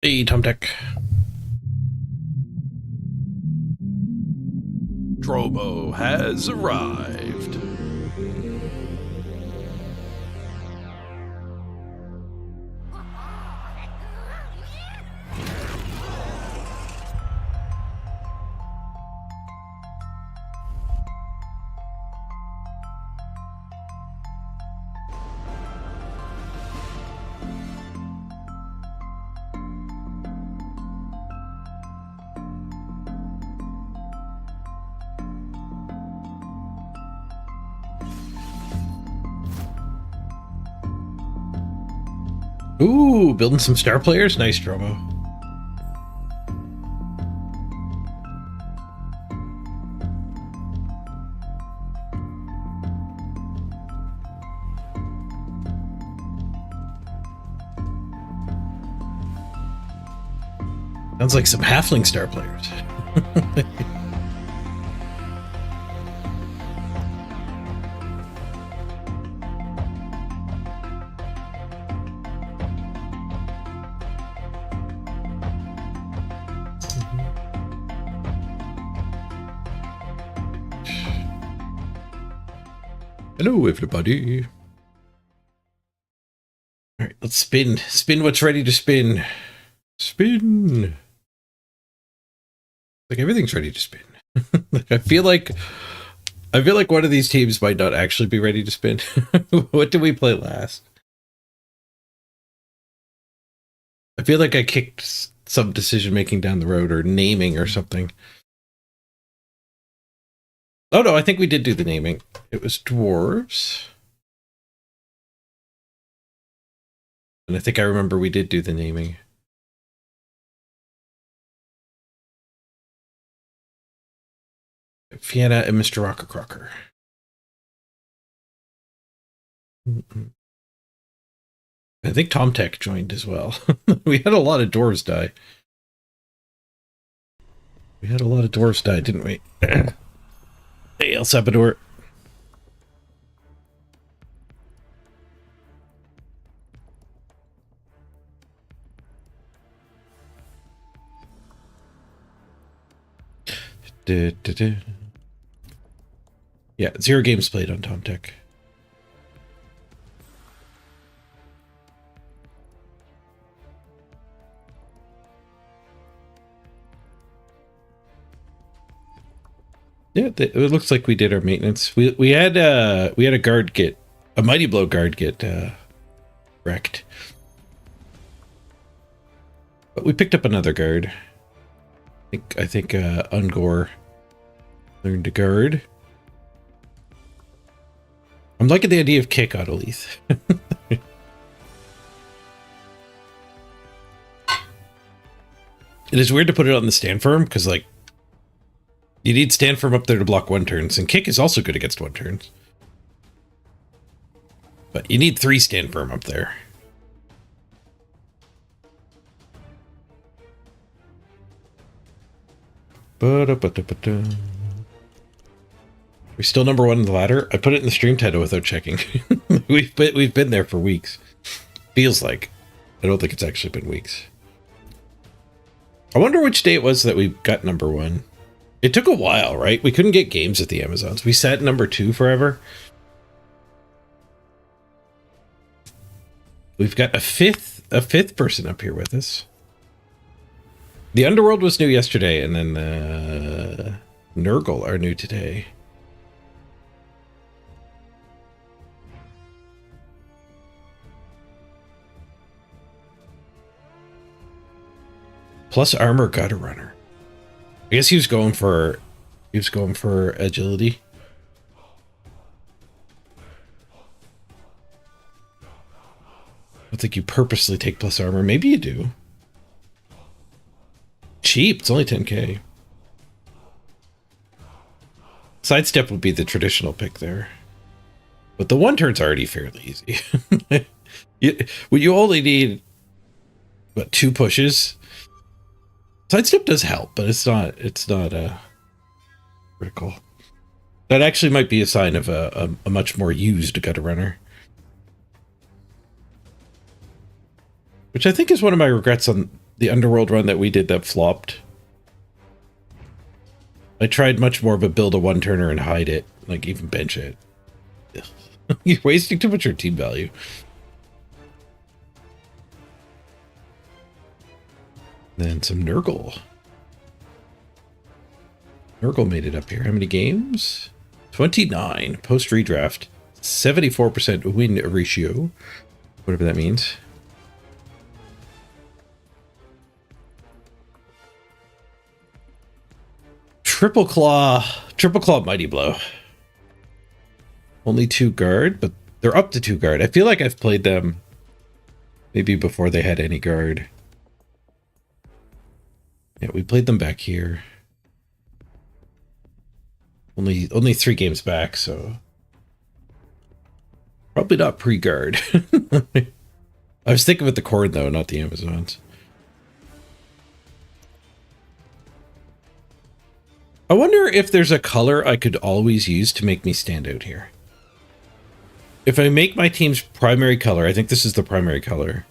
Hey, Tom Tech. Dromo has arrived. Ooh, building some star players. Nice, Dromo. Sounds like some halfling star players. Hello, everybody. All right, let's spin. Spin what's ready to spin. Spin. Like everything's ready to spin. I feel like one of these teams might not actually be ready to spin. What did we play last? I feel like I kicked some decision making down the road, or naming or something. Oh no, I think we did do the naming. It was dwarves. And I think I remember we did do the naming. Fiona and Mr. Rocker Crocker. I think Tom Tech joined as well. We had a lot of dwarves die. We had a lot of dwarves die, didn't we? Hey, El Salvador. Yeah, 0 games played on Tom Tech. Yeah, it looks like we did our maintenance. We had a guard get, a mighty blow guard get wrecked, but we picked up another guard. I think Ungor learned to guard. I'm liking the idea of kick auto Leith. It is weird to put it on the stand firm because, like, you need stand firm up there to block 1 turns, and kick is also good against 1 turns. But you need 3 stand firm up there. We're still number 1 in the ladder. I put it in the stream title without checking. We've been there for weeks. Feels like. I don't think it's actually been weeks. I wonder which day it was that we got number 1. It took a while, right? We couldn't get games at the Amazons. We sat number 2 forever. We've got a fifth person up here with us. The Underworld was new yesterday, and then Nurgle are new today. Plus armor gutter runner. I guess he was going for agility. I don't think you purposely take plus armor. Maybe you do. Cheap. It's only 10k. Sidestep would be the traditional pick there. But the 1 turn's already fairly easy. you only need, what, 2 pushes? Sidestep does help, but it's not critical. That actually might be a sign of a much more used gutter runner. Which I think is one of my regrets on the Underworld run that we did that flopped. I tried much more of a build a one-turner and hide it, like even bench it. You're wasting too much of your team value. Then some Nurgle. Nurgle made it up here. How many games? 29. Post redraft. 74% win ratio. Whatever that means. Triple Claw Mighty Blow. Only 2 guard, but they're up to 2 guard. I feel like I've played them maybe before they had any guard. Yeah, we played them back here. Only 3 games back, so probably not pre-guard. I was thinking with the Khorne though, not the Amazons. I wonder if there's a color I could always use to make me stand out here. If I make my team's primary color, I think this is the primary color.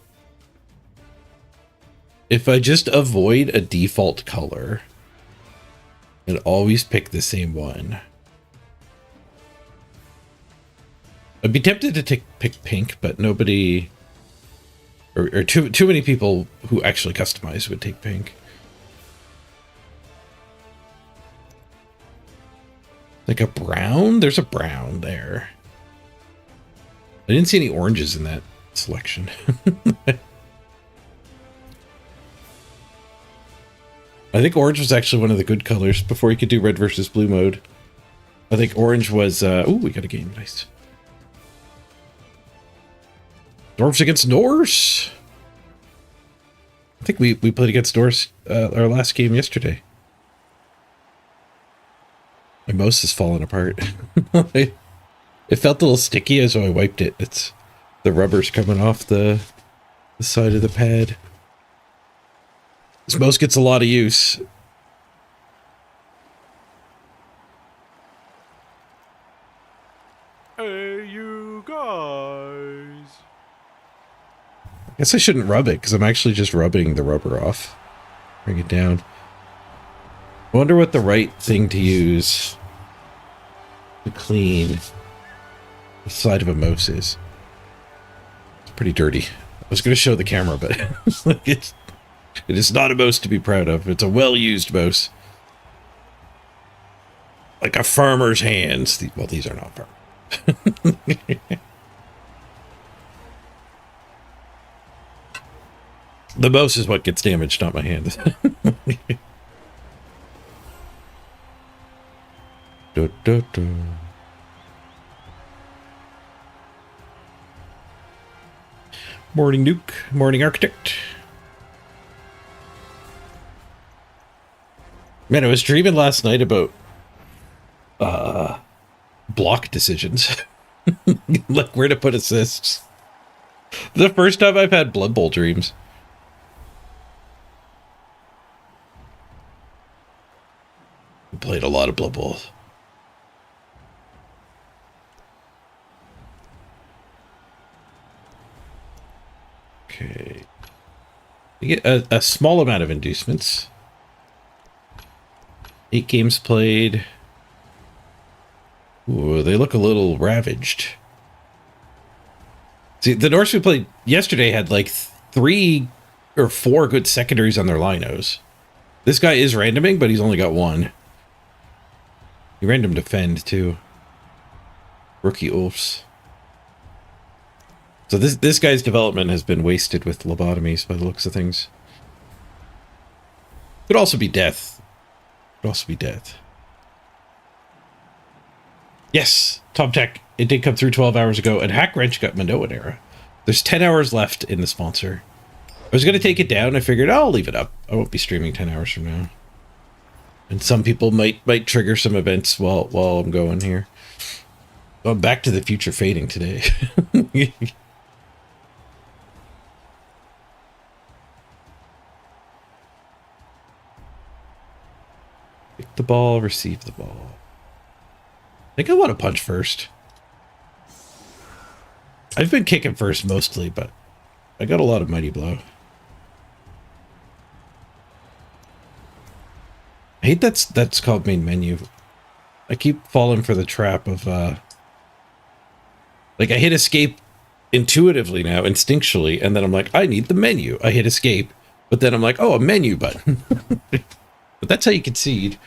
If I just avoid a default color and always pick the same one, I'd be tempted to pick pink, but nobody, or too many people who actually customize would take pink. Like a brown? There's a brown there. I didn't see any oranges in that selection. I think orange was actually one of the good colors before you could do red versus blue mode. I think orange was... oh, we got a game. Nice. Dwarves against Norse. I think we played against Norse our last game yesterday. My mouse is falling apart. It felt a little sticky as I wiped it. It's the rubber's coming off the side of the pad. This mouse gets a lot of use. Hey, you guys. I guess I shouldn't rub it because I'm actually just rubbing the rubber off. Bring it down. I wonder what the right thing to use to clean the side of a mouse is. It's pretty dirty. I was going to show the camera, but it is not a mouse to be proud of. It's a well-used mouse. Like a farmer's hands. Well, these are not farmers. The mouse is what gets damaged, not my hand. Morning, Nuke. Morning, Architect. Man, I was dreaming last night about block decisions. Like where to put assists. The first time I've had Blood Bowl dreams. I played a lot of Blood Bowl. Okay. We get a small amount of inducements. 8 games played. Ooh, they look a little ravaged. See, the Norse we played yesterday had like 3 or 4 good secondaries on their linos. This guy is randoming, but he's only got 1. He random defend too. Rookie Ulfs. So this guy's development has been wasted with lobotomies by the looks of things. Could also be death. Could also be death. Yes, Tom Tech. It did come through 12 hours ago, and Hack Wrench got Manoan era. There's 10 hours left in the sponsor. I was going to take it down. I figured I'll leave it up. I won't be streaming 10 hours from now. And some people might trigger some events while I'm going here. Oh, Back to the Future fading today. Pick the ball, receive the ball. I think I want to punch first. I've been kicking first mostly, but I got a lot of Mighty Blow. hate that's called main menu. I keep falling for the trap of like I hit escape intuitively now, instinctually, and then I'm like, I need the menu. I hit escape, but then I'm like, oh, a menu button. But that's how you concede.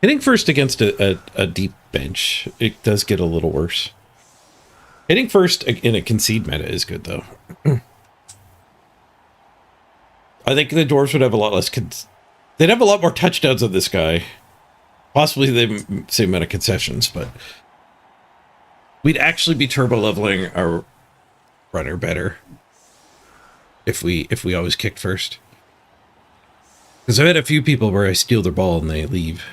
Hitting first against a deep bench, it does get a little worse. Hitting first in a concede meta is good, though. I think the dwarves would have a lot less... They'd have a lot more touchdowns on this guy. Possibly the same amount of concessions, but... We'd actually be turbo leveling our runner better if we always kicked first. Because I've had a few people where I steal their ball and they leave.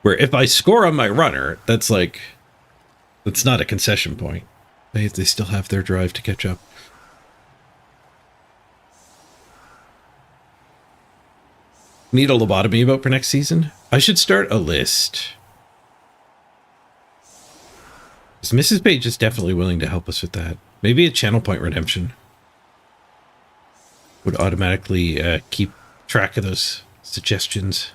Where if I score on my runner, that's like... That's not a concession point. They still have their drive to catch up. Need a lobotomy about for next season? I should start a list. Because Mrs. Page is definitely willing to help us with that. Maybe a channel point redemption would automatically keep track of those suggestions.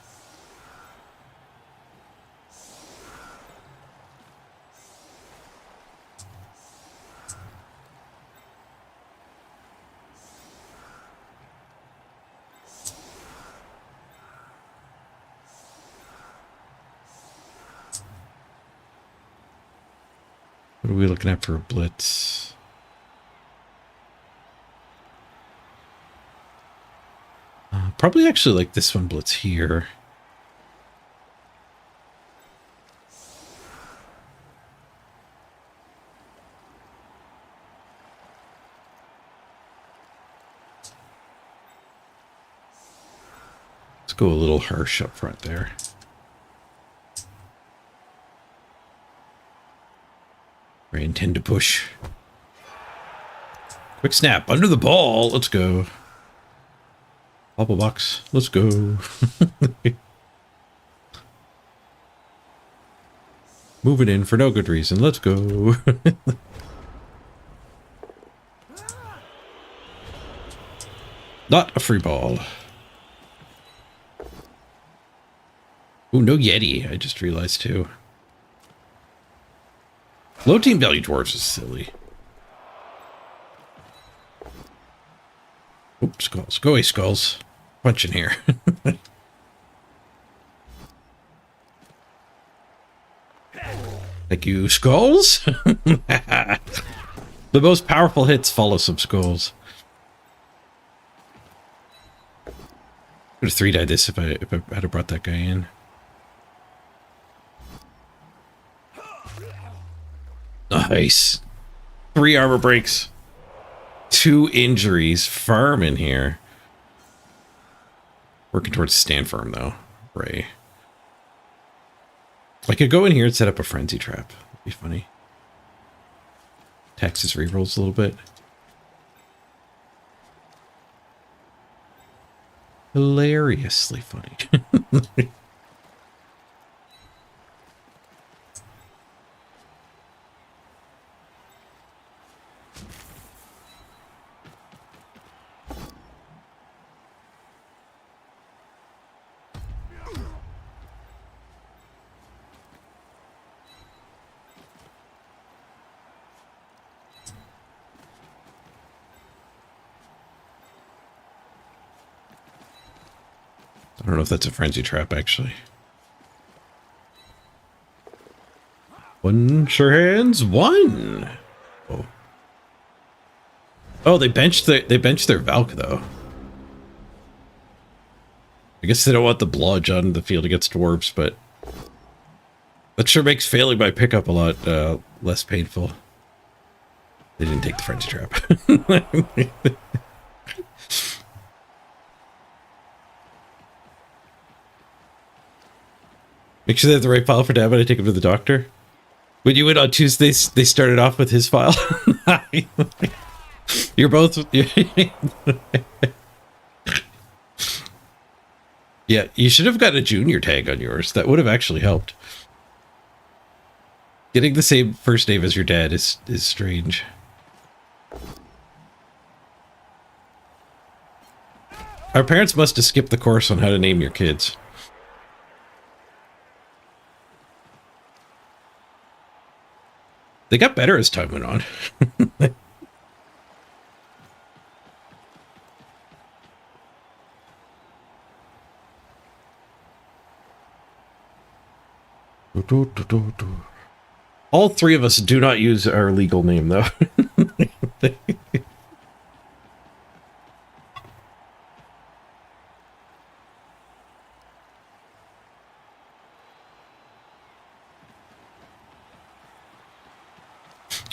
What are we looking at for a blitz? Probably actually like this one blitz here. Let's go a little harsh up front there. I intend to push. Quick snap under the ball. Let's go. Bubble box. Let's go. Moving in for no good reason. Let's go. Not a free ball. Ooh, no Yeti. I just realized too. Low team value dwarves is silly. Oops, skulls. Go away, skulls. Punch in here. Thank you, skulls. The most powerful hits follow some skulls. Could have 3-died this if I had brought that guy in. Nice. 3 armor breaks. 2 injuries. Firm in here. Working towards stand firm, though. Ray. I could go in here and set up a frenzy trap. That'd be funny. Tax his rerolls a little bit. Hilariously funny. I don't know if that's a frenzy trap, actually. One sure hands, one. Oh, oh, they benched their Valk though. I guess they don't want the blodge on the field against dwarves, but that sure makes failing my pickup a lot less painful. They didn't take the frenzy trap. Make sure they have the right file for Dad when I take him to the doctor. When you went on Tuesday, they started off with his file. You're both... Yeah, you should have got a junior tag on yours. That would have actually helped. Getting the same first name as your dad is strange. Our parents must have skipped the course on how to name your kids. They got better as time went on. All three of us do not use our legal name, though.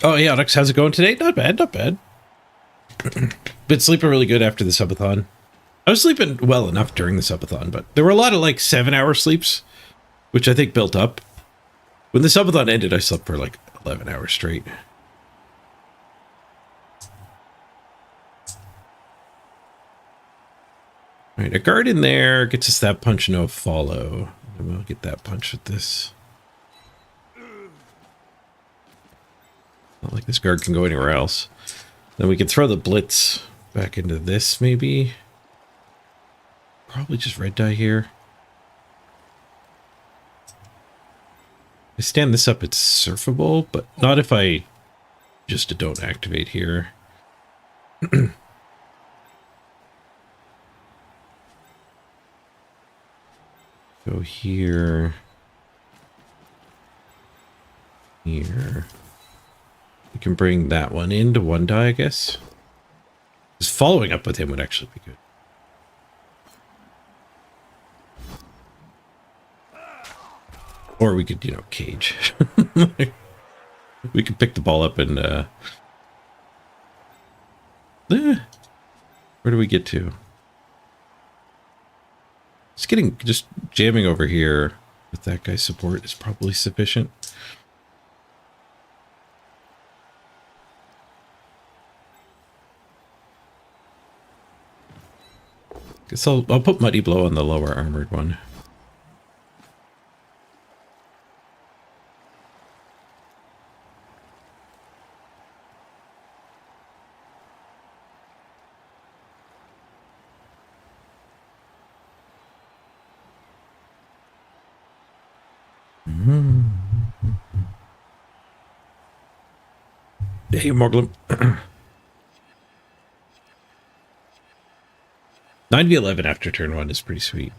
Oh, yeah, Onyx, how's it going today? Not bad, not bad. Been sleeping really good after the subathon. I was sleeping well enough during the subathon, but there were a lot of like 7-hour sleeps, which I think built up. When the subathon ended, I slept for like 11 hours straight. All right, a guard in there gets us that punch, no follow. And we'll get that punch with this. Not like this guard can go anywhere else. Then we can throw the blitz back into this, maybe. Probably just red dye here. I stand this up, it's surfable, but not if I just don't activate here. Go here. Here. We can bring that one into 1 die, I guess. Just following up with him would actually be good. Or we could, you know, cage. We could pick the ball up and, where do we get to? Just jamming over here with that guy's support is probably sufficient. Guess I'll put Muddy Blow on the lower armored one. Hey, Morglum. 9v11 after turn 1 is pretty sweet.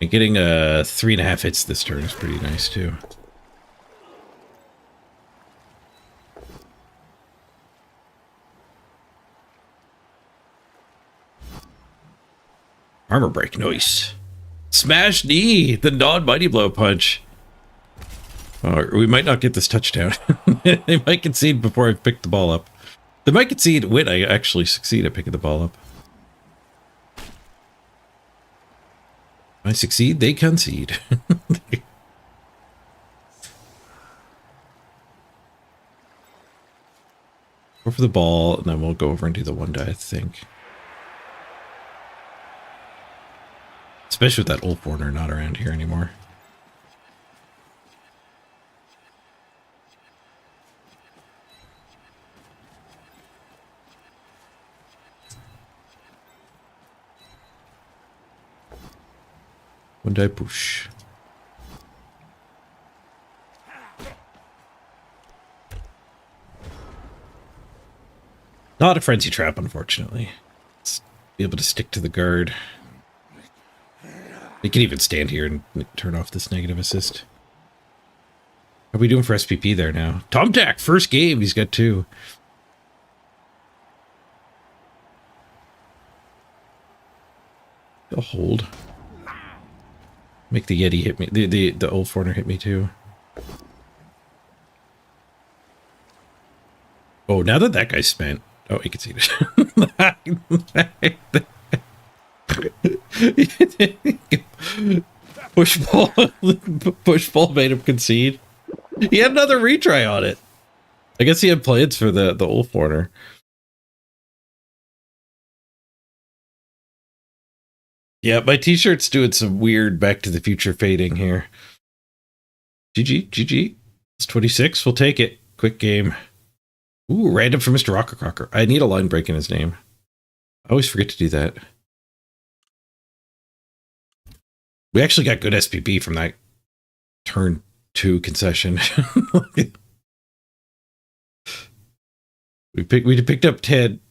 And getting 3.5 hits this turn is pretty nice too. Armor break, nice. Smash knee, the non-mighty blow punch. We might not get this touchdown. They might concede before I pick the ball up. They might concede when I actually succeed at picking the ball up. I succeed, they concede. Go for the ball, and then we'll go over and do the 1 die, I think. Especially with that old foreigner not around here anymore. One die push. Not a frenzy trap, unfortunately. Let's be able to stick to the guard. They can even stand here and turn off this negative assist. How are we doing for SPP there now? Tom Tack, first game, he's got 2. He'll hold. Make the Yeti hit me. The old foreigner hit me too. Oh, now that guy's spent. Oh, he can see it. Push ball made him concede. He had another retry on it. I guess he had plans for the old foreigner. Yeah, my t-shirt's doing some weird Back to the Future fading here. GG. It's 26. We'll take it. Quick game. Ooh, random for Mr. Rocker Crocker. I need a line break in his name. I always forget to do that. We actually got good SPP from that turn 2 concession. we picked up 10.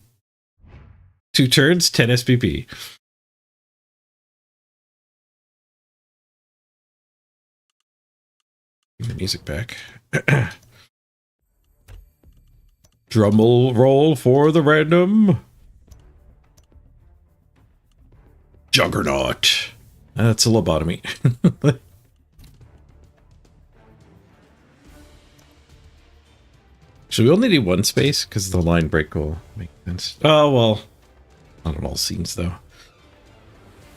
2 turns, 10 SPP. Give the music back. Drummel roll for the random. Juggernaut. That's a lobotomy. So we only need 1 space because the line break will make sense. Oh, well. Not on all scenes, though.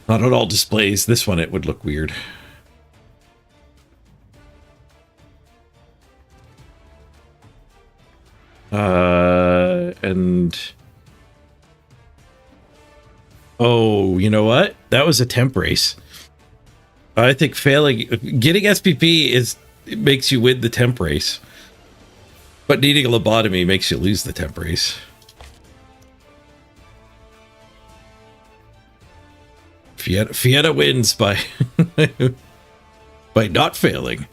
Not on all displays. This one, it would look weird. And... Oh, you know what? That was a temp race. I think getting SPP it makes you win the temp race. But needing a lobotomy makes you lose the temp race. Fietta wins by by not failing.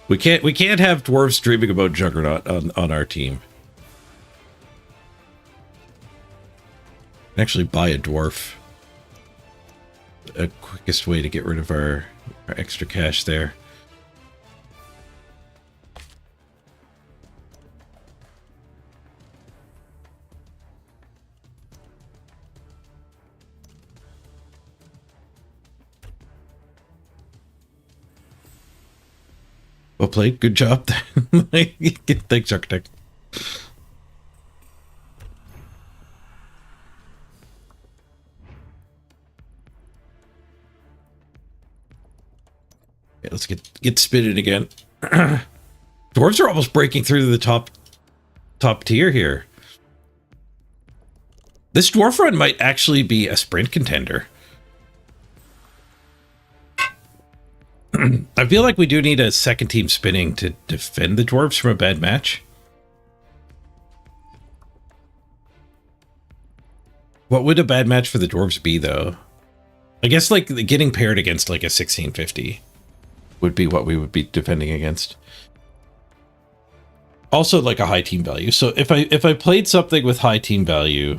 We can't have dwarves dreaming about Juggernaut on our team. Actually buy a dwarf. A quickest way to get rid of our extra cash there. Well played. Good job. Thanks, Architect. Okay, let's get spinning again. Dwarves are almost breaking through to the top tier here. This dwarf run might actually be a sprint contender. I feel like we do need a second team spinning to defend the dwarves from a bad match. What would a bad match for the dwarves be, though? I guess like getting paired against like a 1650 would be what we would be defending against. Also like a high team value. So if I played something with high team value,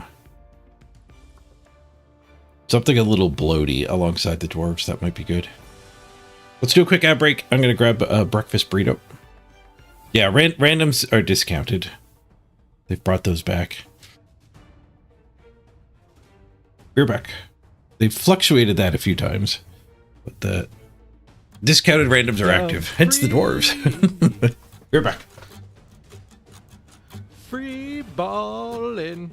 something a little bloaty alongside the dwarves, that might be good. Let's do a quick ad break. I'm going to grab a breakfast burrito. Yeah, randoms are discounted. They've brought those back. We're back. They've fluctuated that a few times. But the discounted randoms are active. Hence the dwarves. We're back. Free ballin'.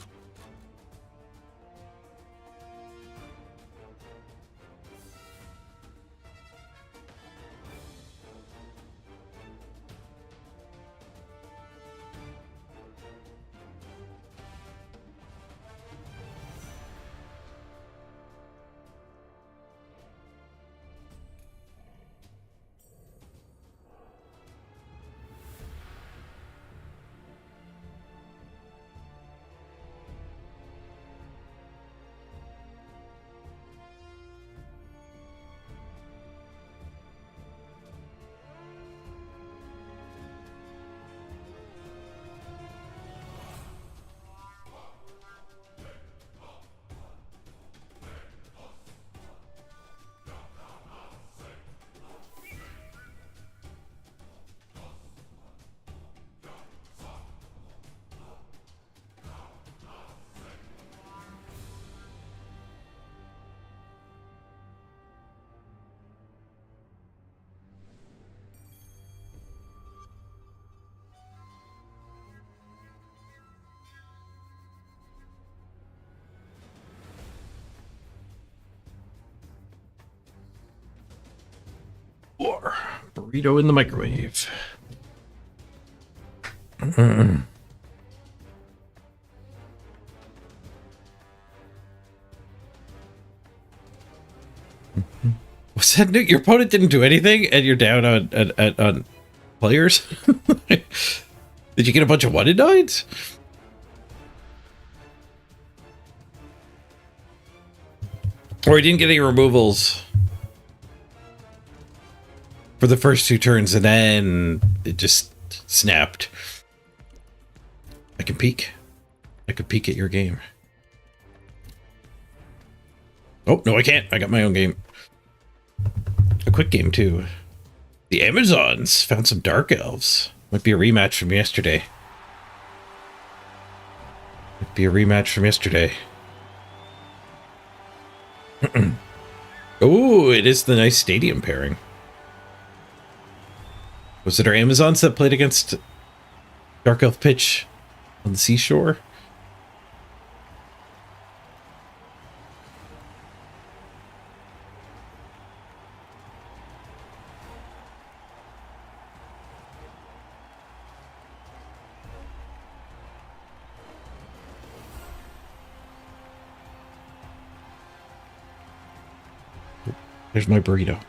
Or burrito in the microwave. said your opponent didn't do anything, and you're down on players. Did you get a bunch of 1-9s? Or he didn't get any removals for the first 2 turns, and then it just snapped. I can peek. I could peek at your game. Oh, no, I can't. I got my own game. A quick game, too. The Amazons found some Dark Elves. Might be a rematch from yesterday. Might be a rematch from yesterday. Oh, it is the nice stadium pairing. Was it our Amazons that played against Dark Elf Pitch on the seashore? There's my burrito.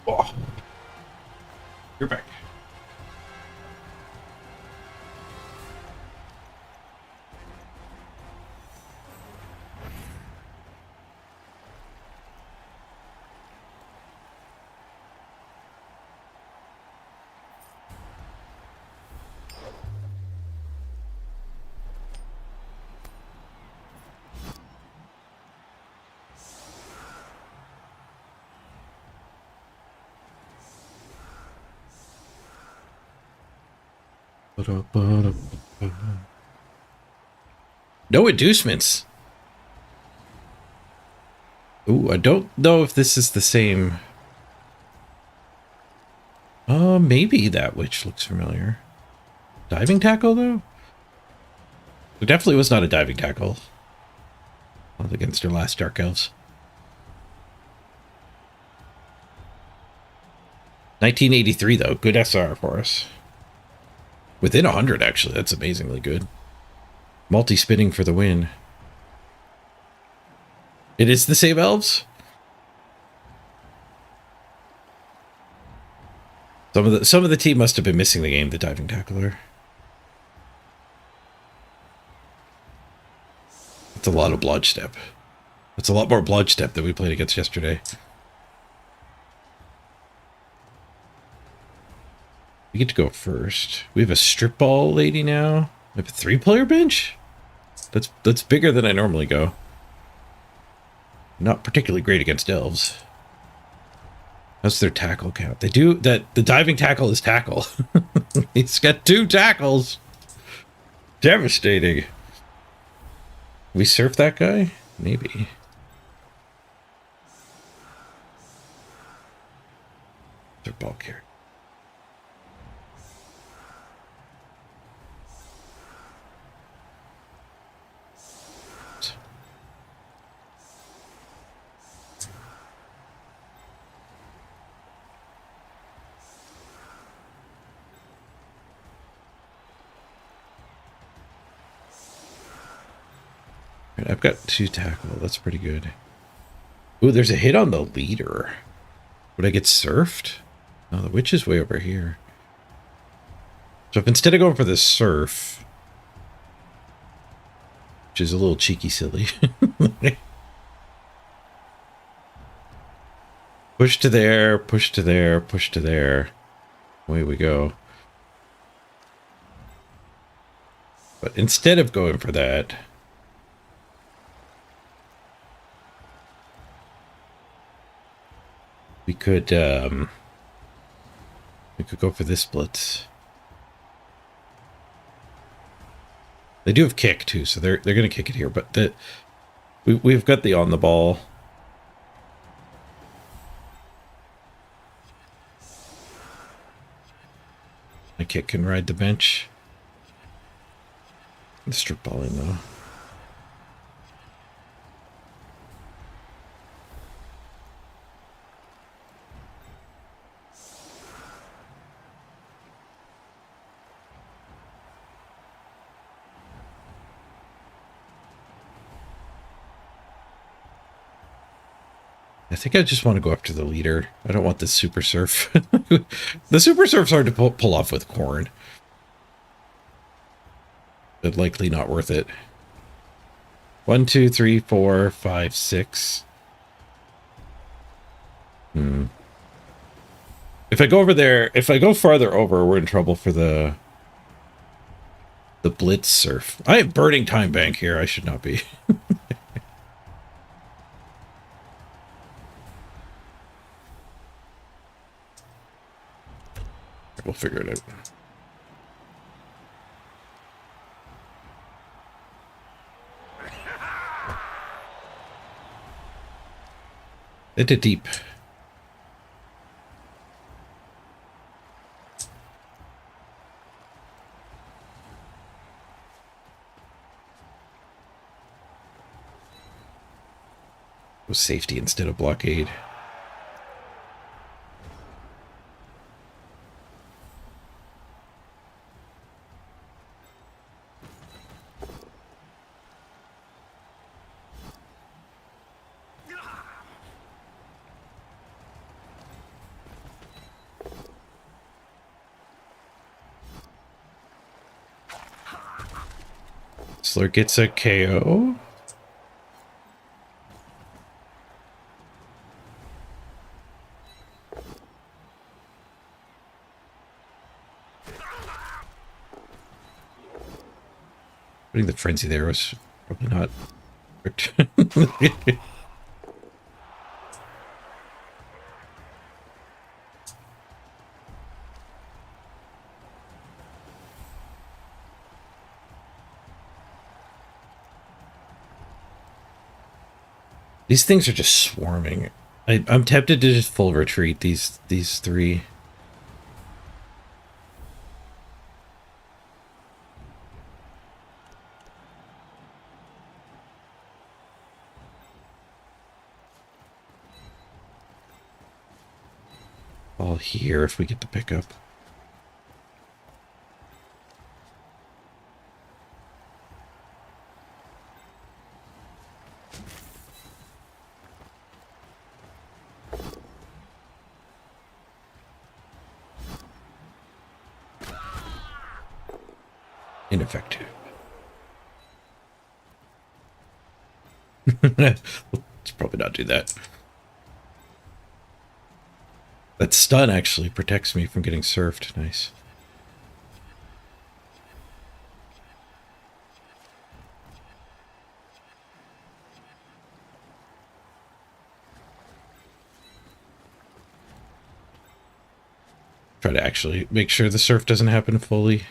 Oh. You're back. No inducements. Ooh, I don't know if this is the same. Maybe that witch looks familiar. Diving tackle, though? It definitely was not a diving tackle. Not against her last Dark Elves. 1983, though. Good SR for us. Within 100, actually. That's amazingly good. Multi-spinning for the win. It is the same elves? Some of the team must have been missing the game, the diving tackler. That's a lot of blodge step. That's a lot more blodge step than we played against yesterday. We get to go first. We have a strip ball lady now. We have a 3-player bench? That's bigger than I normally go. Not particularly great against elves. How's their tackle count? They do that. The diving tackle is tackle. He's got 2 tackles. Devastating. We surf that guy? Maybe. Their ball carrier. I've got 2 tackle. That's pretty good. Ooh, there's a hit on the leader. Would I get surfed? No, the witch is way over here. So if instead of going for the surf, which is a little cheeky silly, push to there, push to there, push to there. Away we go. But instead of going for that, we could go for this blitz. They do have kick too, so they're going to kick it here. But we've got the on the ball. My kick can ride the bench. The strip ball in though. I think I just want to go after the leader. I don't want this super surf. The super surf's hard to pull off with Khorne. But likely not worth it. 1, 2, 3, 4, 5, 6. If I go over there, if I go farther over, we're in trouble for the blitz surf. I am burning time bank here. I should not be. We'll figure it out. Into deep. With safety instead of blockade. Slur gets a KO. Putting the frenzy there was probably not. These things are just swarming. I'm tempted to just full retreat these three. All here if we get the pickup. Ineffective. Let's probably not do that. That stun actually protects me from getting surfed. Nice. Try to actually make sure the surf doesn't happen fully.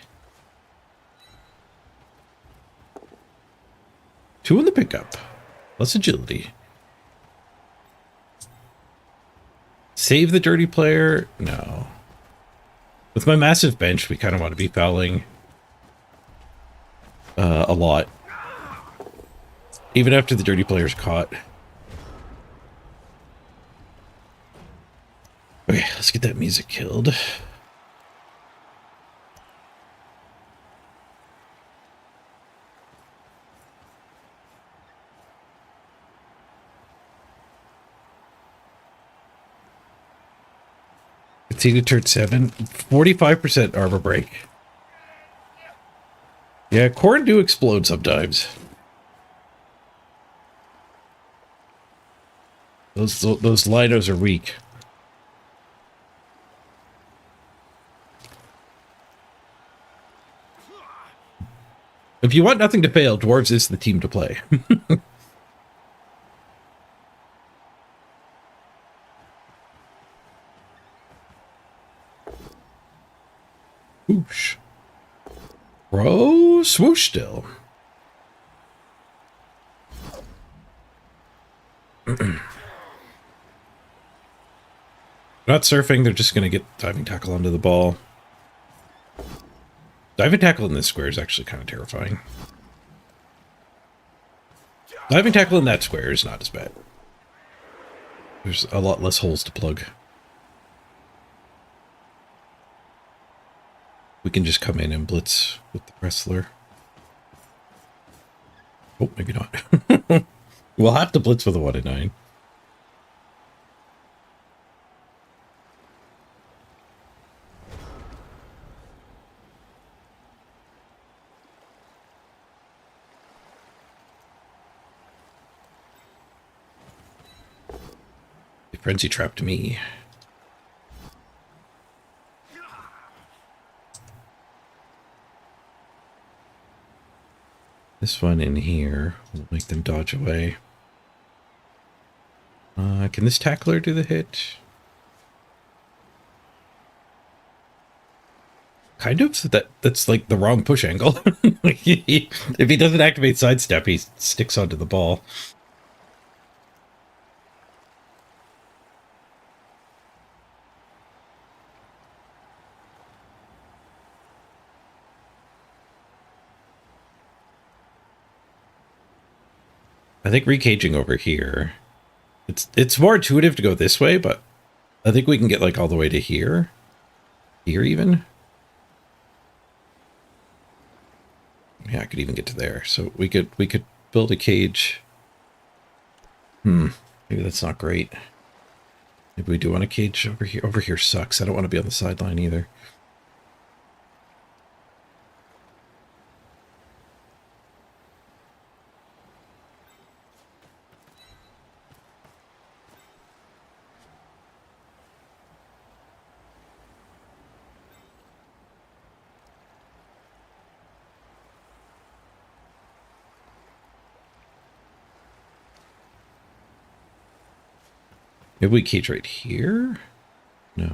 2 in the pickup. Less agility. Save the dirty player? No. With my massive bench, we kind of want to be fouling a lot. Even after the dirty player's caught. Okay, let's get that music killed. Conceded turn 7. 45% armor break. Yeah, Khorne do explode sometimes. Those Linos are weak. If you want nothing to fail, Dwarves is the team to play. Whoosh. Bro, swoosh still. Not surfing, they're just going to get diving tackle onto the ball. Diving tackle in this square is actually kind of terrifying. Diving tackle in that square is not as bad. There's a lot less holes to plug. We can just come in and blitz with the wrestler. Oh, maybe not. We'll have to blitz with a 1 in 9. Frenzy trapped me. This one in here will make them dodge away. Can this tackler do the hit? Kind of. That's like the wrong push angle. If he doesn't activate sidestep, he sticks onto the ball. I think recaging over here. It's more intuitive to go this way, but I think we can get like all the way to here. Here even. Yeah, I could even get to there. So we could build a cage. Maybe that's not great. Maybe we do want a cage over here. Over here sucks. I don't want to be on the sideline either. Maybe we cage right here? No.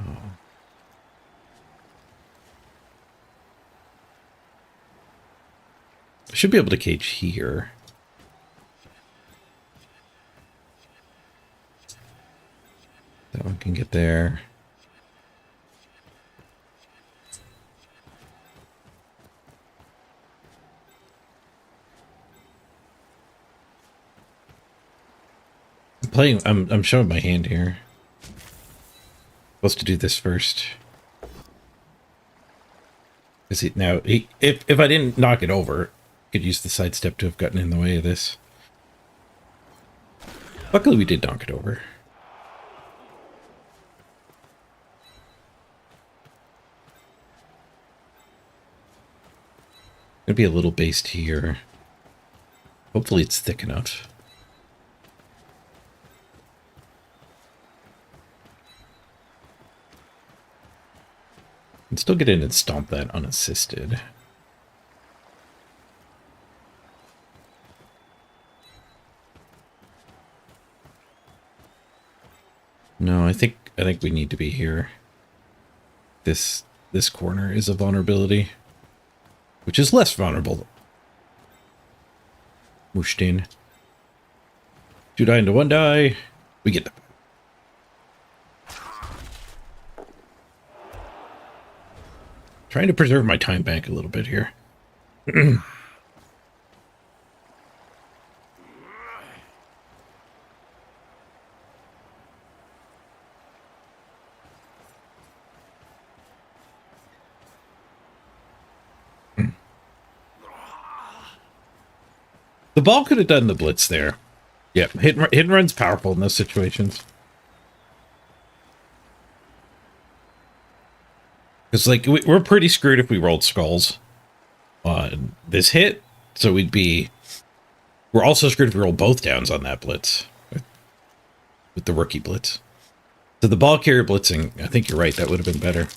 I should be able to cage here. That one can get there. I'm showing my hand here. Supposed to do this first. Is it now? If I didn't knock it over, I could use the sidestep to have gotten in the way of this. Luckily, we did knock it over. Gonna be a little based here. Hopefully, it's thick enough. Can still get in and stomp that unassisted. No, I think we need to be here. This corner is a vulnerability, which is less vulnerable. Mushed in. 2 die into 1 die. We get the. Trying to preserve my time bank a little bit here. The ball could have done the blitz there. Yeah, hit and run's powerful in those situations. Because, like, we're pretty screwed if we rolled skulls on this hit. So we're also screwed if we roll both downs on that blitz. With the rookie blitz. So the ball carrier blitzing, I think you're right, that would have been better.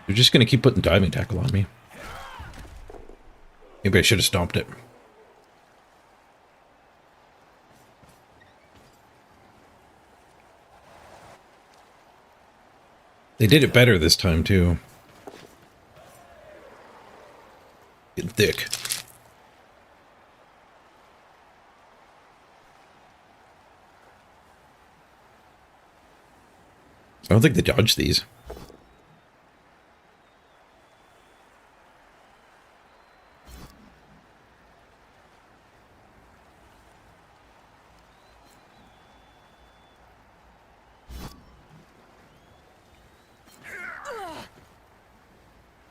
They're just going to keep putting diving tackle on me. Maybe I should have stomped it. They did it better this time, too. Getting thick. I don't think they dodged these.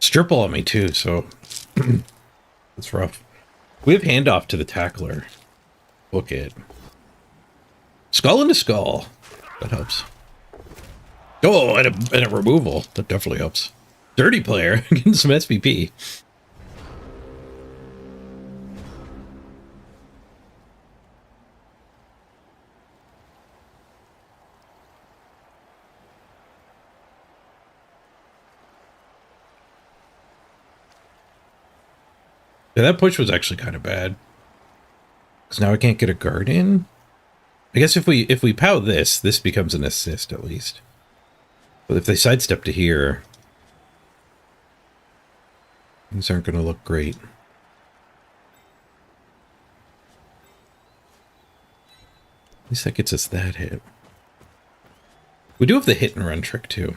Triple on me too, so it's rough. We have handoff to the tackler. Book it. Skull into skull. That helps. Oh, and a removal. That definitely helps. Dirty player getting some SPP. Yeah, that push was actually kind of bad. Because now I can't get a guard in. I guess if we POW this, this becomes an assist at least. But if they sidestep to here, things aren't going to look great. At least that gets us that hit. We do have the hit and run trick too.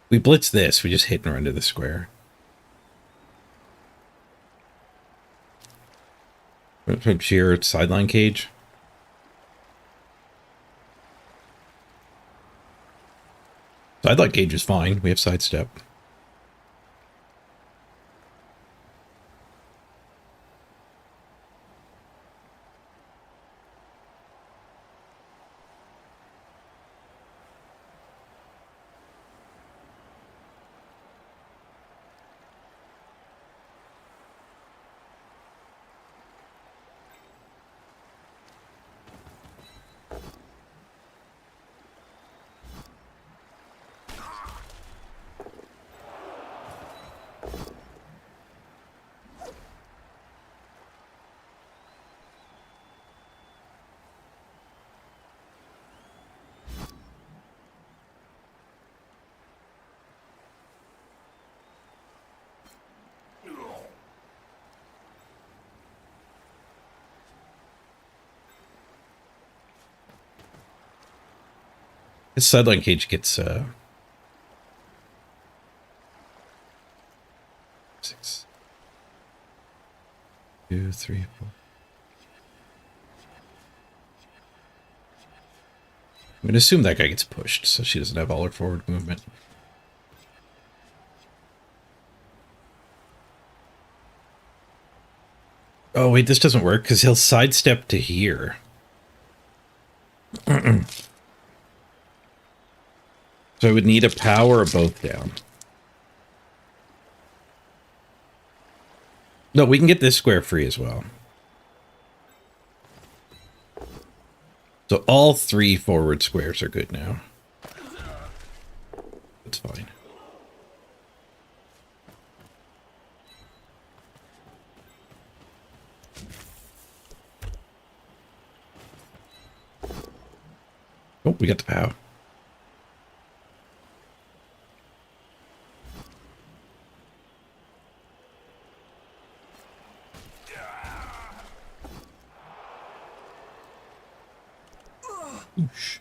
We blitz this, we just hit and run to the square. From sheer sideline cage. Sideline cage is fine. We have sidestep. This sideline cage gets 6, 2, 3, 4. I'm going to assume that guy gets pushed, so she doesn't have all her forward movement. Oh, wait, this doesn't work, because he'll sidestep to here. So I would need a POW or a both down. No, we can get this square free as well. So all 3 forward squares are good now. That's fine. Oh, we got the POW. Oosh.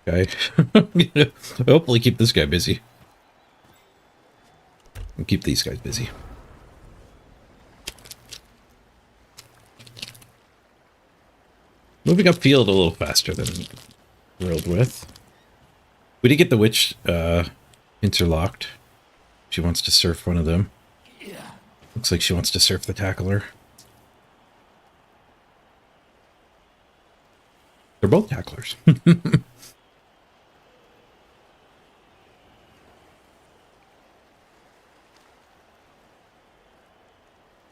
Okay. Hopefully keep this guy busy. And keep these guys busy. Moving upfield a little faster than thrilled with. We did get the witch interlocked. She wants to surf one of them. Looks like she wants to surf the tackler. They're both tacklers.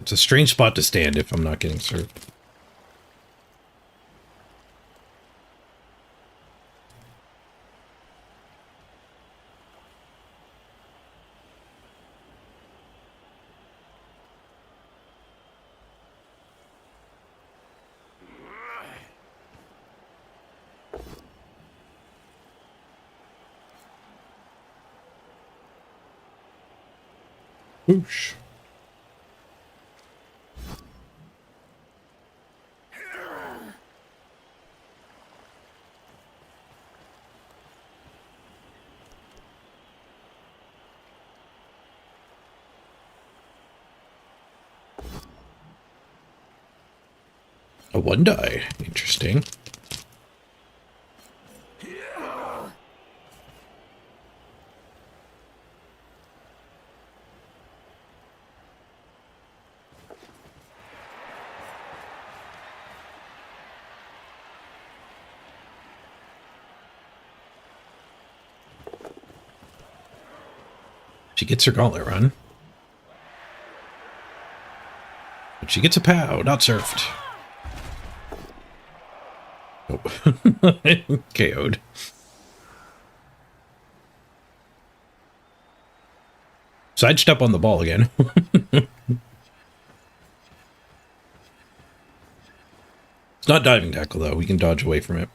It's a strange spot to stand if I'm not getting served. Whoosh. A 1 die. Interesting. She gets her gauntlet run. But she gets a POW, not surfed. Oh. KO'd. Sidestep on the ball again. It's not diving tackle, though. We can dodge away from it.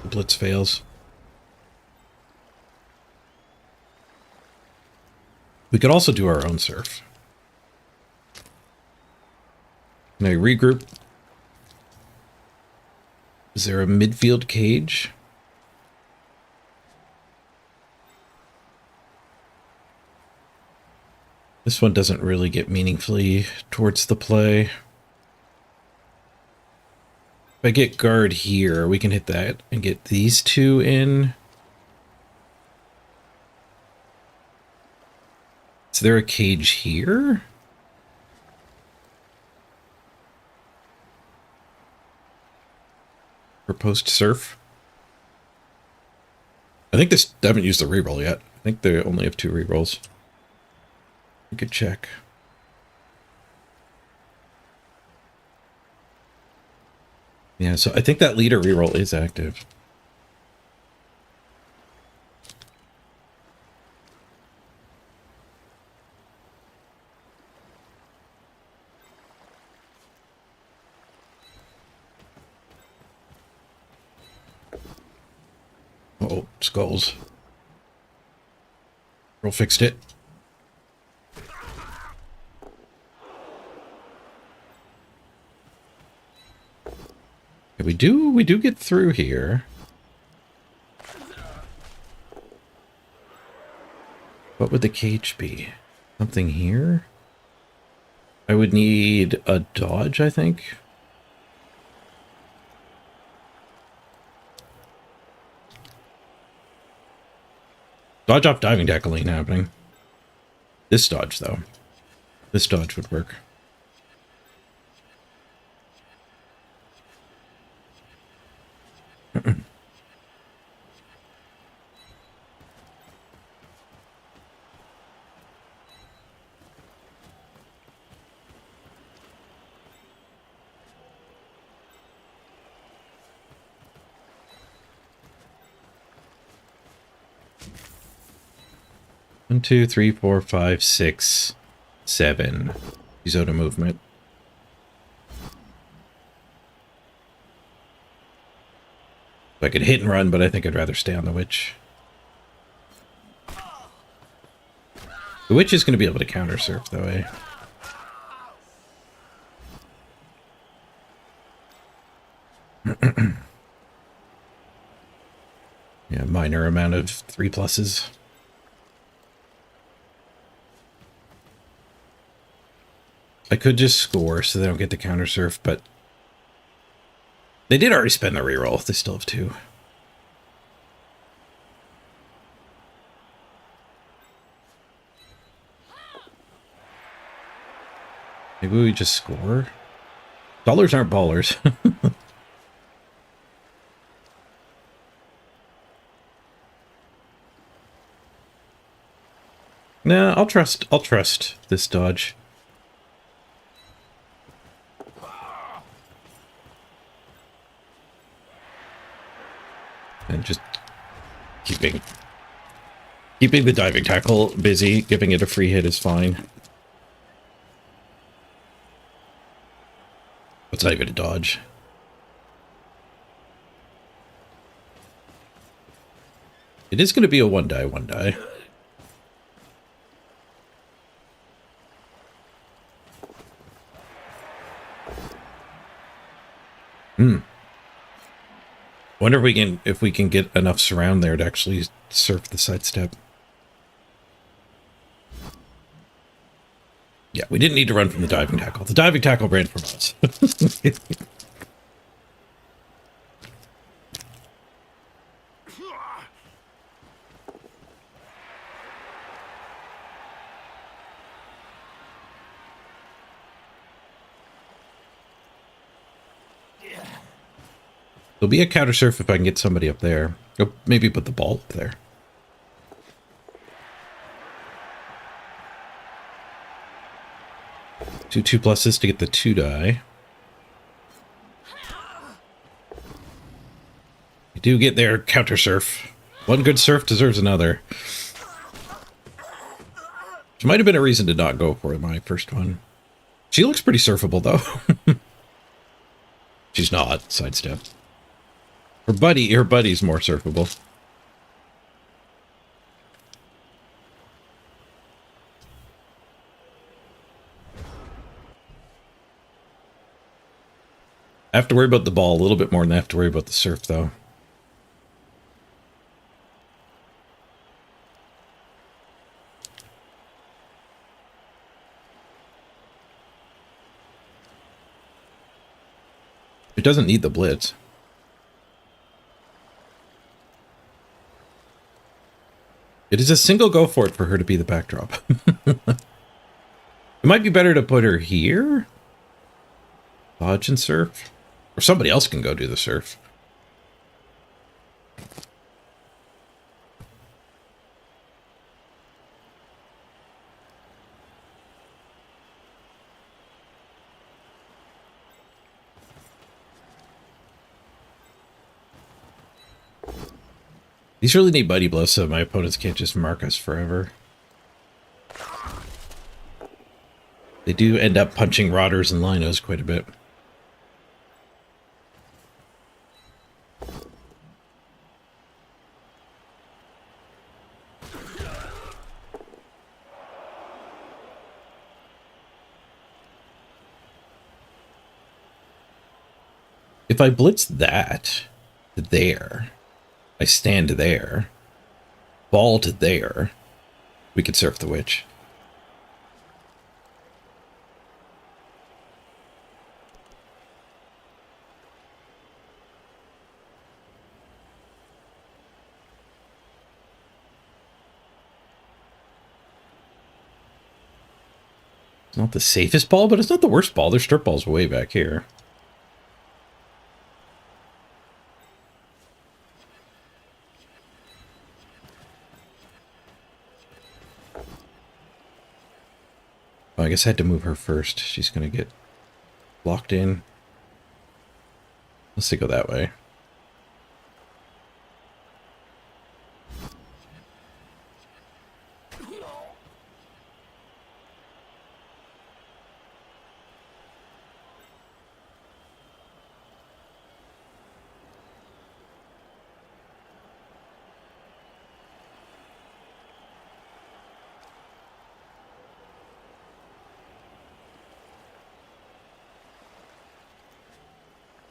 The blitz fails. We could also do our own surf. Can I regroup? Is there a midfield cage? This one doesn't really get meaningfully towards the play. If I get guard here, we can hit that and get these two in. Is there a cage here? For post surf? I think this, I haven't used the reroll yet. I think they only have 2 rerolls. We could check. Yeah, so I think that leader reroll is active. Oh, skulls. Roll fixed it. We do get through here. What would the cage be? Something here? I would need a dodge, I think. Dodge off diving tackle ain't happening. This dodge, though. This dodge would work. One, 2, 3, 4, 5, 6, 7. Use out of movement. I could hit and run, but I think I'd rather stay on the witch. The witch is going to be able to counter surf, though, eh? Yeah, minor amount of 3+. I could just score so they don't get the counter surf, but they did already spend the reroll. They still have 2. Maybe we just score? Dollars aren't ballers. Nah, I'll trust this dodge. And just keeping the diving tackle busy, giving it a free hit is fine. It's not even a dodge. It is going to be a 1-die, 1-die. Wonder if we can get enough surround there to actually surf the sidestep. Yeah, we didn't need to run from the diving tackle. The diving tackle ran from us. There'll be a counter surf if I can get somebody up there. Or maybe put the ball up there. Two 2+s to get the 2 die. You do get their counter surf. One good surf deserves another. Which might have been a reason to not go for my first one. She looks pretty surfable, though. She's not. Sidestep. Her buddy's more surfable. I have to worry about the ball a little bit more than I have to worry about the surf, though. It doesn't need the blitz. It is a single go for it for her to be the backdrop. It might be better to put her here. Dodge and surf. Or somebody else can go do the surf. These really need buddy blows so my opponents can't just mark us forever. They do end up punching Rotters and Linos quite a bit. If I blitz that to there, I stand there, ball to there, we could surf the witch. It's not the safest ball, but it's not the worst ball. Their strip ball's way back here. Oh, I guess I had to move her first. She's going to get locked in. Let's go that way.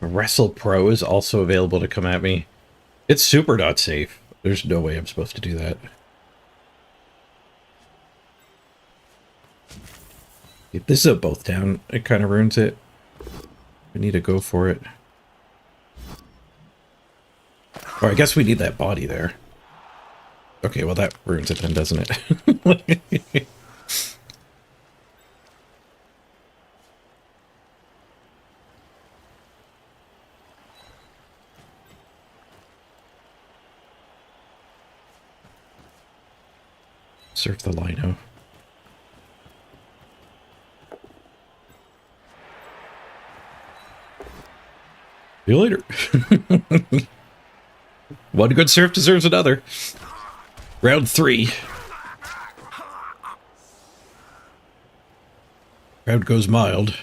Wrestle Pro is also available to come at me. It's super not safe. There's no way I'm supposed to do that. If this is a both down, it kind of ruins it. We need to go for it. Or I guess we need that body there. Okay, well that ruins it then, doesn't it? Surf the Lino. See you later. One good surf deserves another. Round 3. Crowd goes mild.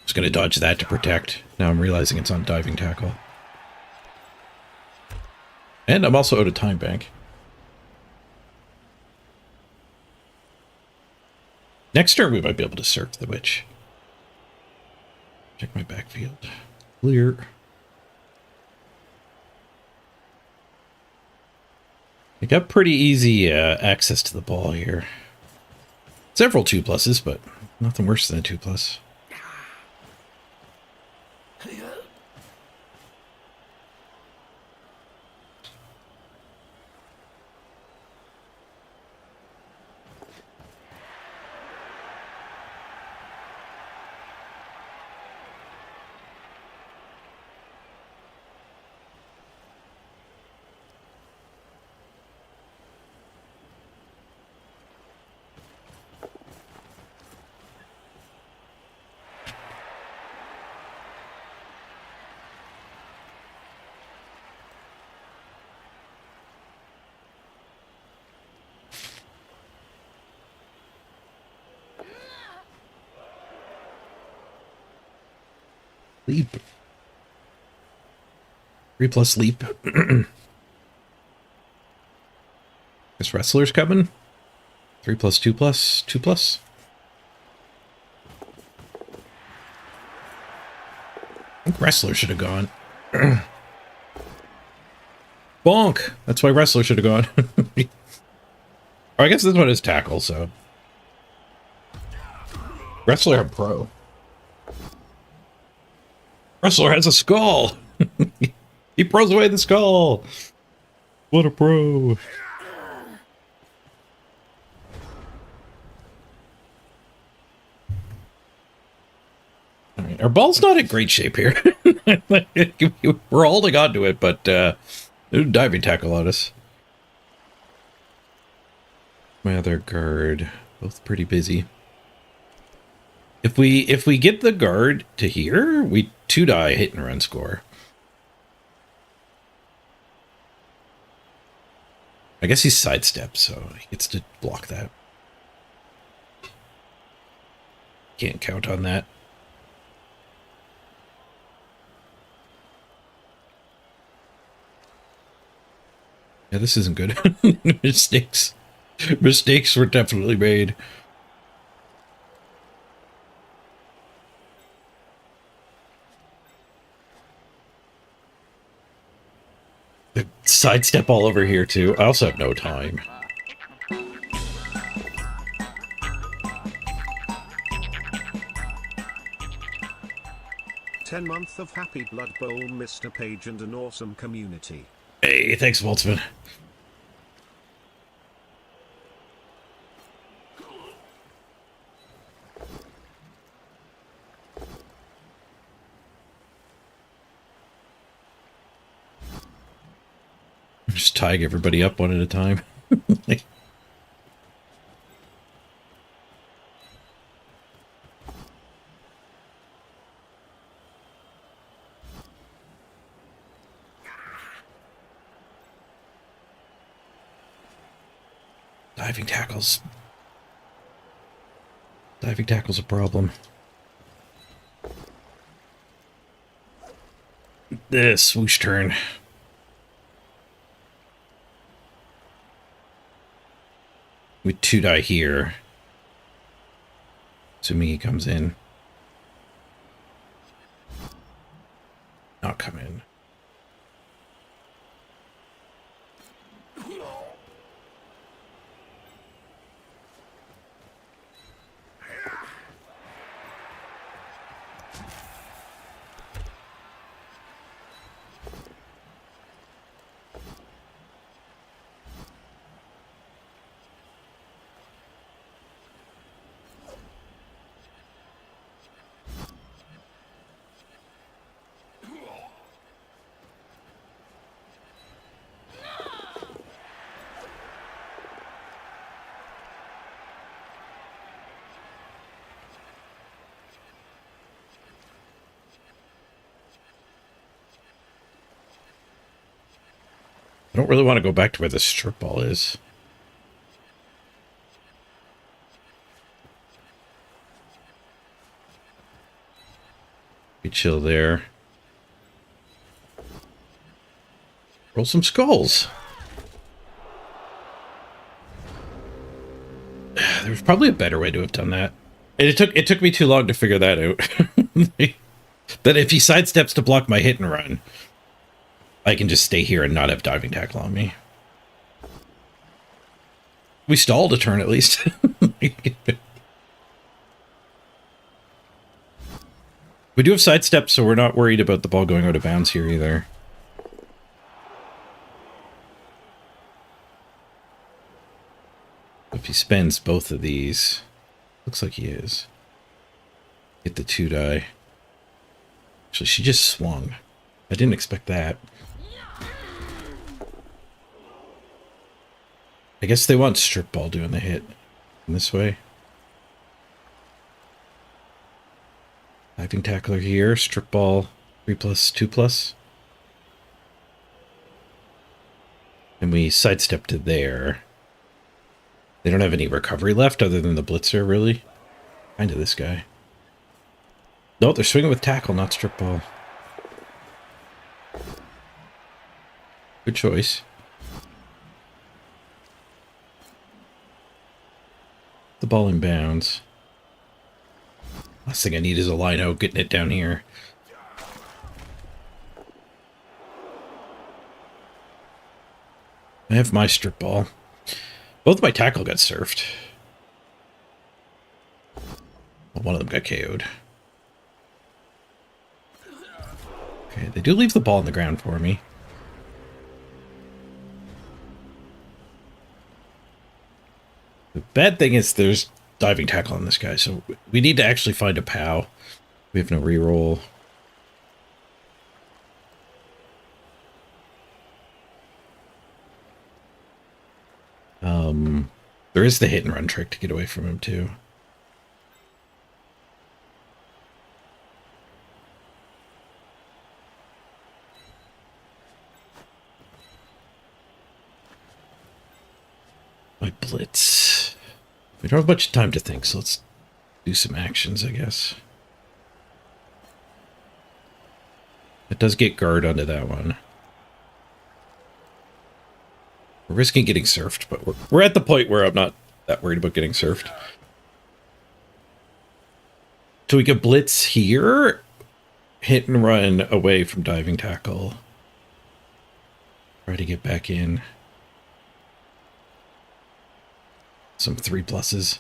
Just gonna dodge that to protect. Now I'm realizing it's on diving tackle. And I'm also out of time bank. Next turn we might be able to surf the witch. Check my backfield. Clear. I got pretty easy access to the ball here. Several 2+s, but nothing worse than a 2+. Leap. 3+ leap. This wrestler's coming. 3+, 2+, 2+. I think wrestler should have gone. Bonk! That's why wrestler should have gone. Or I guess this one is tackle, so. Wrestler and pro. Wrestler has a skull! He pros away the skull! What a pro! Alright, our ball's not in great shape here. We're holding on to it, but diving tackle on us. My other guard, both pretty busy. If we get the guard to here, we 2-die hit and run score. I guess he's sidestepped, so he gets to block that. Can't count on that. Yeah, this isn't good. Mistakes were definitely made. Sidestep all over here too. I also have no time. $10 of Happy Blood Bowl, Mr. Page, and an awesome community. Hey, thanks, Waltzman. Just tying everybody up one at a time. Diving tackles. Diving tackle's a problem. This swoosh turn. We 2-die here. Assuming he comes in. Not come in. I don't really want to go back to where the strip ball is. We chill there. Roll some skulls. There's probably a better way to have done that. And it took me too long to figure that out. That if he sidesteps to block my hit and run, I can just stay here and not have diving tackle on me. We stalled a turn at least. We do have sidestep, so we're not worried about the ball going out of bounds here either. If he spends both of these, looks like he is. Get the 2-die. Actually, she just swung. I didn't expect that. I guess they want strip ball doing the hit in this way. Diving tackler here, strip ball 3+, 2+. And we sidestep to there. They don't have any recovery left other than the blitzer, really. Kind of this guy. No, they're swinging with tackle, not strip ball. Good choice. The ball in bounds. Last thing I need is a line out getting it down here. I have my strip ball. Both my tackle got surfed. Well, one of them got KO'd. Okay, they do leave the ball on the ground for me. The bad thing is there's diving tackle on this guy, so we need to actually find a POW. We have no reroll. There is the hit and run trick to get away from him too. My blitz. We don't have much time to think, so let's do some actions, I guess. It does get guard onto that one. We're risking getting surfed, but we're at the point where I'm not that worried about getting surfed. So we could blitz here, hit and run away from diving tackle. Try to get back in. Some 3+.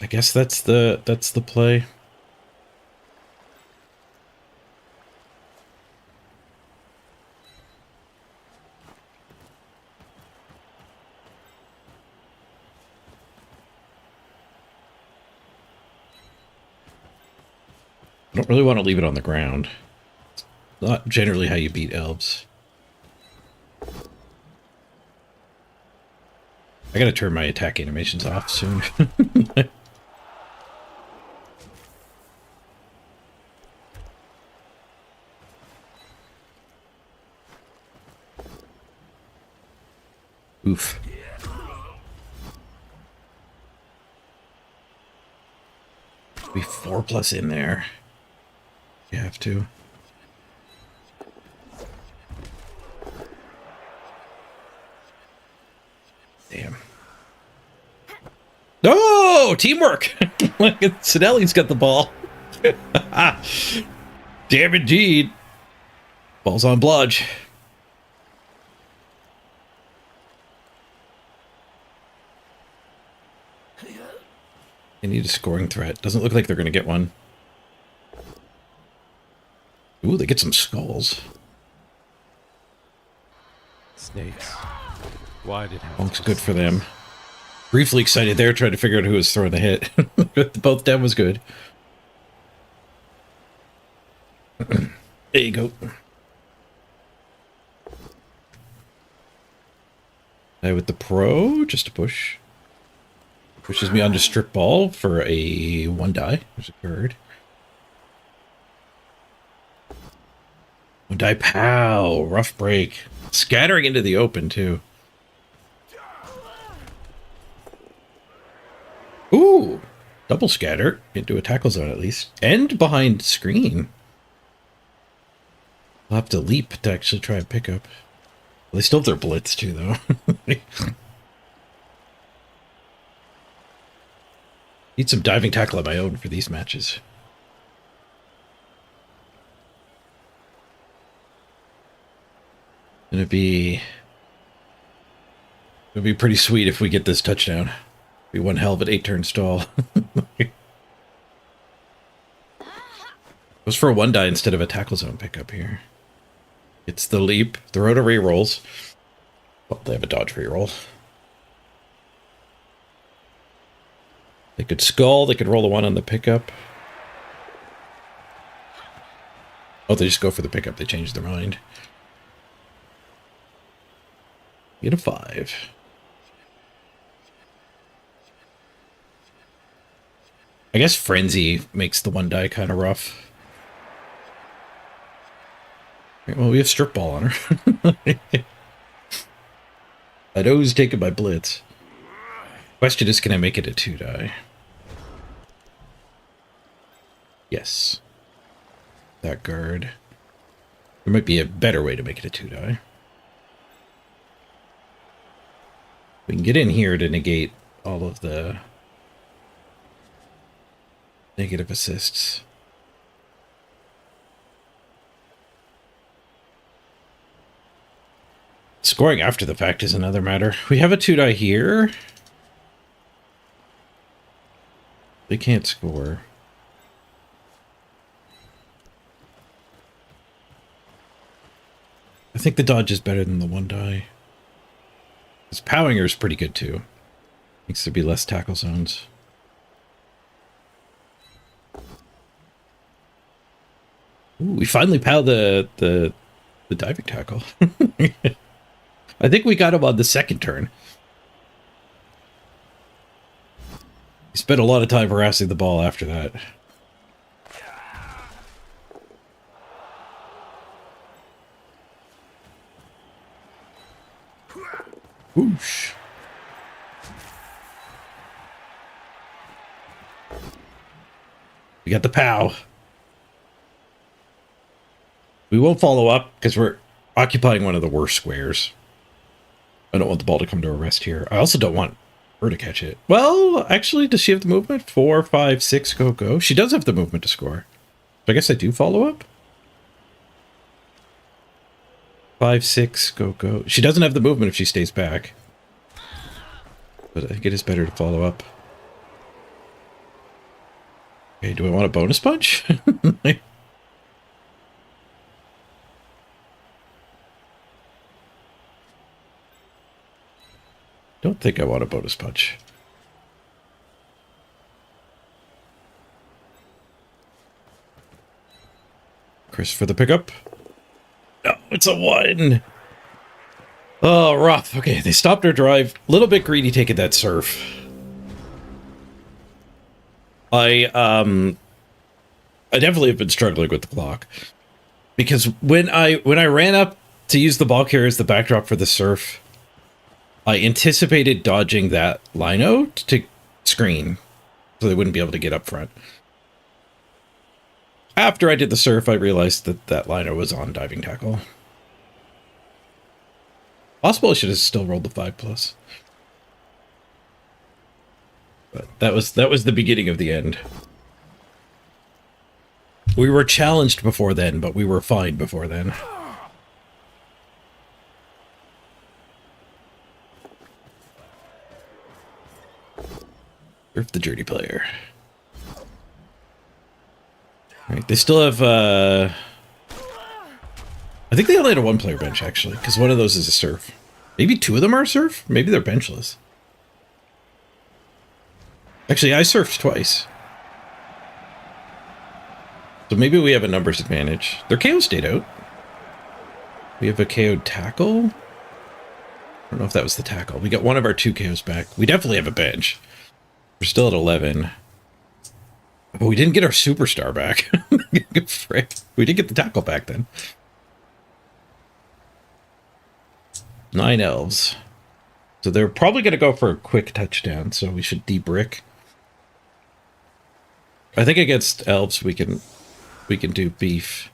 I guess that's the play. I don't really want to leave it on the ground. It's not generally how you beat elves. I gotta turn my attack animations off soon. Oof. Be 4+ in there. You have to. Damn. No! Teamwork! Look at Sinelli's got the ball. Damn indeed. Ball's on Bludge. They need a scoring threat. Doesn't look like they're going to get one. Ooh, they get some skulls. Snakes. Why did Looks good for them. Briefly excited there, trying to figure out who was throwing the hit. Both them was good. There you go. With the pro, just a push. Pushes me onto strip ball for a 1 die. There's a bird. 1 die pow. Rough break. Scattering into the open too. Ooh. Double scatter into a tackle zone at least. And behind screen. I'll have to leap to actually try and pick up. Well, they still have their blitz too though. Need some diving tackle of my own for these matches. It'd be pretty sweet if we get this touchdown. Be one hell of an 8-turn stall. Goes for a 1 die instead of a tackle zone pickup here. It's the leap. Throw to rerolls. Well, they have a dodge reroll. They could skull, they could roll a 1 on the pickup. Oh, they just go for the pickup, they changed their mind. Get a 5. I guess Frenzy makes the 1 die kind of rough. Right, well, we have strip ball on her. I know who's taking my blitz. Question is, can I make it a 2-die? Yes. That guard. There might be a better way to make it a 2-die. We can get in here to negate all of the negative assists. Scoring after the fact is another matter. We have a 2-die here. They can't score. I think the dodge is better than the 1-die. This Powinger is pretty good too. Needs to be less tackle zones. Ooh, we finally pow the diving tackle. I think we got him on the second turn. He spent a lot of time harassing the ball after that. Whoosh. We got the POW. We won't follow up because we're occupying one of the worst squares. I don't want the ball to come to a rest here. I also don't want her to catch it. Well, actually, does she have the movement? 4, 5, 6, go, go. She does have the movement to score. So I guess I do follow up. 5, 6, go, go. She doesn't have the movement if she stays back. But I think it is better to follow up. Okay, do I want a bonus punch? Don't think I want a bonus punch. Chris for the pickup. No, it's a 1. Oh, rough. Okay, they stopped our drive. A little bit greedy taking that surf. I definitely have been struggling with the clock. Because when I ran up to use the ball carrier as the backdrop for the surf, I anticipated dodging that lino to screen, so they wouldn't be able to get up front. After I did the surf, I realized that that lino was on diving tackle. Possible I should have still rolled the 5+. But that was the beginning of the end. We were challenged before then, but we were fine before then. Surf the Journey player. Right, they still have, I think they only had a 1-player bench, actually, because one of those is a surf. Maybe 2 of them are a surf? Maybe they're benchless. Actually, I surfed twice. So maybe we have a numbers advantage. Their KO stayed out. We have a KO'd tackle. I don't know if that was the tackle. We got one of our 2 KOs back. We definitely have a bench. We're still at 11. But we didn't get our superstar back. Frick. We did get the tackle back then. 9 elves. So they're probably going to go for a quick touchdown, so we should debrick. I think against elves we can do beef.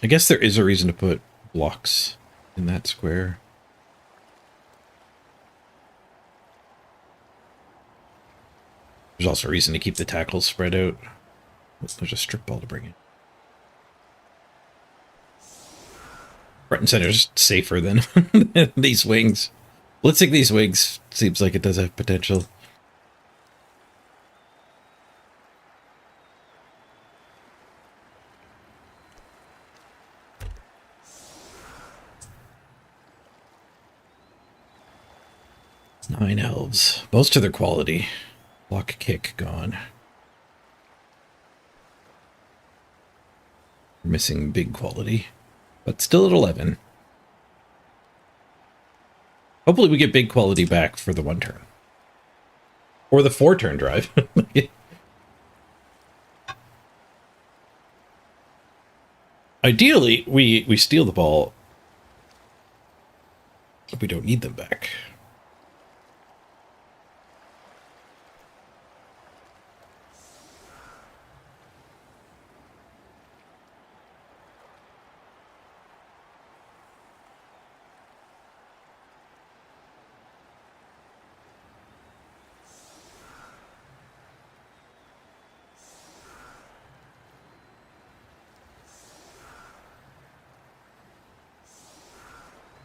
I guess there is a reason to put blocks in that square. There's also a reason to keep the tackles spread out. There's a strip ball to bring in. Front and center is safer than these wings. Blitzing these wings seems like it does have potential. 9 elves. Most of their quality. Block kick gone. We're missing big quality. But still at 11. Hopefully we get big quality back for the 1 turn. Or the 4 turn drive. Ideally, we steal the ball if we don't need them back.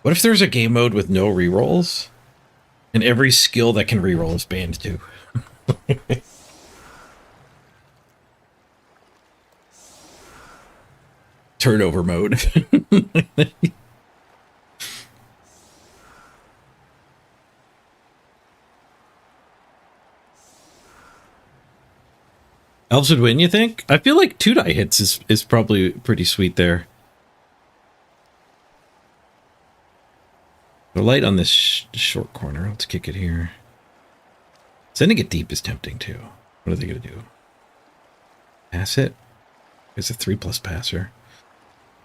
What if there's a game mode with no rerolls? And every skill that can reroll is banned too. Turnover mode. Elves would win, you think? I feel like 2-die hits is probably pretty sweet there. The light on this short corner. Let's kick it here. Sending it deep is tempting too. What are they going to do? Pass it? It's a 3+ passer.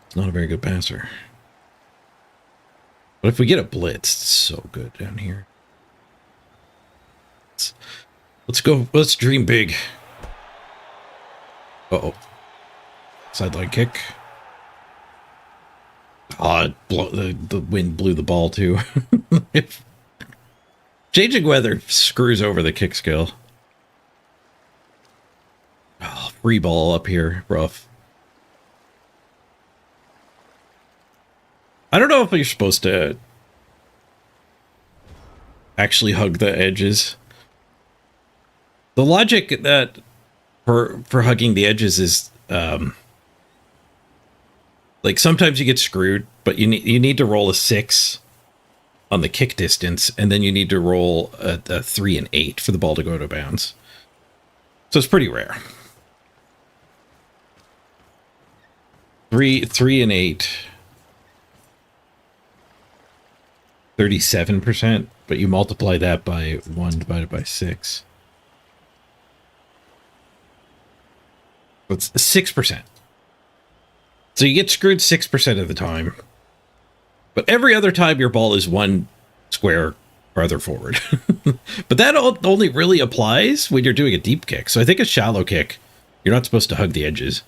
It's not a very good passer. But if we get a blitz, it's so good down here. Let's go. Let's dream big. Uh-oh. Sideline kick. The wind blew the ball too. Changing weather screws over the kick skill. Oh, free ball up here. Rough. I don't know if you're supposed to actually hug the edges. The logic that for hugging the edges is like sometimes you get screwed, but you need to roll a 6 on the kick distance, and then you need to roll a 3 and 8 for the ball to go to bounds. So it's pretty rare. 3 and 8. 37%, but you multiply that by 1 divided by 6. It's 6%. So you get screwed 6% of the time. But every other time your ball is 1 square farther forward. But that only really applies when you're doing a deep kick. So I think a shallow kick, you're not supposed to hug the edges.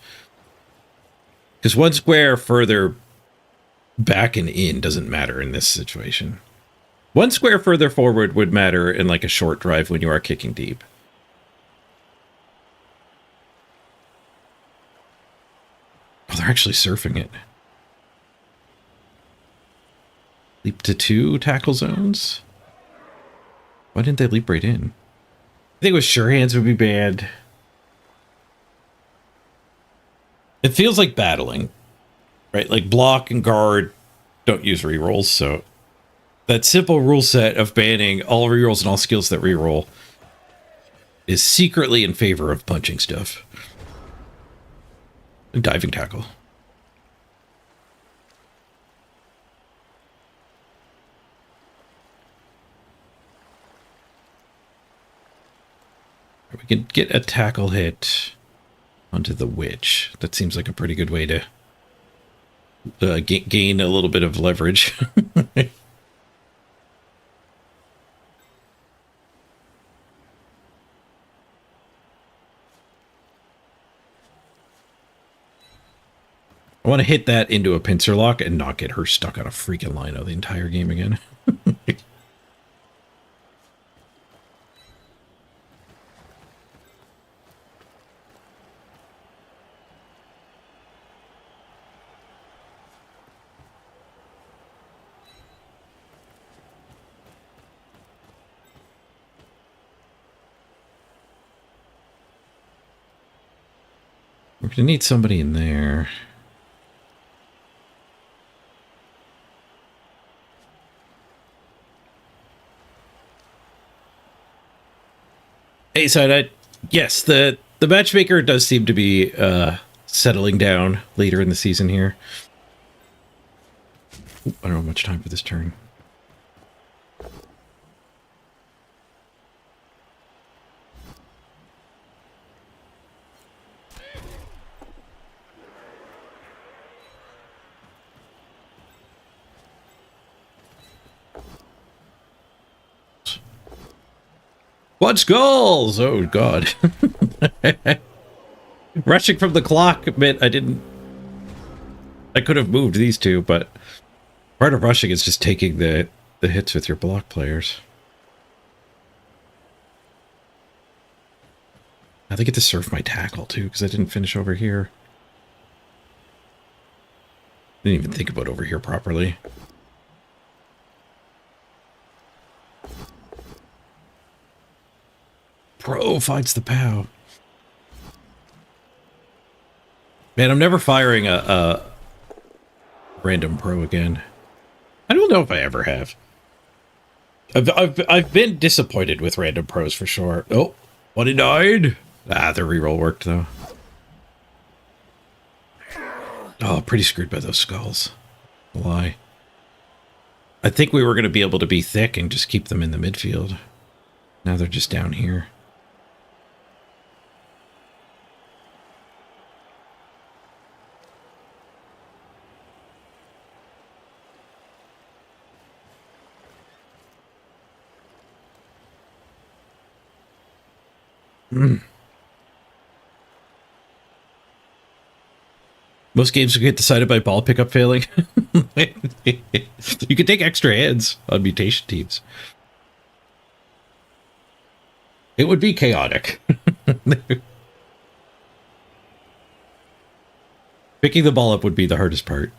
Because 1 square further back and in doesn't matter in this situation. 1 square further forward would matter in like a short drive when you are kicking deep. Oh, they're actually surfing it. Leap to 2 tackle zones? Why didn't they leap right in? I think with sure hands would be banned. It feels like battling, right? Like block and guard don't use rerolls, so that simple rule set of banning all rerolls and all skills that reroll is secretly in favor of punching stuff. And diving tackle. We can get a tackle hit onto the witch. That seems like a pretty good way to gain a little bit of leverage. I want to hit that into a pincer lock and not get her stuck on a freaking lino the entire game again. We're going to need somebody in there. Hey, so yes, the matchmaker does seem to be settling down later in the season here. Ooh, I don't have much time for this turn. What skulls? Oh god. Rushing from the clock meant I could have moved these two, but part of rushing is just taking the hits with your block players. Now they get to surf my tackle too, because I didn't finish over here. Didn't even think about over here properly. Pro fights the POW. Man, I'm never firing a random pro again. I don't know if I ever have. I've been disappointed with random pros for sure. Oh, 29. Ah, the reroll worked though. Oh, pretty screwed by those skulls. Lie. I think we were going to be able to be thick and just keep them in the midfield. Now they're just down here. Most games get decided by ball pickup failing. You can take extra hands on mutation teams. It would be chaotic. Picking the ball up would be the hardest part.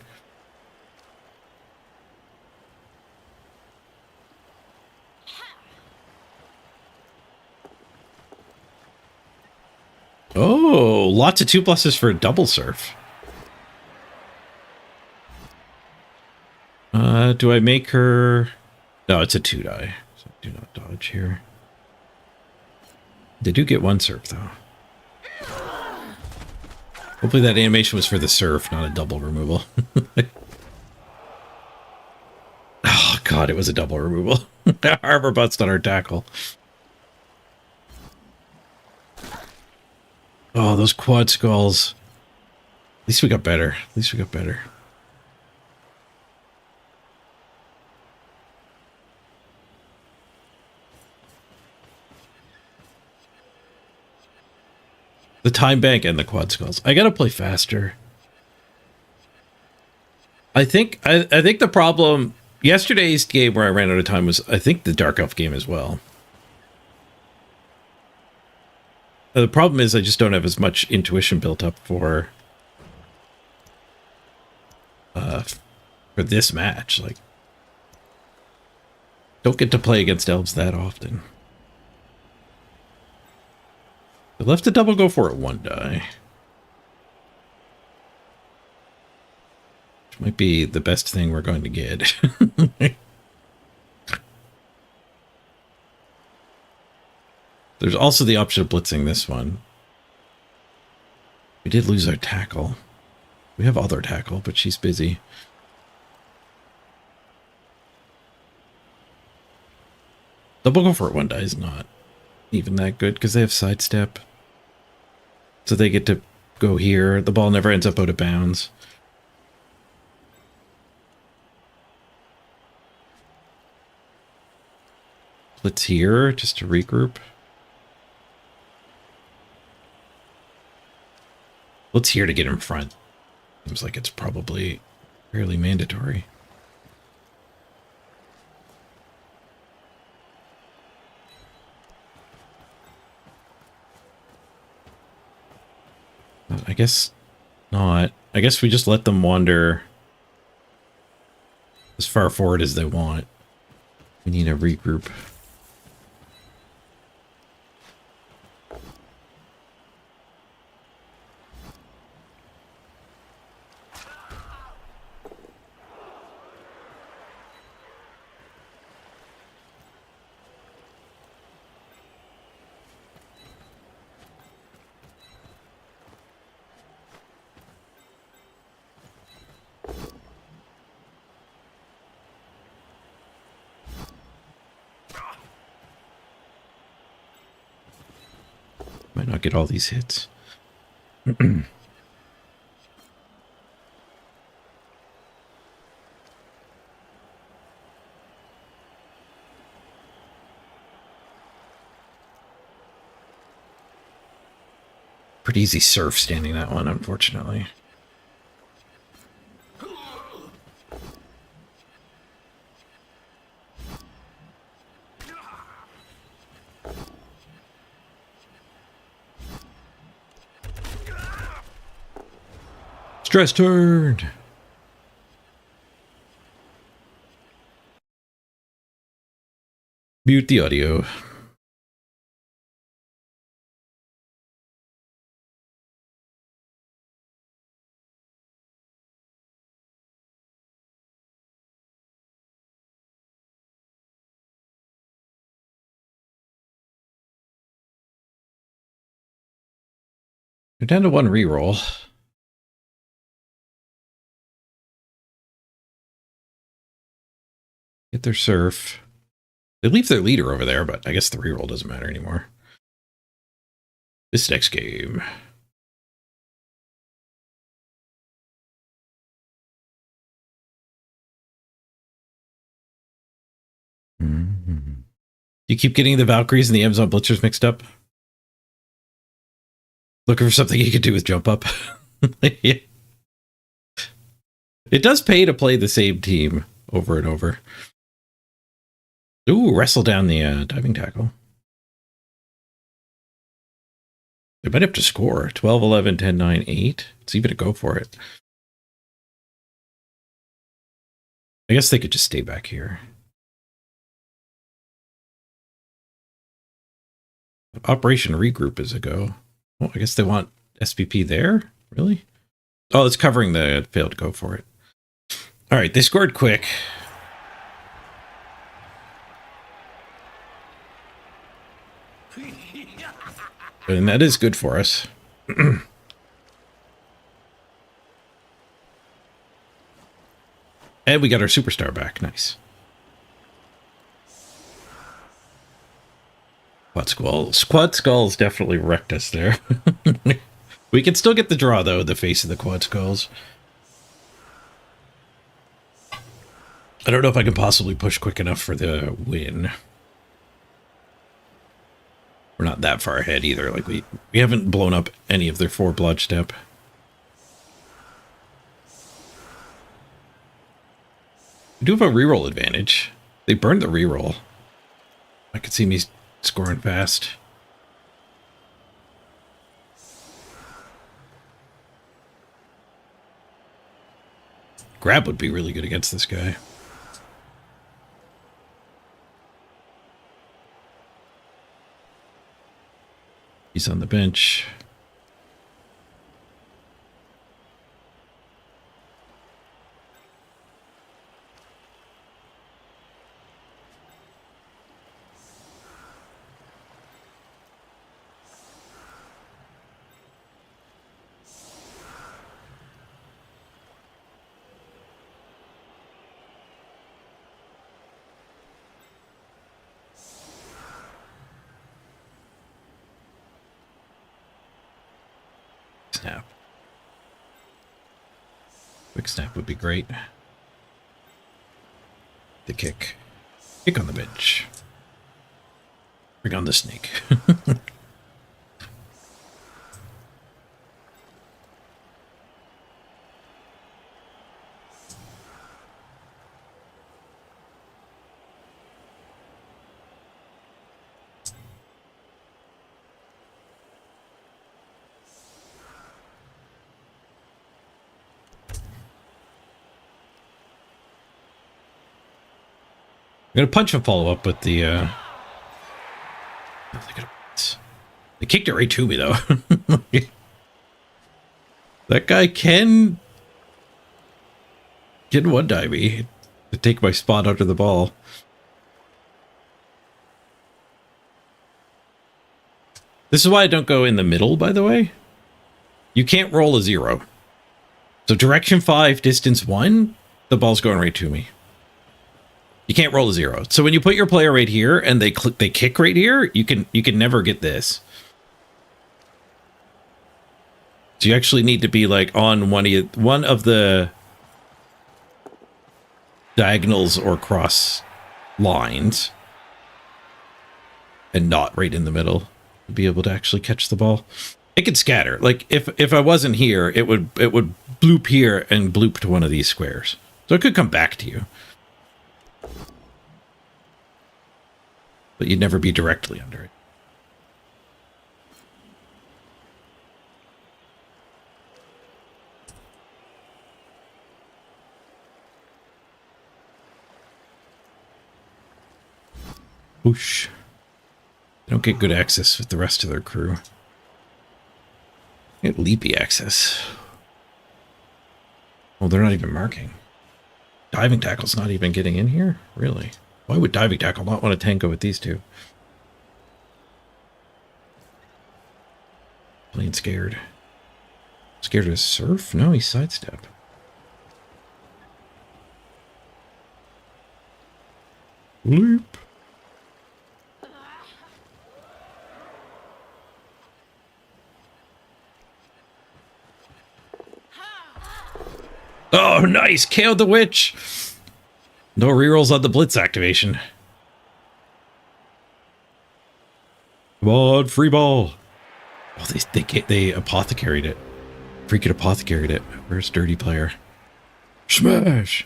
Oh, lots of 2+s for a double surf. Do I make her... No, it's a 2-die. So do not dodge here. They do get one surf, though. Hopefully that animation was for the surf, not a double removal. Oh, God, it was a double removal. Armor butts on our tackle. Oh, those quad skulls. At least we got better. At least we got better. The time bank and the quad skulls. I gotta play faster. I think the problem yesterday's game where I ran out of time was I think the Dark Elf game as well. The problem is I just don't have as much intuition built up for this match. Like, don't get to play against elves that often. I left a double go for it 1-die. Which might be the best thing we're going to get. There's also the option of blitzing this one. We did lose our tackle. We have other tackle, but she's busy. Double go for it 1-die is not even that good because they have sidestep. So they get to go here. The ball never ends up out of bounds. Blitz here just to regroup. Let's here to get in front. Seems like it's probably fairly mandatory. I guess not. I guess we just let them wander as far forward as they want. We need to regroup. not get all these hits. Pretty easy surf standing that one, unfortunately. Stress turn. Mute the audio. We're down to one reroll. Get their surf. They leave their leader over there, but I guess the reroll doesn't matter anymore. This next game. Mm-hmm. You keep getting the Valkyries and the Amazon Blitzers mixed up? Looking for something you could do with jump up. Yeah. It does pay to play the same team over and over. Ooh, wrestle down the diving tackle. They might have to score. 12, 11, 10, 9, 8. It's even a go for it. I guess they could just stay back here. Operation Regroup is a go. Oh, I guess they want SPP there? Really? Oh, it's covering the failed go for it. All right, they scored quick. And that is good for us. And we got our superstar back. Nice. Quad Skulls definitely wrecked us there. We can still get the draw, though, the face of the Quad Skulls. I don't know if I can possibly push quick enough for the win. We're not that far ahead either. Like we haven't blown up any of their 4 blodge step. We do have a reroll advantage. They burned the reroll. I could see me scoring fast. Grab would be really good against this guy. He's on the bench. Snap. Quick snap would be great. The kick. Kick on the bench. Bring on the snake. I'm gonna punch and follow up with the they kicked it right to me though. That guy can one die me to take my spot under the ball. This is why I don't go in the middle, by the way. You can't roll a 0. So direction 5, distance 1, the ball's going right to me. You can't roll a 0. So when you put your player right here and they kick right here, you can never get this. So you actually need to be like on one of the diagonals or cross lines and not right in the middle to be able to actually catch the ball. It could scatter. Like if I wasn't here, it would bloop here and bloop to one of these squares. So it could come back to you. But you'd never be directly under it. Whoosh. They don't get good access with the rest of their crew. Get leapy access. Well, they're not even marking. Diving tackle's not even getting in here? Really? Why would diving tackle not want to tango with these two? Playing scared. Scared of surf? No, he's sidestep. Leap. Oh, nice! KO'd the witch! No rerolls on the blitz activation. Come on, free ball! Oh, they apothecaried it. Freaking apothecaried it. Where's dirty player? Smash!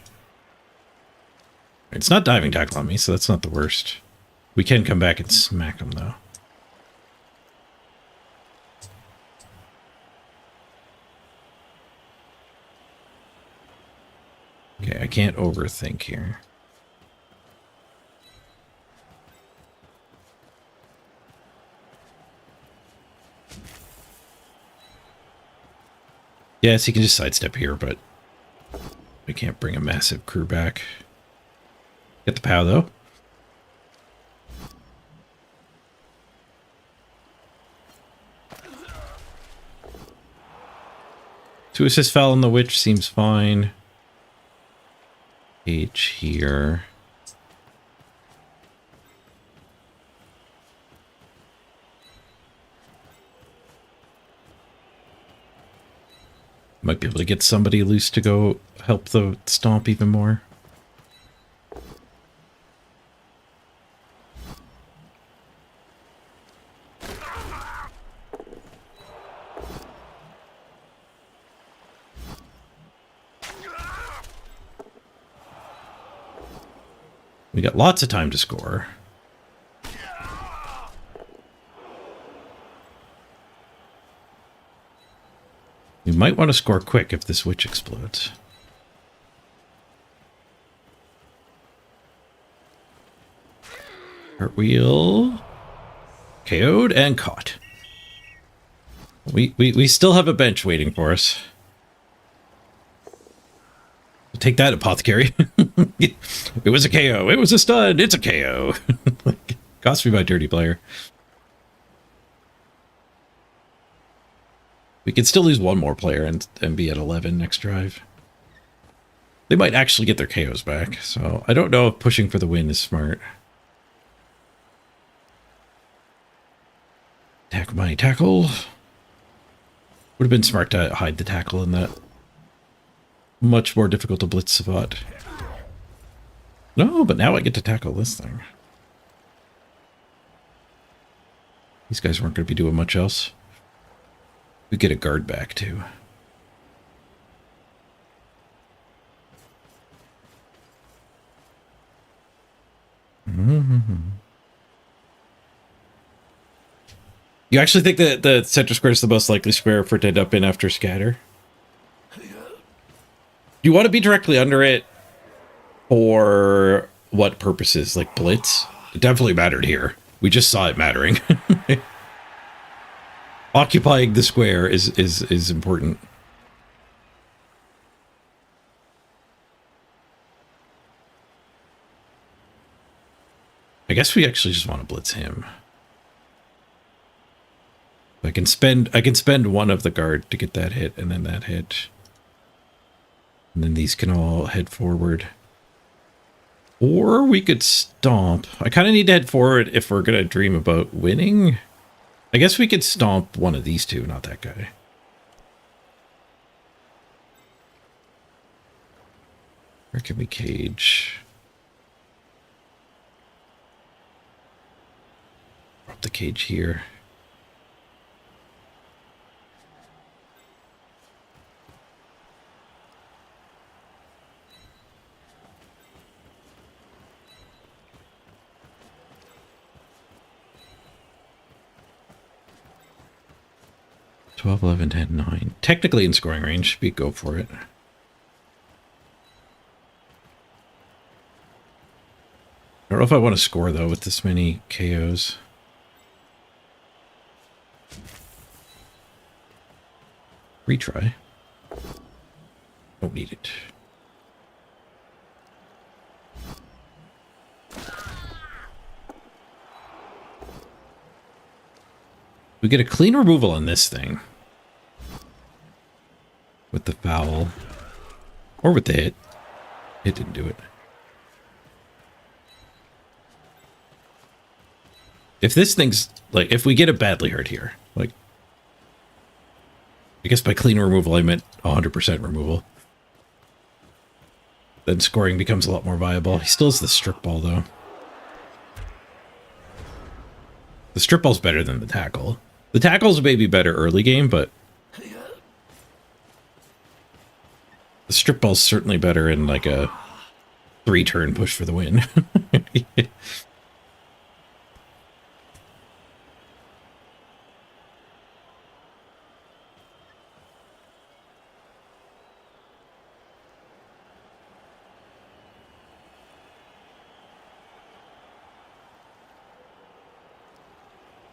It's not diving tackle on me, so that's not the worst. We can come back and smack him, though. Okay, I can't overthink here. Yes, he can just sidestep here, but we can't bring a massive crew back. Get the POW, though. Two assist foul on the witch seems fine. H here. Might be able to get somebody loose to go help the stomp even more. We got lots of time to score. We might want to score quick if this witch explodes. Cartwheel. KO'd and caught. We still have a bench waiting for us. Take that, apothecary. It was a KO. It was a stud. It's a KO. Cost me my dirty player. We could still lose one more player and be at 11 next drive. They might actually get their KOs back, so I don't know if pushing for the win is smart. Tackle money tackle. Would have been smart to hide the tackle in that much more difficult to blitz spot. No, but now I get to tackle this thing. These guys weren't going to be doing much else. We get a guard back too. You actually think that the center square is the most likely square for it to end up in after scatter? You want to be directly under it for what purposes? Like blitz? It definitely mattered here. We just saw it mattering. Occupying the square is important. I guess we actually just want to blitz him. I can spend one of the guard to get that hit and then that hit. And then these can all head forward. Or we could stomp. I kind of need to head forward if we're going to dream about winning. I guess we could stomp one of these two, not that guy. Where can we cage? Drop the cage here. $12, $11, $10, $9. Technically in scoring range, we go for it. I don't know if I want to score, though, with this many KOs. Retry. Don't need it. We get a clean removal on this thing. With the foul. Or with the hit. It didn't do it. If this thing's, like, if we get it badly hurt here, like, I guess by clean removal I meant 100% removal. Then scoring becomes a lot more viable. He still has the strip ball, though. The strip ball's better than the tackle. The tackle's maybe better early game, but the strip ball's certainly better in, like, a 3-turn push for the win.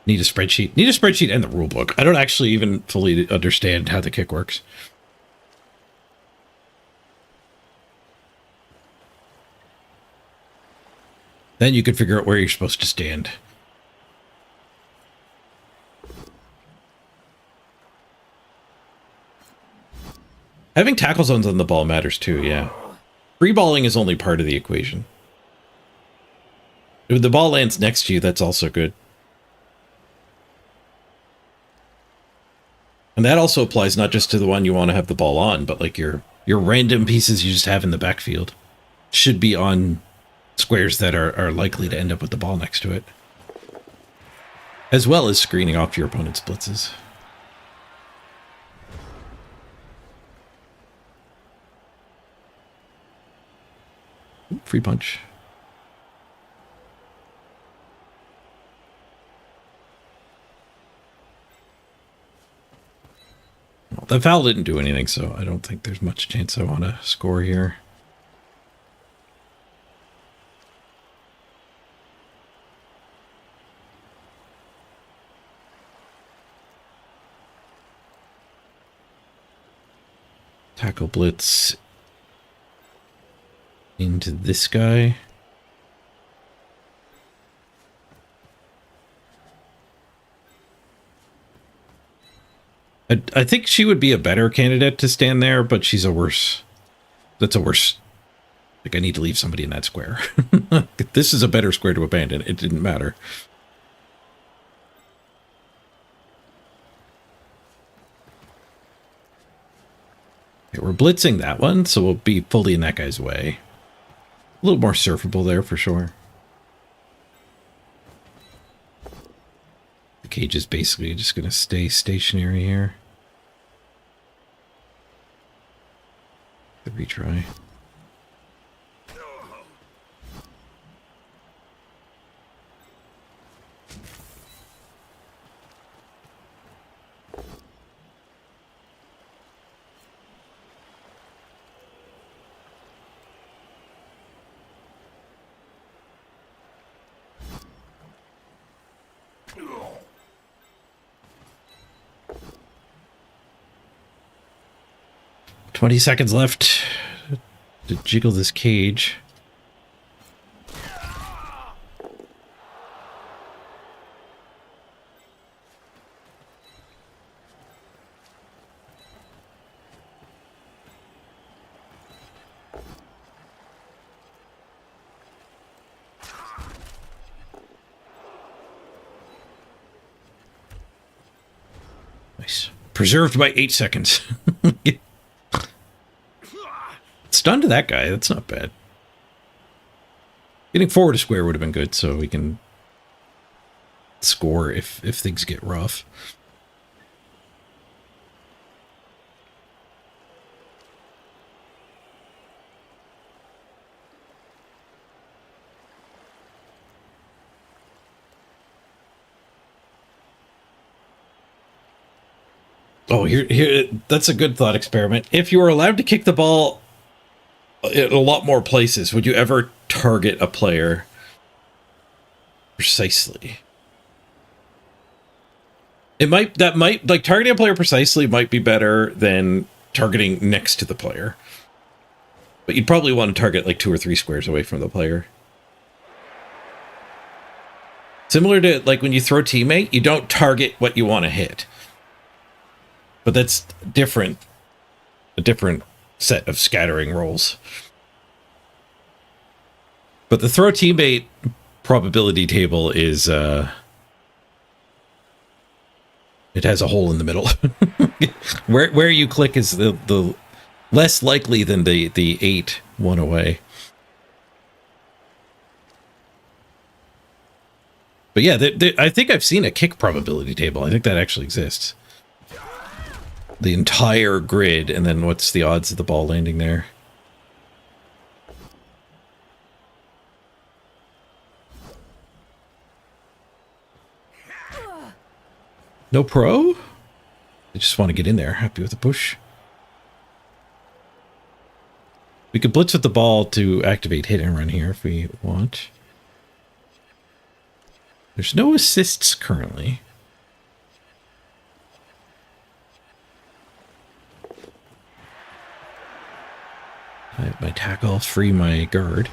Need a spreadsheet. Need a spreadsheet and the rule book. I don't actually even fully understand how the kick works. Then you can figure out where you're supposed to stand. Having tackle zones on the ball matters too, yeah. Free balling is only part of the equation. If the ball lands next to you, that's also good. And that also applies not just to the one you want to have the ball on, but like your random pieces you just have in the backfield should be on squares that are likely to end up with the ball next to it. As well as screening off your opponent's blitzes. Ooh, free punch. Well, the foul didn't do anything, so I don't think there's much chance I want to score here. Tackle blitz into this guy. I think she would be a better candidate to stand there, but she's a worse. That's a worse. Like, I need to leave somebody in that square. This is a better square to abandon. It didn't matter. Okay, we're blitzing that one, so we'll be fully in that guy's way. A little more surfable there for sure. The cage is basically just going to stay stationary here. The retry. $20 seconds left to jiggle this cage. Nice. Preserved by 8 seconds. stun to that guy. That's not bad. Getting forward a square would have been good, so we can score if things get rough. Oh, here, that's a good thought experiment. If you were allowed to kick the ball in a lot more places, would you ever target a player precisely? Like targeting a player precisely might be better than targeting next to the player. But you'd probably want to target like 2 or 3 squares away from the player. Similar to like when you throw teammate, you don't target what you want to hit. But that's different. A different set of scattering rolls. But the throw teammate probability table is it has a hole in the middle. where you click is the less likely than the 8 one away. But yeah, I think I've seen a kick probability table. I think that actually exists. The entire grid, and then what's the odds of the ball landing there? No pro? I just want to get in there. Happy with the push. We could blitz with the ball to activate hit and run here if we want. There's no assists currently. I have my tackle, free my guard.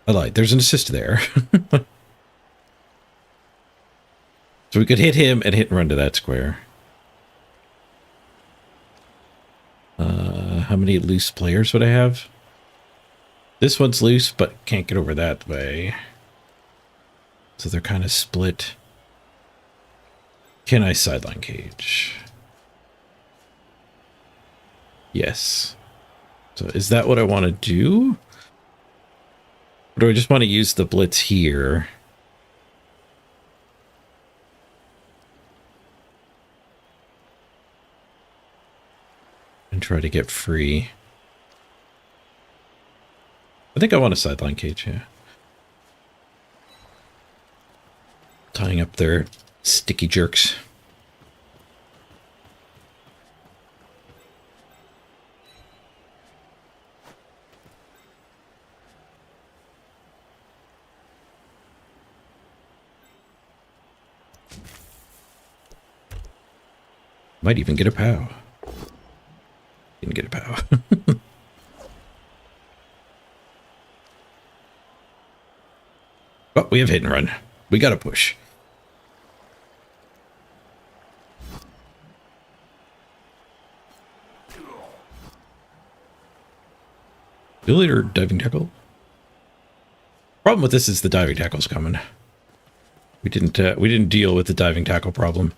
I lied. There's an assist there. So we could hit him and hit and run to that square. How many loose players would I have? This one's loose, but can't get over that way. So they're kind of split. Can I sideline cage? Yes. So is that what I want to do? Or do I just want to use the blitz here? And try to get free. I think I want a sideline cage, yeah. Tying up their sticky jerks. Might even get a POW. Didn't get a POW. Oh, we have hit and run. We gotta push. Billy or diving tackle? Problem with this is the diving tackle's coming. We didn't deal with the diving tackle problem.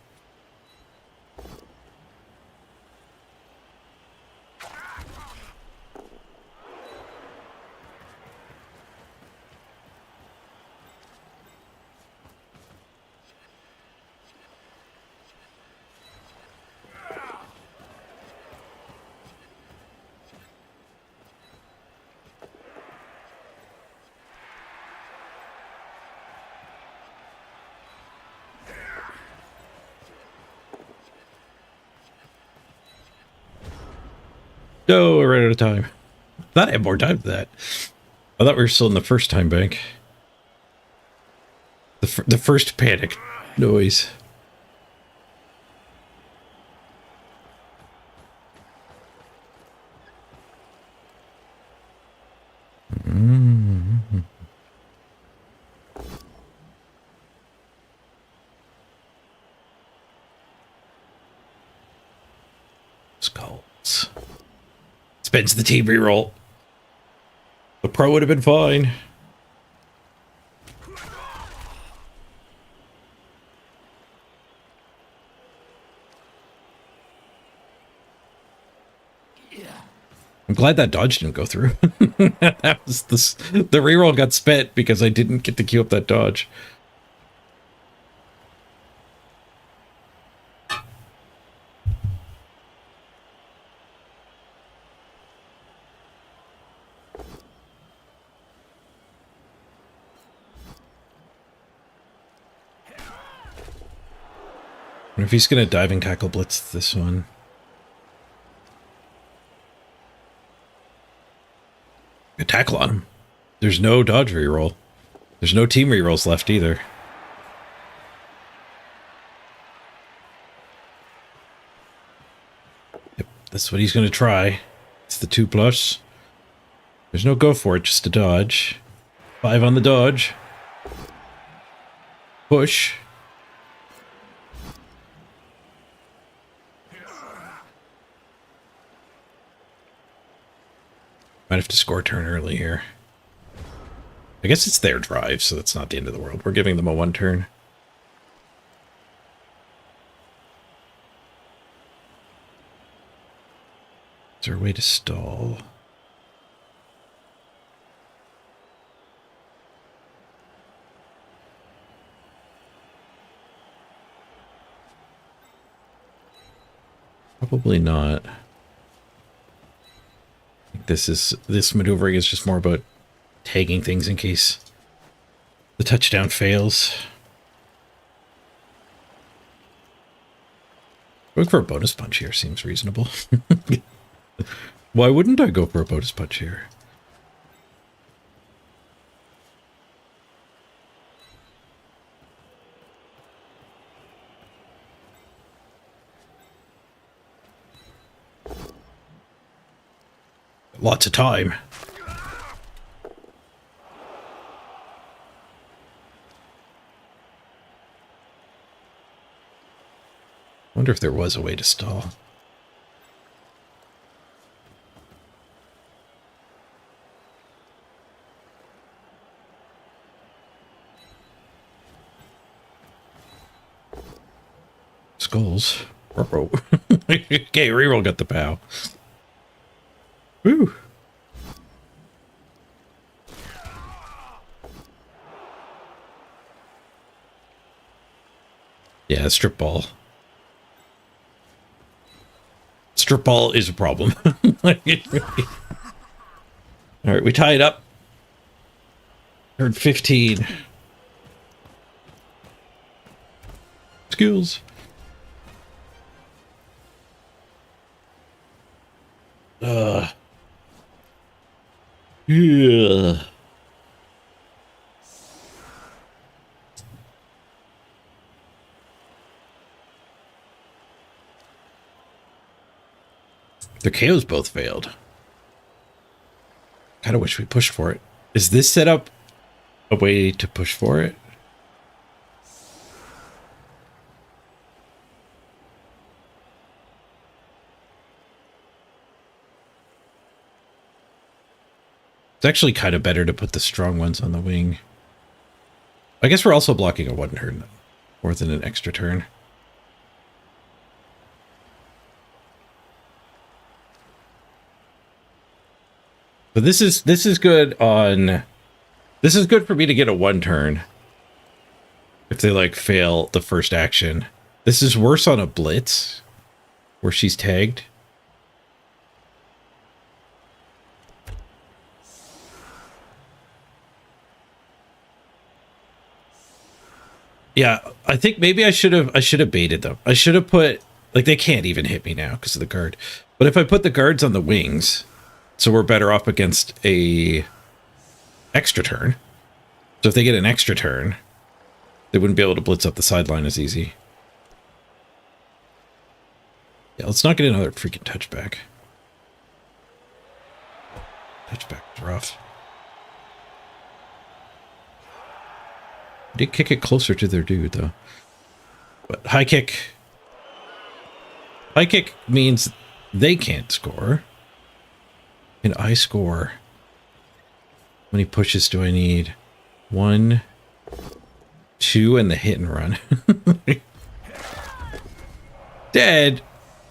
No, we're right out of time. I thought I had more time than that. I thought we were still in the first time bank. The first panic noise. Skulls. Spends the team reroll. The pro would have been fine. I'm glad that dodge didn't go through. That was the reroll got spent because I didn't get to queue up that dodge. And if he's gonna diving tackle blitz this one. Good tackle on him. There's no dodge reroll. There's no team rerolls left either. Yep, that's what he's gonna try. It's the 2+. There's no go for it, just a dodge. 5 on the dodge. Push. Might have to score turn early here. I guess it's their drive, so that's not the end of the world. We're giving them a 1 turn. Is there a way to stall? Probably not. This maneuvering is just more about tagging things in case the touchdown fails. Going for a bonus punch here seems reasonable. Why wouldn't I go for a bonus punch here? Lots of time. Wonder if there was a way to stall. Skulls. Ruh-roh. Okay, reroll got the POW. Woo! Yeah, strip ball. Strip ball is a problem. Alright, we tie it up. Turn 15. Skills. Yeah. The KOs both failed. Kind of wish we pushed for it. Is this set up a way to push for it? It's actually kind of better to put the strong ones on the wing. I guess we're also blocking a 1 turn, more than an extra turn. But this is good on... This is good for me to get a 1 turn. If they, like, fail the first action. This is worse on a blitz, where she's tagged. Yeah, I think maybe I should have baited them. I should have put, like, they can't even hit me now because of the guard. But if I put the guards on the wings, so we're better off against a extra turn. So if they get an extra turn, they wouldn't be able to blitz up the sideline as easy. Yeah, let's not get another freaking touchback. Touchback is rough. Did kick it closer to their dude, though. But high kick. High kick means they can't score. Can I score? How many pushes do I need? 1, 2, and the hit and run. Dead.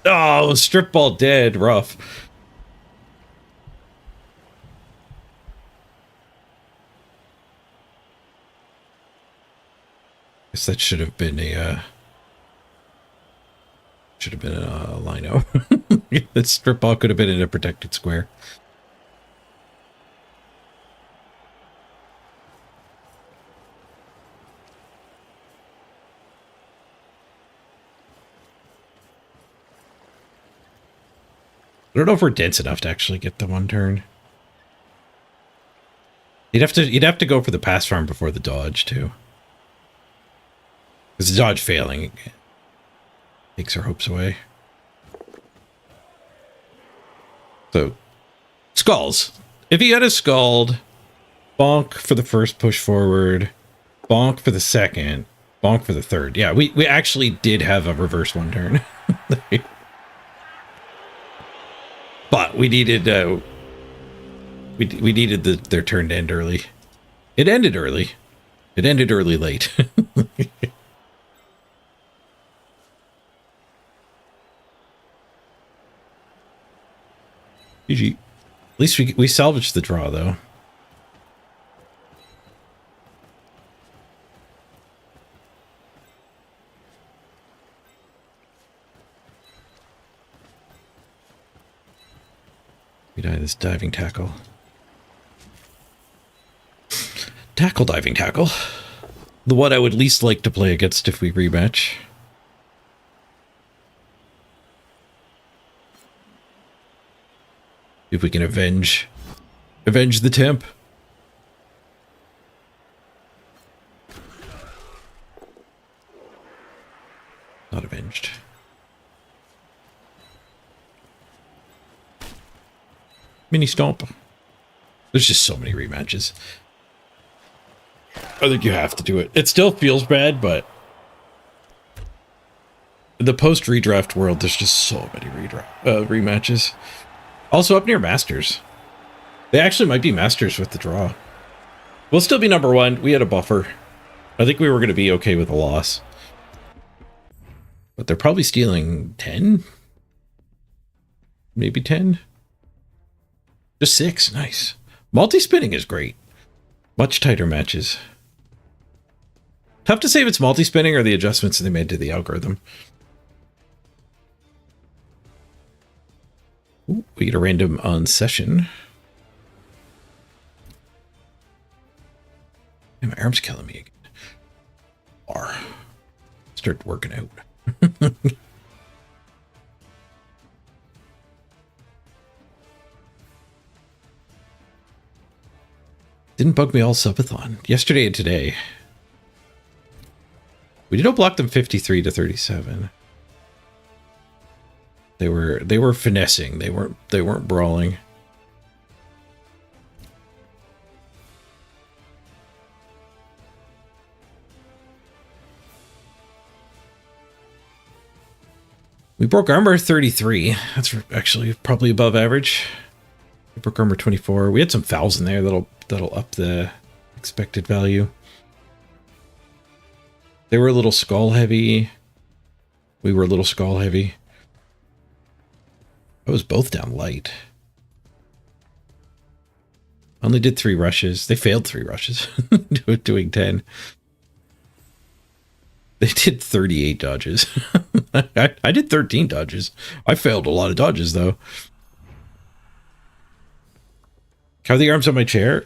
Oh, strip ball dead. Rough. Guess that should have been a lino. The strip ball could have been in a protected square. I don't know if we're dense enough to actually get the one turn. You'd have to go for the pass farm before the dodge too. Because the dodge failing takes our hopes away. So skulls. If he had a scald, bonk for the first push forward, bonk for the second, bonk for the third. Yeah, we actually did have a reverse one turn. But we needed we needed their turn to end early. It ended early. It ended early late. GG. At least we salvaged the draw though. We die this diving tackle. Tackle diving tackle. The one I would least like to play against if we rematch. If we can avenge the temp. Not avenged. Mini stomp. There's just so many rematches. I think you have to do it. It still feels bad, but in the post redraft world, there's just so many rematches. Also up near Masters. They actually might be Masters with the draw. We'll still be number one. We had a buffer. I think we were going to be okay with a loss. But they're probably stealing 10? Maybe 10? Just 6. Nice. Multi-spinning is great. Much tighter matches. Tough to say if it's multi-spinning or the adjustments they made to the algorithm. Ooh, we get a random on session. Man, my arm's killing me again. R. Start working out. Didn't bug me all subathon. Yesterday and today. We did block them 53 to 37. They were finessing. They weren't brawling. We broke armor 33. That's actually probably above average. We broke armor 24. We had some fouls in there that'll up the expected value. They were a little skull heavy. We were a little skull heavy. I was both down light. Only did 3 rushes. They failed 3 rushes. Doing 10. They did 38 dodges. I did 13 dodges. I failed a lot of dodges though. How are the arms on my chair?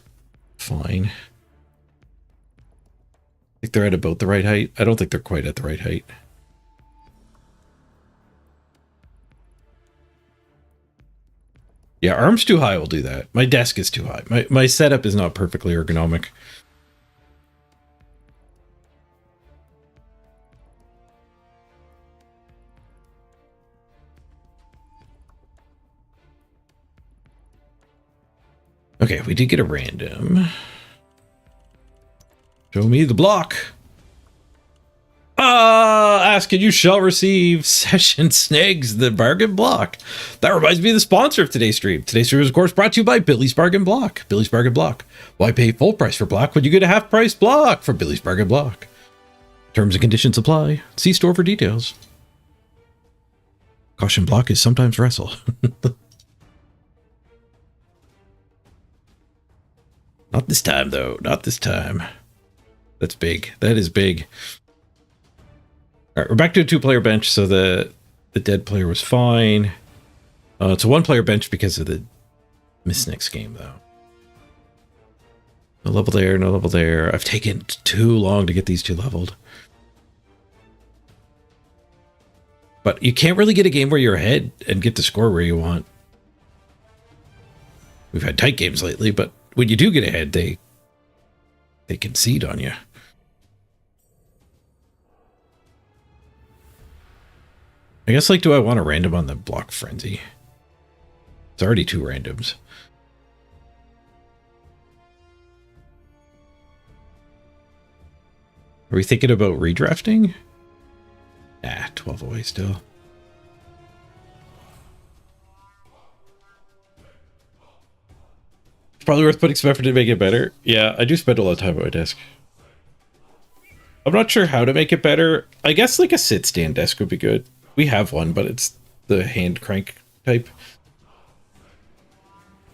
Fine. I think they're at about the right height. I don't think they're quite at the right height. Yeah, arms too high will do that. My desk is too high. My setup is not perfectly ergonomic. Okay, we did get a random. Show me the block. Ask and you shall receive. Session Snags the bargain block. That reminds me of the sponsor of today's stream. Today's stream is, of course, brought to you by Billy's Bargain Block. Billy's Bargain Block. Why pay full price for block when you get a half price block for Billy's Bargain Block? Terms and conditions apply. See store for details. Caution, block is sometimes wrestle. Not this time, though. Not this time. That's big. That is big. All right, we're back to a 2-player bench, so the dead player was fine. It's a 1-player bench because of the miss next game, though. No level there, no level there. I've taken too long to get these 2 leveled. But you can't really get a game where you're ahead and get the score where you want. We've had tight games lately, but when you do get ahead, they concede on you. I guess, like, do I want a random on the block frenzy? It's already 2 randoms. Are we thinking about redrafting? Nah, 12 away still. It's probably worth putting some effort to make it better. Yeah, I do spend a lot of time at my desk. I'm not sure how to make it better. I guess like a sit-stand desk would be good. We have one, but it's the hand crank type.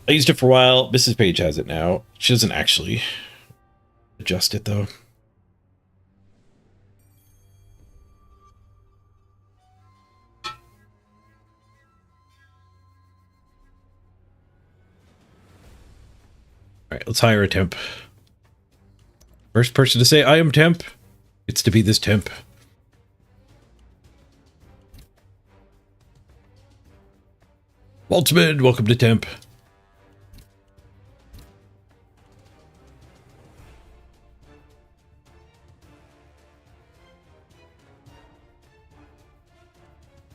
I used it for a while. Mrs. Page has it now. She doesn't actually adjust it, though. All right, let's hire a temp. First person to say, I am temp. It's to be this temp. Waltzman, welcome to temp.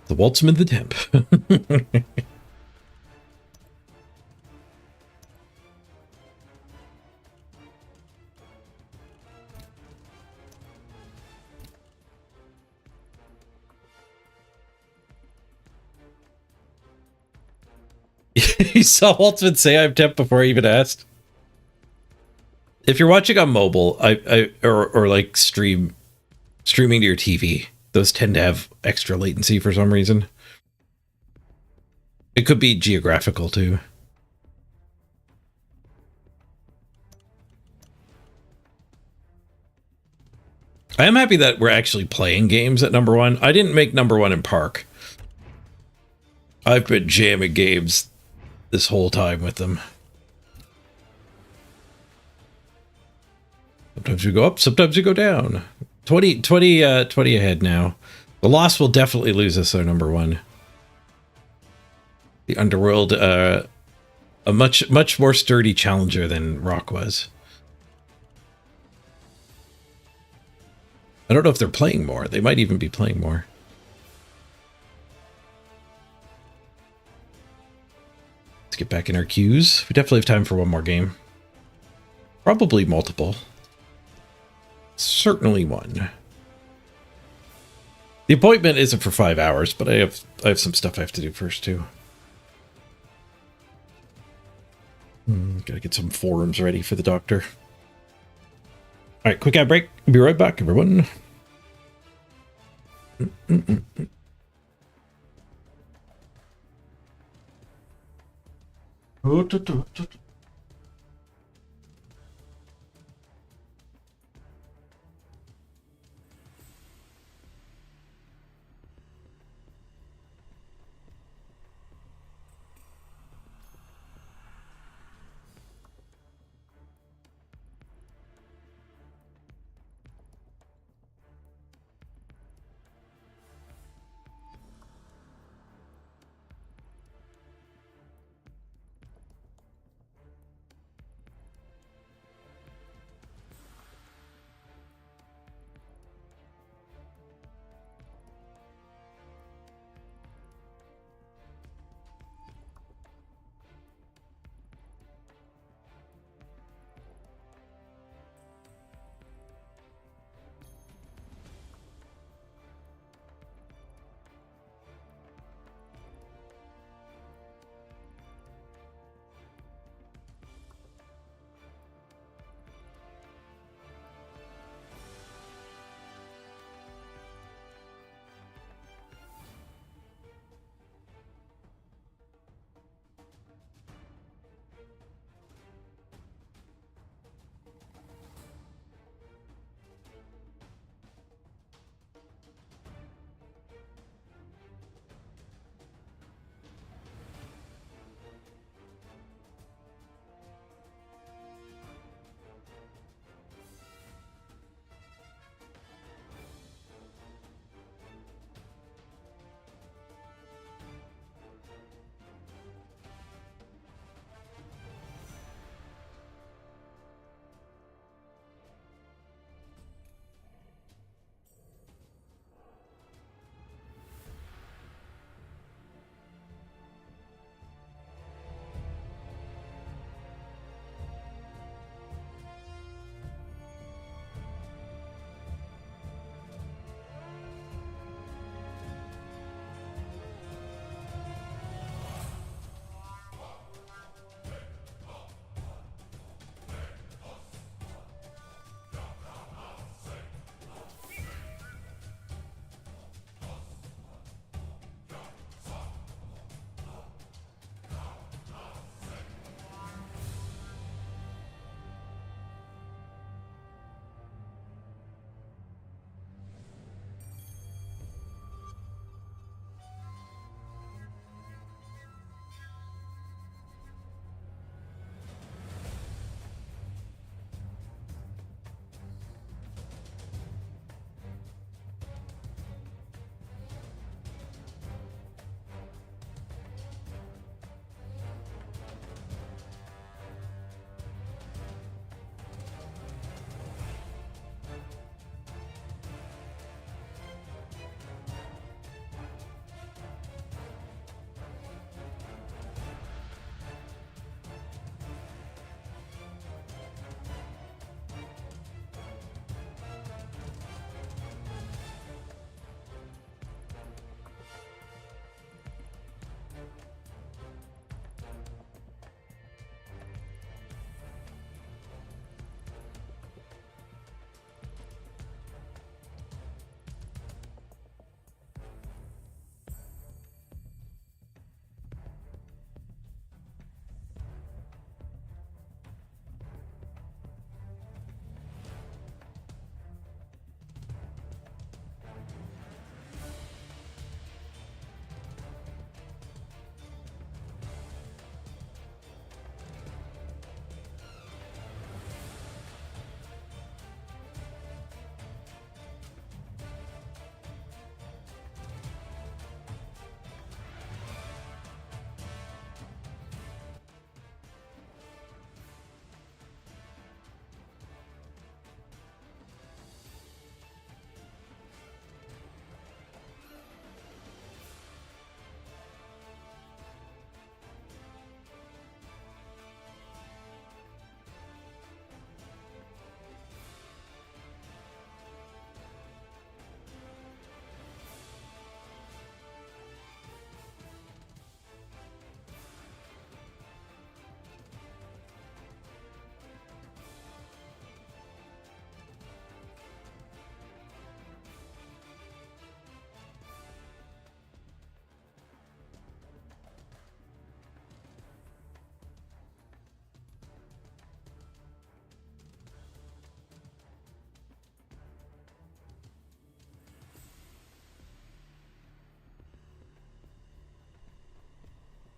The Waltzman, the temp. You saw Waltzman say I'm temp before I even asked. If you're watching on mobile, or like streaming to your TV, those tend to have extra latency for some reason. It could be geographical too. I am happy that we're actually playing games at number 1. I didn't make number 1 in Park. I've been jamming games this whole time with them. Sometimes we go up, sometimes we go down. 20 ahead now. The loss will definitely lose us our number 1. The Underworld, a much more sturdy challenger than Rock was. I don't know if they're playing more. They might even be playing more. Let's get back in our queues. We definitely have time for one more game. Probably multiple. Certainly one. The appointment isn't for 5 hours, but I have some stuff I have to do first too. Gotta get some forums ready for the doctor. All right, quick ad break. Be right back, everyone.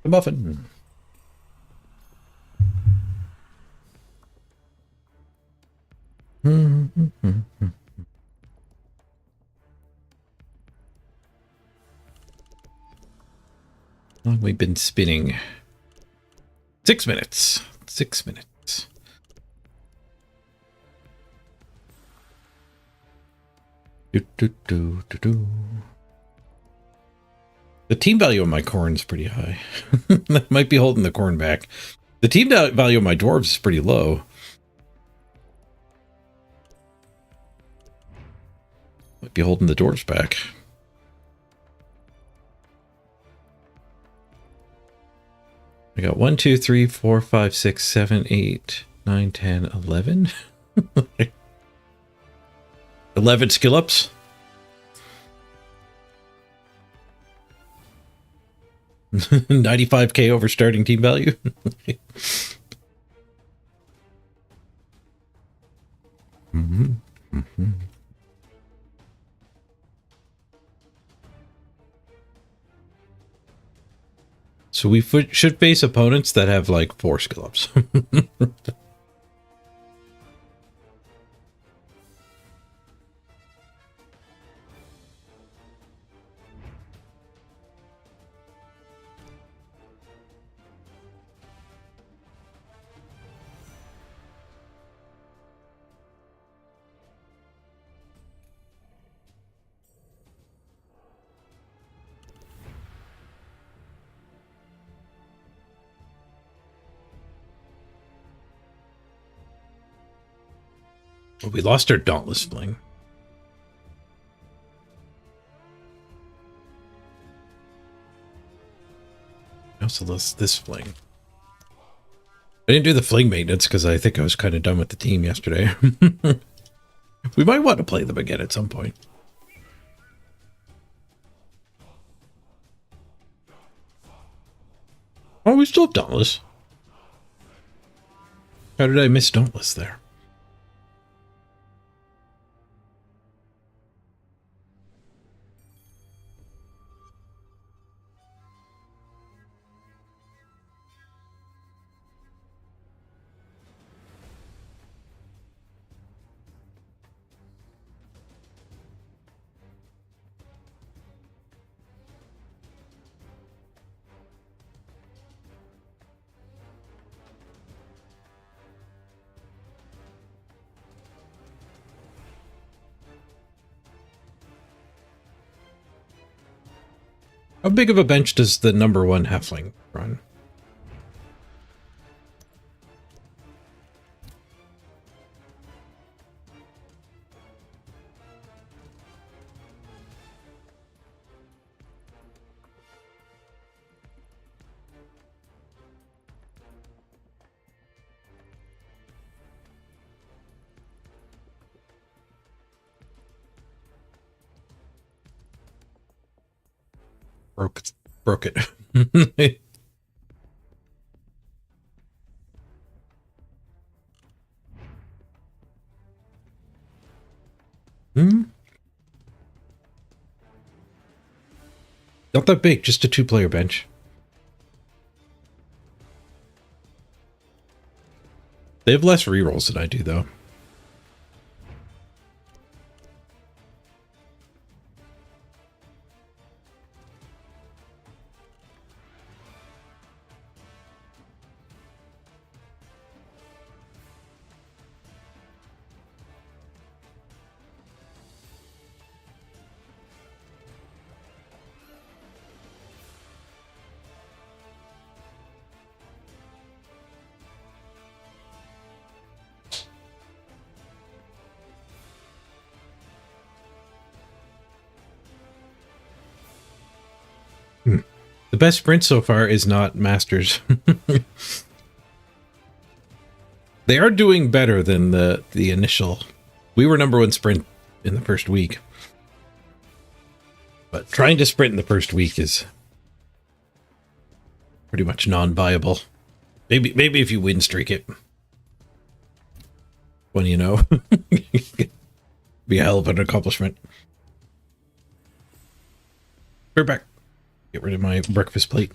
The muffin. How long we've been spinning? 6 minutes. 6 minutes. The team value on my Khorne is pretty high. That might be holding the Khorne back. The team value on my dwarves is pretty low. Might be holding the dwarves back. I got 1, 2, 3, 4, 5, 6, 7, 8, 9, 10, 11. 11 skill ups. $95K over starting team value. So we should face opponents that have like 4 skill ups. Well, we lost our Dauntless Fling. I also lost this Fling. I didn't do the Fling maintenance because I think I was kind of done with the team yesterday. We might want to play them again at some point. Oh, we still have Dauntless. How did I miss Dauntless there? How big of a bench does the number 1 halfling run? Broke it. Not that big, just a 2-player bench. They have less rerolls than I do, though. The best sprint so far is not Masters. They are doing better than the initial. We were number 1 sprint in the first week. But trying to sprint in the first week is pretty much non-viable. Maybe if you win streak it. When you know. Be a hell of an accomplishment. We're back. Get rid of my breakfast plate.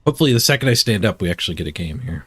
Hopefully the second I stand up, we actually get a game here.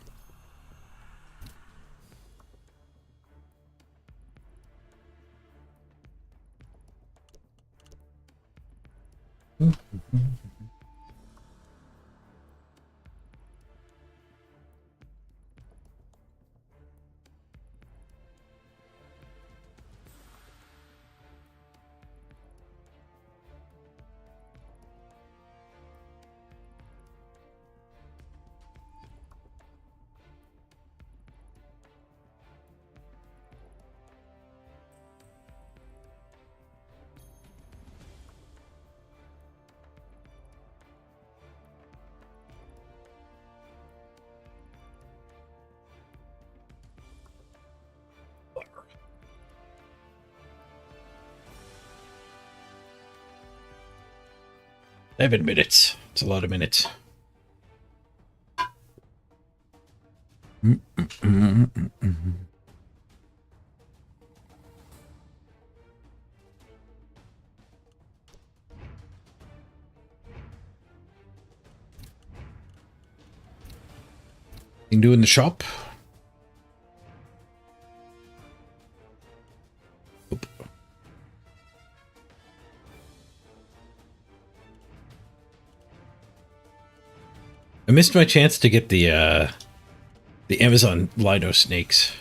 Seven minutes. It's a lot of minutes. You can do in the shop. Oop. I missed my chance to get the Amazon Lido snakes.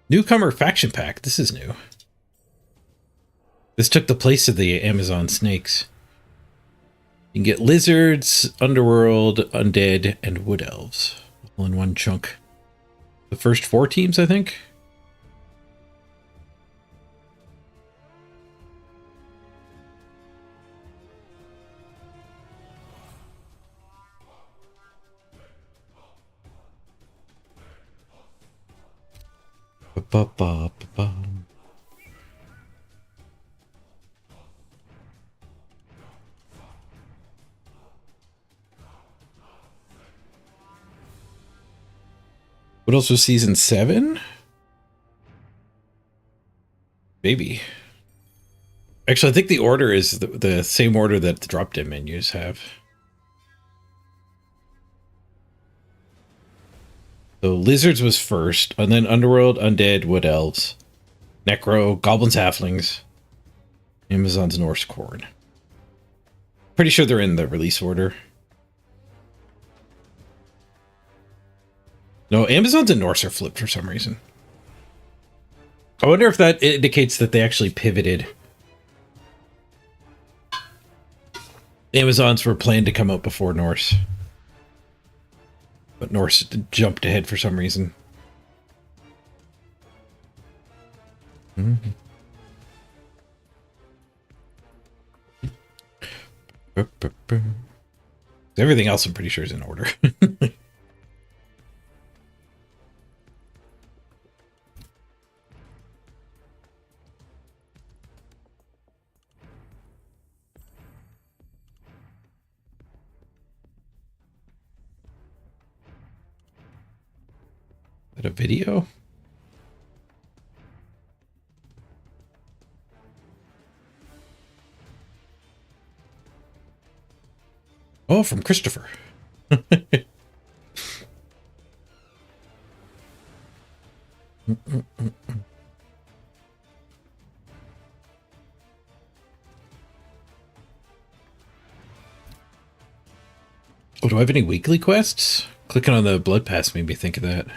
Newcomer faction pack. This is new. This took the place of the Amazon snakes. You can get lizards, underworld, undead, and wood elves all in one chunk. The first 4 teams, I think. Ba-ba-ba-ba-ba. What else was season 7? Maybe. Actually, I think the order is the same order that the drop-down menus have. So lizards was first, and then underworld, undead, wood elves, necro, goblins, halflings, Amazon's Norse Khorne. Pretty sure they're in the release order. No, Amazons and Norse are flipped for some reason. I wonder if that indicates that they actually pivoted. Amazons were planned to come out before Norse. But Norse jumped ahead for some reason. Everything else I'm pretty sure is in order. Is that a video? Oh, from Christopher. Oh, do I have any weekly quests? Clicking on the blood pass made me think of that.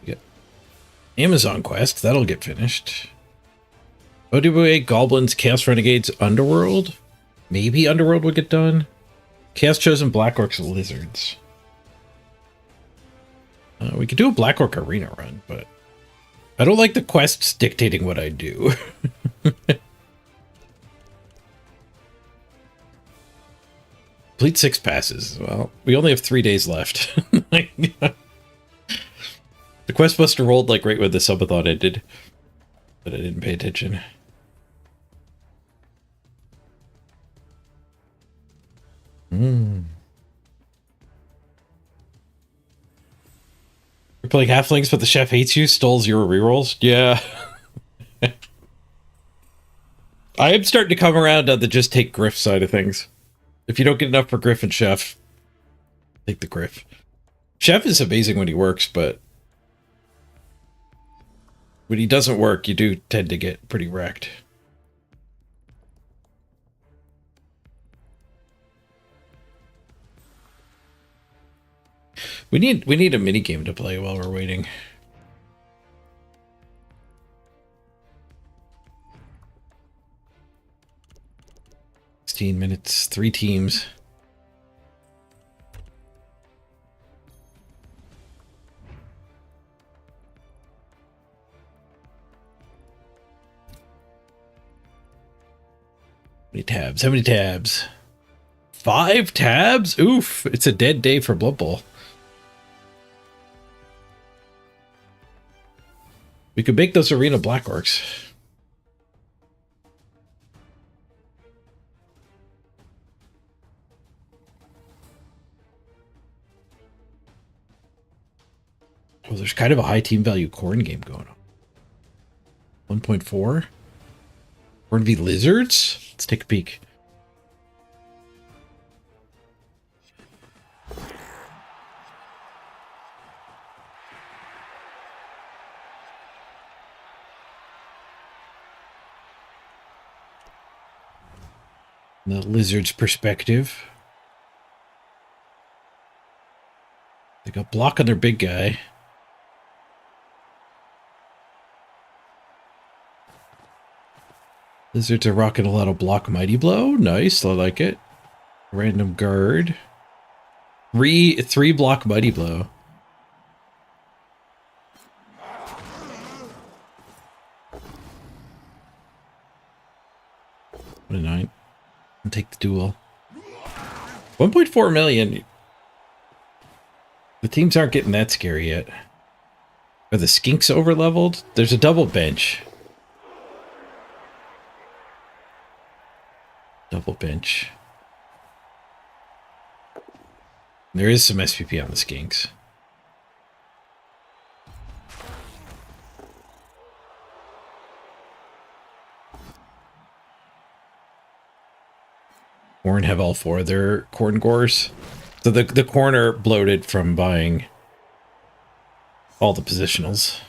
Yeah. Amazon quest, that'll get finished. OWA, Goblins, Chaos Renegades, Underworld? Maybe Underworld would get done. Chaos Chosen, Black Orcs, Lizards. We could do a Black Orc Arena run, but I don't like the quests dictating what I do. Complete 6 passes. Well, we only have 3 days left. The quest buster rolled like right when the subathon ended, but I didn't pay attention. playing halflings, but the chef hates you, stole 0 rerolls. Yeah. I am starting to come around on the just take Griff side of things. If you don't get enough for Griff and Chef, take the Griff. Chef is amazing when he works, but when he doesn't work, you do tend to get pretty wrecked. We need a mini game to play while we're waiting. Minutes, 3 teams. How many tabs? How many tabs? 5 tabs? Oof, it's a dead day for Blood Bowl. We could make those arena black orcs. Oh, there's kind of a high team value Khorne game going on. 1.4? Khorne v Lizards? Let's take a peek. The Lizards' perspective. They got block on their big guy. Lizards are rocking a lot of block mighty blow. Nice, I like it. Random guard. Three block mighty blow. What a 9. I'll take the duel. 1.4 million. The teams aren't getting that scary yet. Are the skinks over leveled? There's a double bench. Double bench. There is some SPP on the skinks. Khorne have all 4 of their Khorne gores. So the Khorne are bloated from buying all the positionals.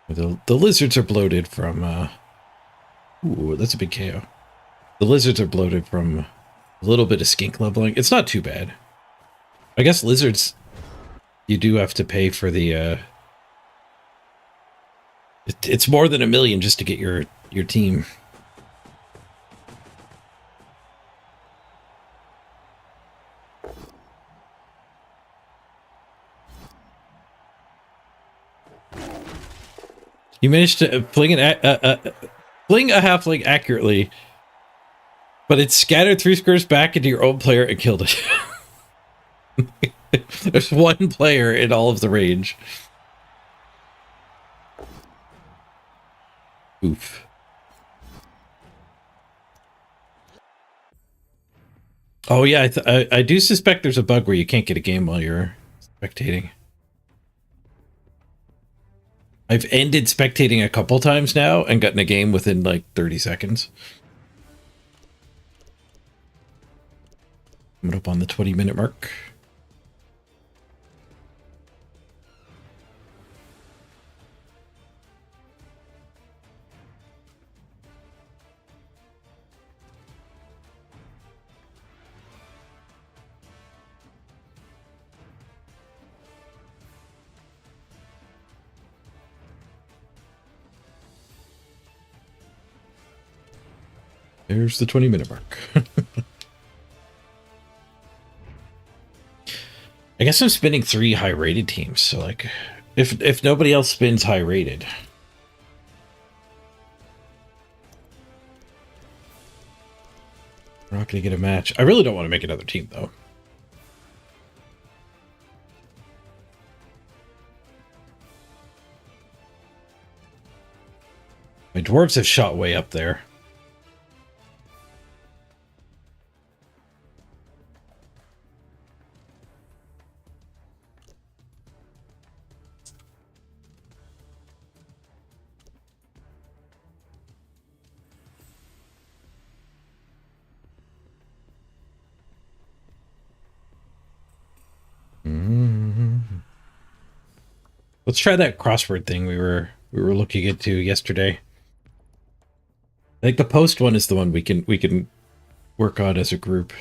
The lizards are bloated from ooh, that's a big KO. The lizards are bloated from a little bit of skink leveling. It's not too bad. I guess lizards, you do have to pay for the it's more than 1 million just to get your team. You managed to fling a halfling accurately, but it scattered 3 squares back into your own player and killed it. There's 1 player in all of the range. Oof. Oh yeah, I do suspect there's a bug where you can't get a game while you're spectating. I've ended spectating a couple times now and gotten a game within like 30 seconds. I'm up on the 20-minute mark. There's the 20-minute mark. I guess I'm spinning 3 high-rated teams, so like, if nobody else spins high-rated. We're not going to get a match. I really don't want to make another team, though. My dwarves have shot way up there. Let's try that crossword thing we were looking into yesterday. I think the post one is the one we can work on as a group.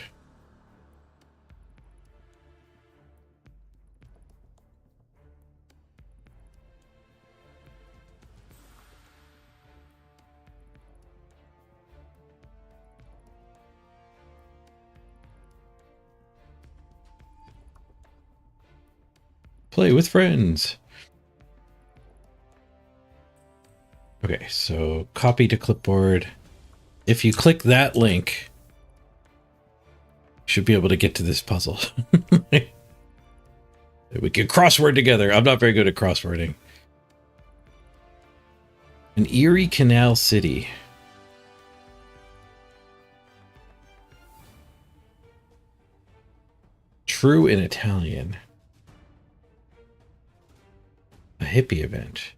Play with friends. Okay, so copy to clipboard. If you click that link, you should be able to get to this puzzle. We can crossword together. I'm not very good at crosswording. An Erie Canal City. True in Italian. A hippie event.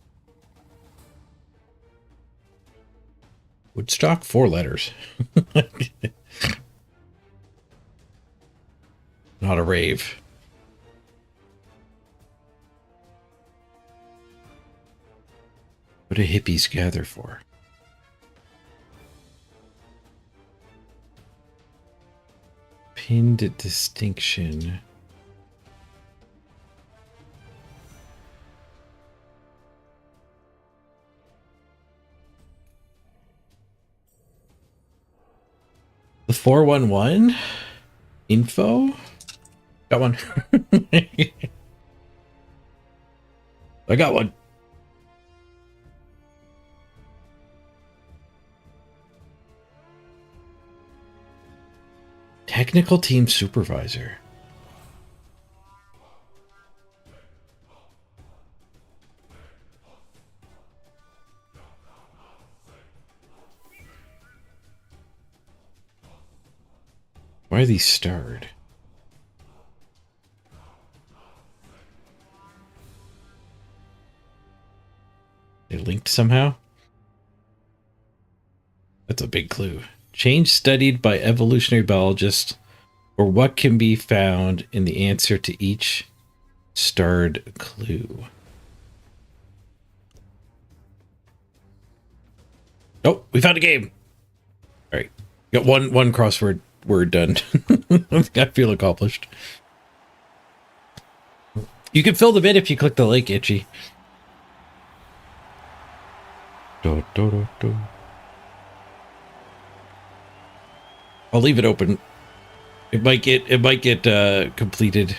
Woodstock, 4 letters. Not a rave. What do hippies gather for? Pinned distinction. The 411 info. Got one. I got one. Technical team supervisor. Why are these starred? They linked somehow? That's a big clue. Change studied by evolutionary biologists, or what can be found in the answer to each starred clue. Oh, we found a game. All right. Got one crossword word done. I feel accomplished. You can fill them in if you click the link, Itchy. Do, do, do, do. I'll leave it open. It might get completed.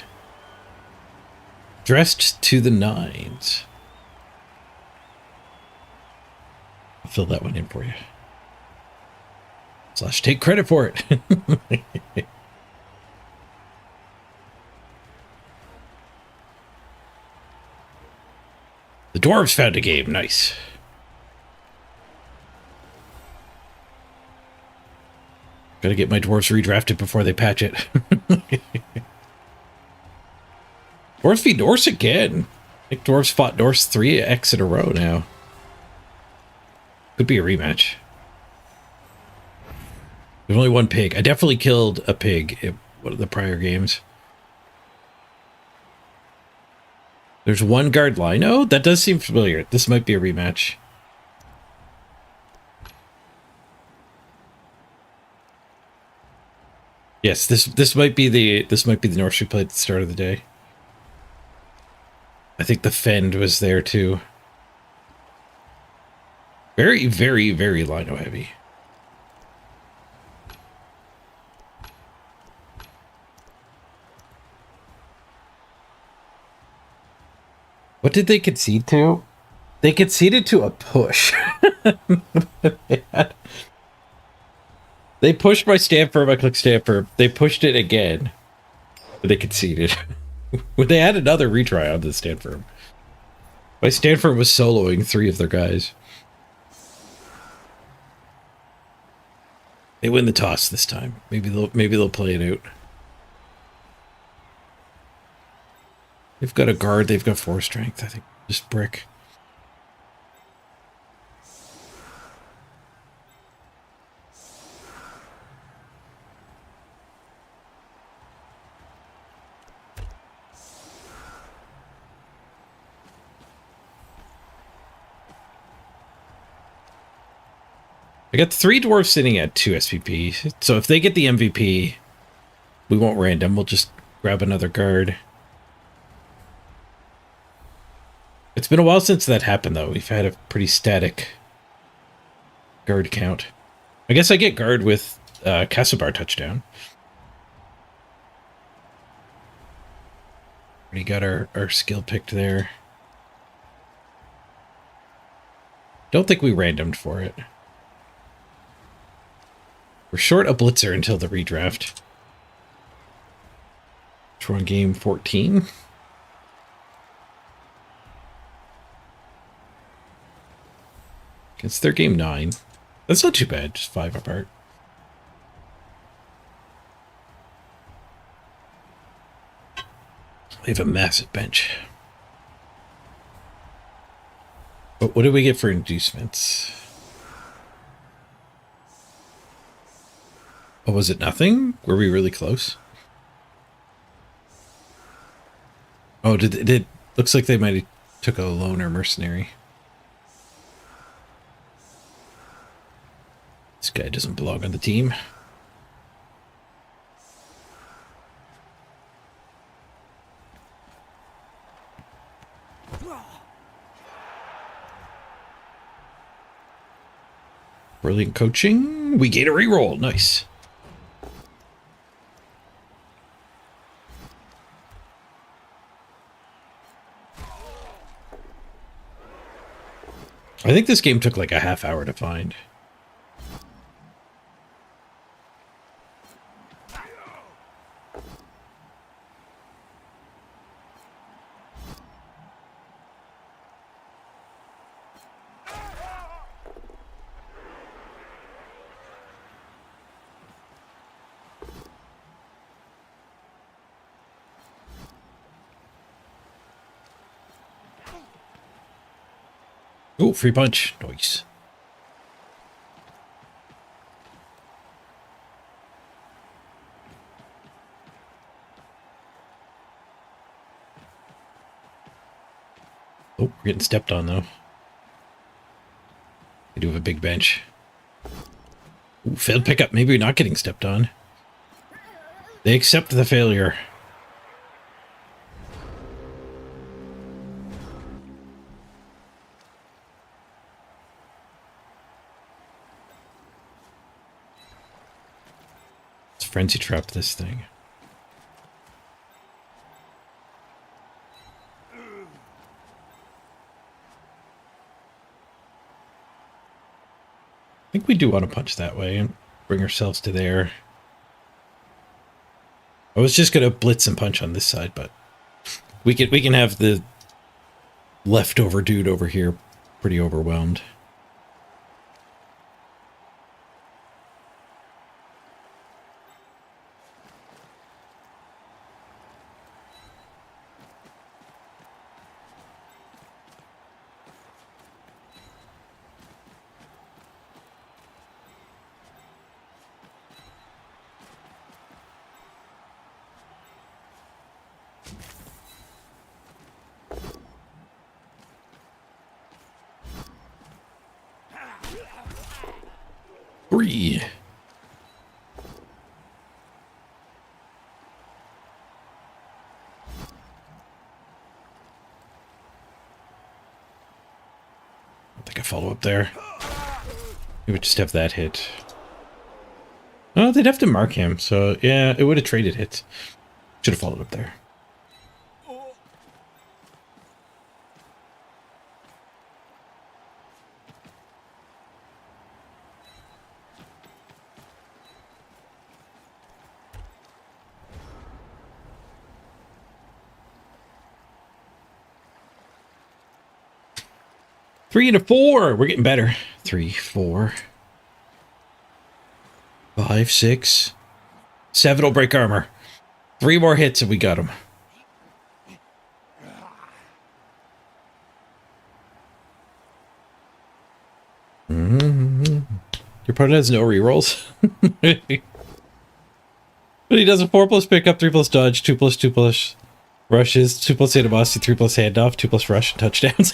Dressed to the nines. I'll fill that one in for you. / take credit for it. The dwarves found a game. Nice. Gotta get my dwarves redrafted before they patch it. Dwarves v Norse again. I think dwarves fought Norse 3x in a row now. Could be a rematch. There's only one pig. I definitely killed a pig in one of the prior games. There's one guard lino? That does seem familiar. This might be a rematch. Yes, this might be the Norse we played at the start of the day. I think the Fend was there too. Very, very, very lino heavy. What did they concede to? They conceded to a push. They pushed my stand firm. I clicked stand firm. They pushed it again. But they conceded. They had another retry on the stand firm. My stand firm was soloing 3 of their guys. They win the toss this time. Maybe they'll play it out. They've got a guard. They've got 4 strength. I think just brick. I got 3 dwarves sitting at 2 SPP. So if they get the MVP, we won't random. We'll just grab another guard. It's been a while since that happened, though. We've had a pretty static guard count. I guess I get guard with Castlebar touchdown. Already got our skill picked there. Don't think we randomed for it. We're short a blitzer until the redraft. We're on game 14. It's their game 9. That's not too bad, just 5 apart. We have a massive bench. But what did we get for inducements? Oh, was it nothing? Were we really close? Oh, did looks like they might have took a loner mercenary. This guy doesn't belong on the team. Brilliant coaching. We get a reroll. Nice. I think this game took like a half hour to find. Oh, free punch. Nice. Oh, we're getting stepped on, though. We do have a big bench. Ooh, failed pickup. Maybe we're not getting stepped on. They accept the failure. Frenzy trap this thing. I think we do want to punch that way and bring ourselves to there. I was just gonna blitz and punch on this side, but we can have the leftover dude over here pretty overwhelmed. Three. I think I follow up there. We would just have that hit. Oh, they'd have to mark him, so yeah, it would have traded hits. Should have followed up there. Three and a 4. We're getting better. 3, 4, 5, 6, 7 will break armor. 3 more hits and we got him. Your opponent has no rerolls. But he does a 4+ pickup, 3+ dodge, 2+, 2+ rushes, 2+ animosity, 3+ handoff, 2+ rush, and touchdowns.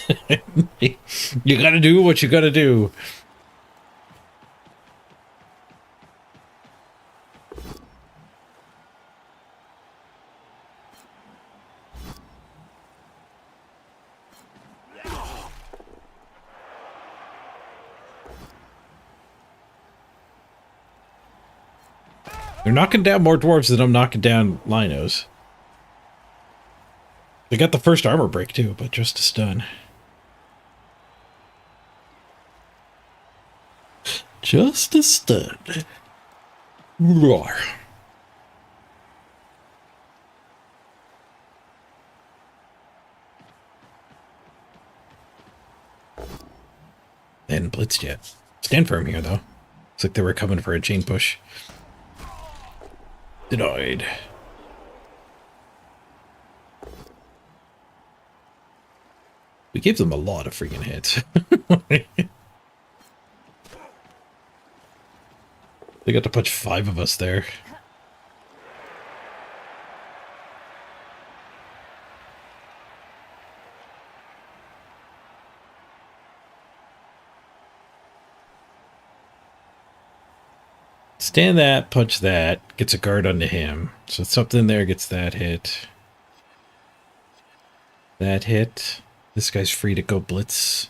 You gotta do what you gotta do. They're knocking down more dwarves than I'm knocking down linos. They got the first armor break too, but just a stun. Just a stun. Roar. They hadn't blitzed yet. Stand firm here, though. Looks like they were coming for a chain push. Denied. We gave them a lot of freaking hits. They got to punch 5 of us there. Stand that, punch that, gets a guard onto him. So something there gets that hit. That hit. This guy's free to go blitz.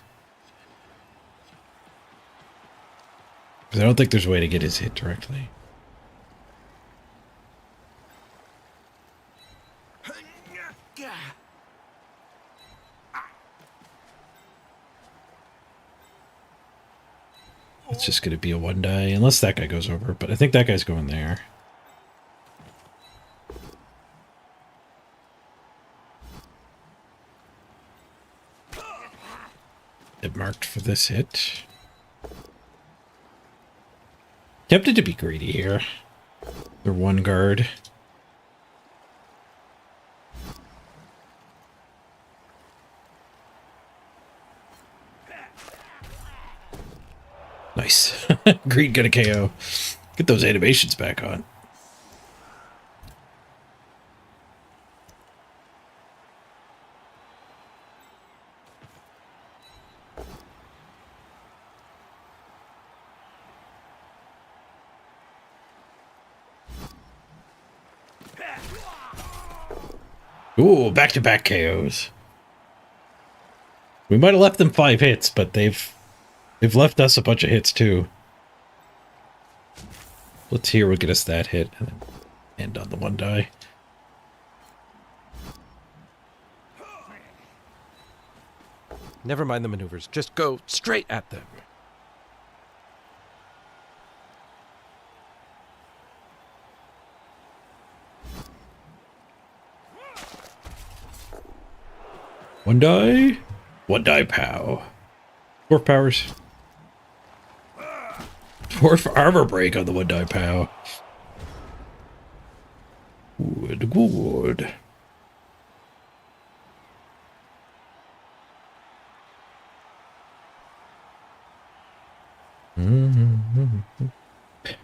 Because I don't think there's a way to get his hit directly. It's just going to be a 1 die, unless that guy goes over. But I think that guy's going there. It marked for this hit. Tempted to be greedy here. They're 1 guard. Nice. Greed got a KO. Get those animations back on. Ooh, back-to-back KOs. We might have left them 5 hits, but they've left us a bunch of hits too. Let's hear what get us that hit and then end on the 1 die. Never mind the maneuvers. Just go straight at them. One die. 1 die pow. Dwarf powers. Dwarf armor break on the 1 die pow. Good.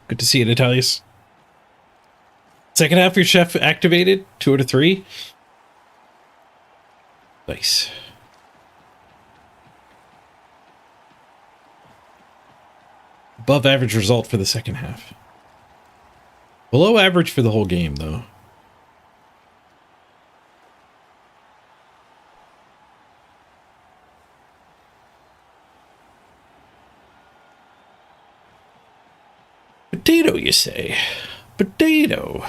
Good to see you, Natalius. Second half, your chef activated. 2 out of 3. Nice. Above average result for the second half. Below average for the whole game, though. Potato, you say? Potato.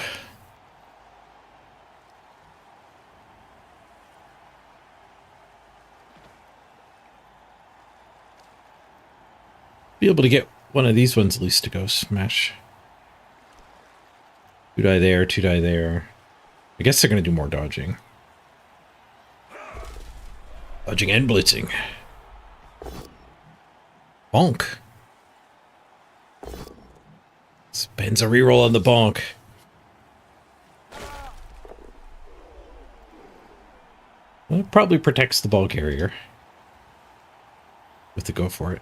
Be able to get one of these ones at least to go smash. 2 die there, 2 die there. I guess they're going to do more dodging. Dodging and blitzing. Bonk. Spends a reroll on the bonk. Well, it probably protects the ball carrier. With the go for it.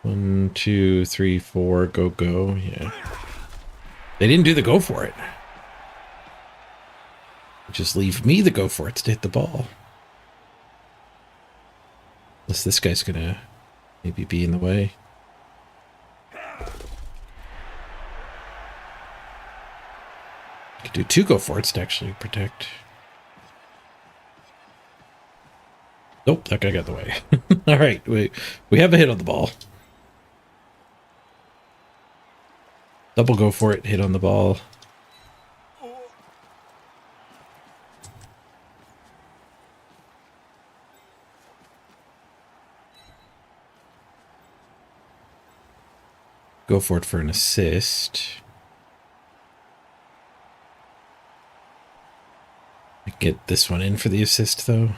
One, 2, 3, 4, go. Yeah. They didn't do the go for it. Just leave me the go for it to hit the ball. Unless this guy's gonna maybe be in the way. Could do 2 go for it's to actually protect. Nope, that guy got in the way. Alright, we have a hit on the ball. Double go for it. Hit on the ball. Go for it for an assist. Get this one in for the assist, though.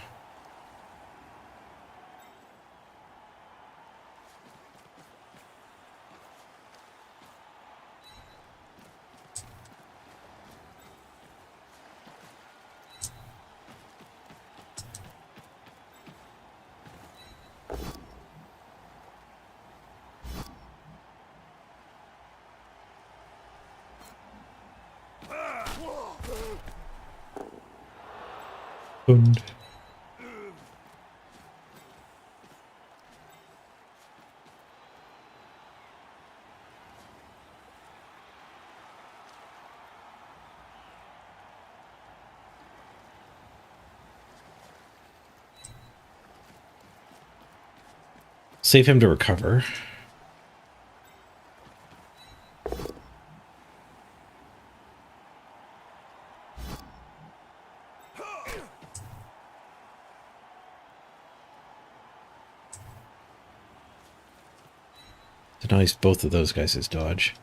And save him to recover. Denies both of those guys' dodge.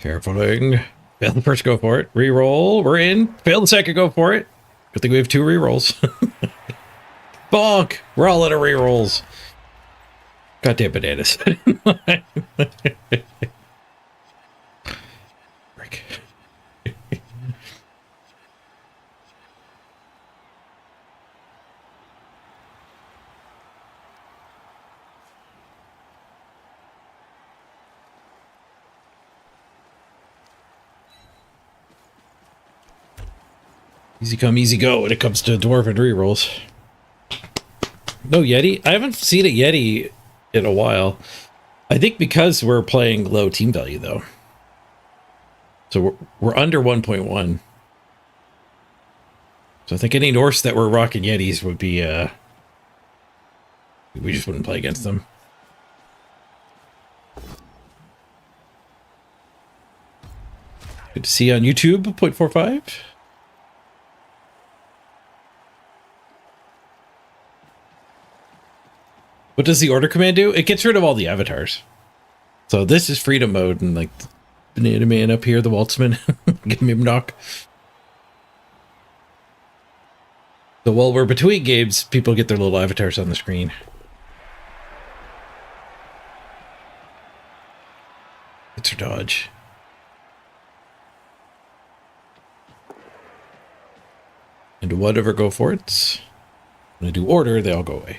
Carefuling. Fail the first, go for it. Reroll. We're in. Fail the second, go for it. Good thing we have 2 rerolls. Bonk! We're all out of rerolls. Goddamn bananas. Break. Easy come, easy go when it comes to dwarven rerolls. No Yeti? I haven't seen a Yeti in a while. I think because we're playing low team value, though. So we're under 1.1. So I think any Norse that were rocking Yetis would be... we just wouldn't play against them. Good to see you on YouTube, 0.45. What does the order command do? It gets rid of all the avatars. So this is freedom mode, and like Banana Man up here, the Waltzman, give me a knock. So while we're between games, people get their little avatars on the screen. It's her dodge. And whatever go for it. When I do order, they all go away.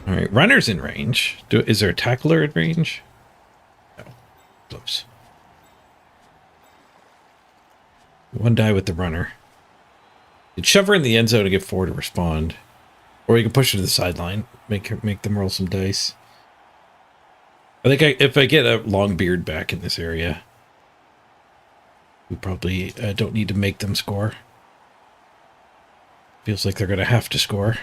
All right, runner's in range. Is there a tackler in range? No. Close. One die with the runner. You'd shove her in the end zone to get 4 to respond. Or you can push her to the sideline. Make them roll some dice. I think if I get a long beard back in this area, we probably don't need to make them score. Feels like they're going to have to score.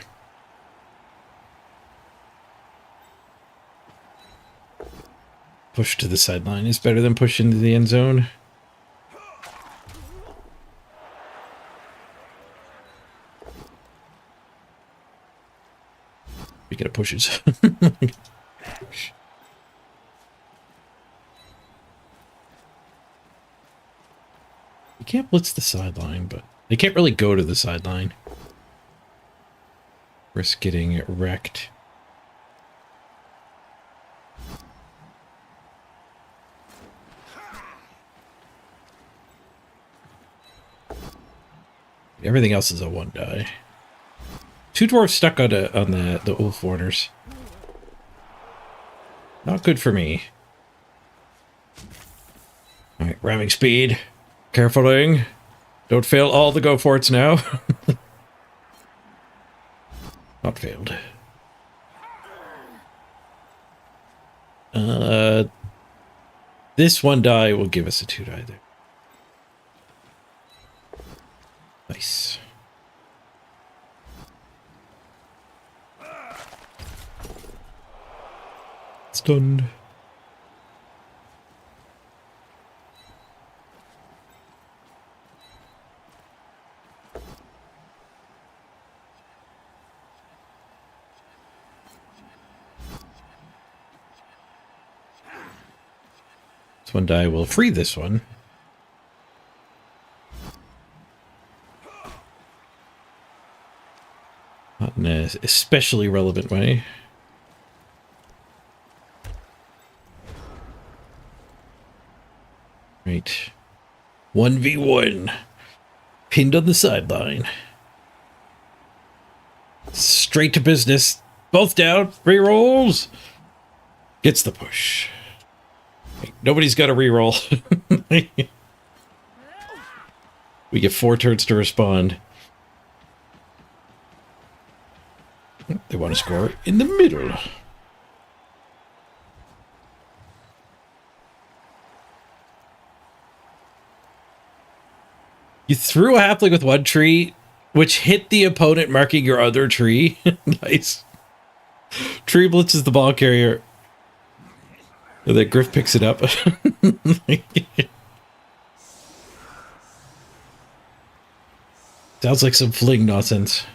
Push to the sideline is better than push into the end zone. Speaking of pushes. You can't blitz the sideline, but they can't really go to the sideline. Risk getting wrecked. Everything else is a 1 die. 2 dwarves stuck on the wolf warners. Not good for me. Alright, ramming speed. Carefuling. Don't fail all the go forts now. Not failed. This one die will give us a 2 die there. Nice. Stunned. This one die will free this one. Not in an especially relevant way. Right. 1v1. Pinned on the sideline. Straight to business. Both down. Rerolls. Gets the push. Nobody's got a reroll. We get 4 turns to respond. They want to score in the middle. You threw a halfling with 1 tree, which hit the opponent marking your other tree. Nice. Tree blitzes the ball carrier. And then Griff picks it up. Sounds like some fling nonsense.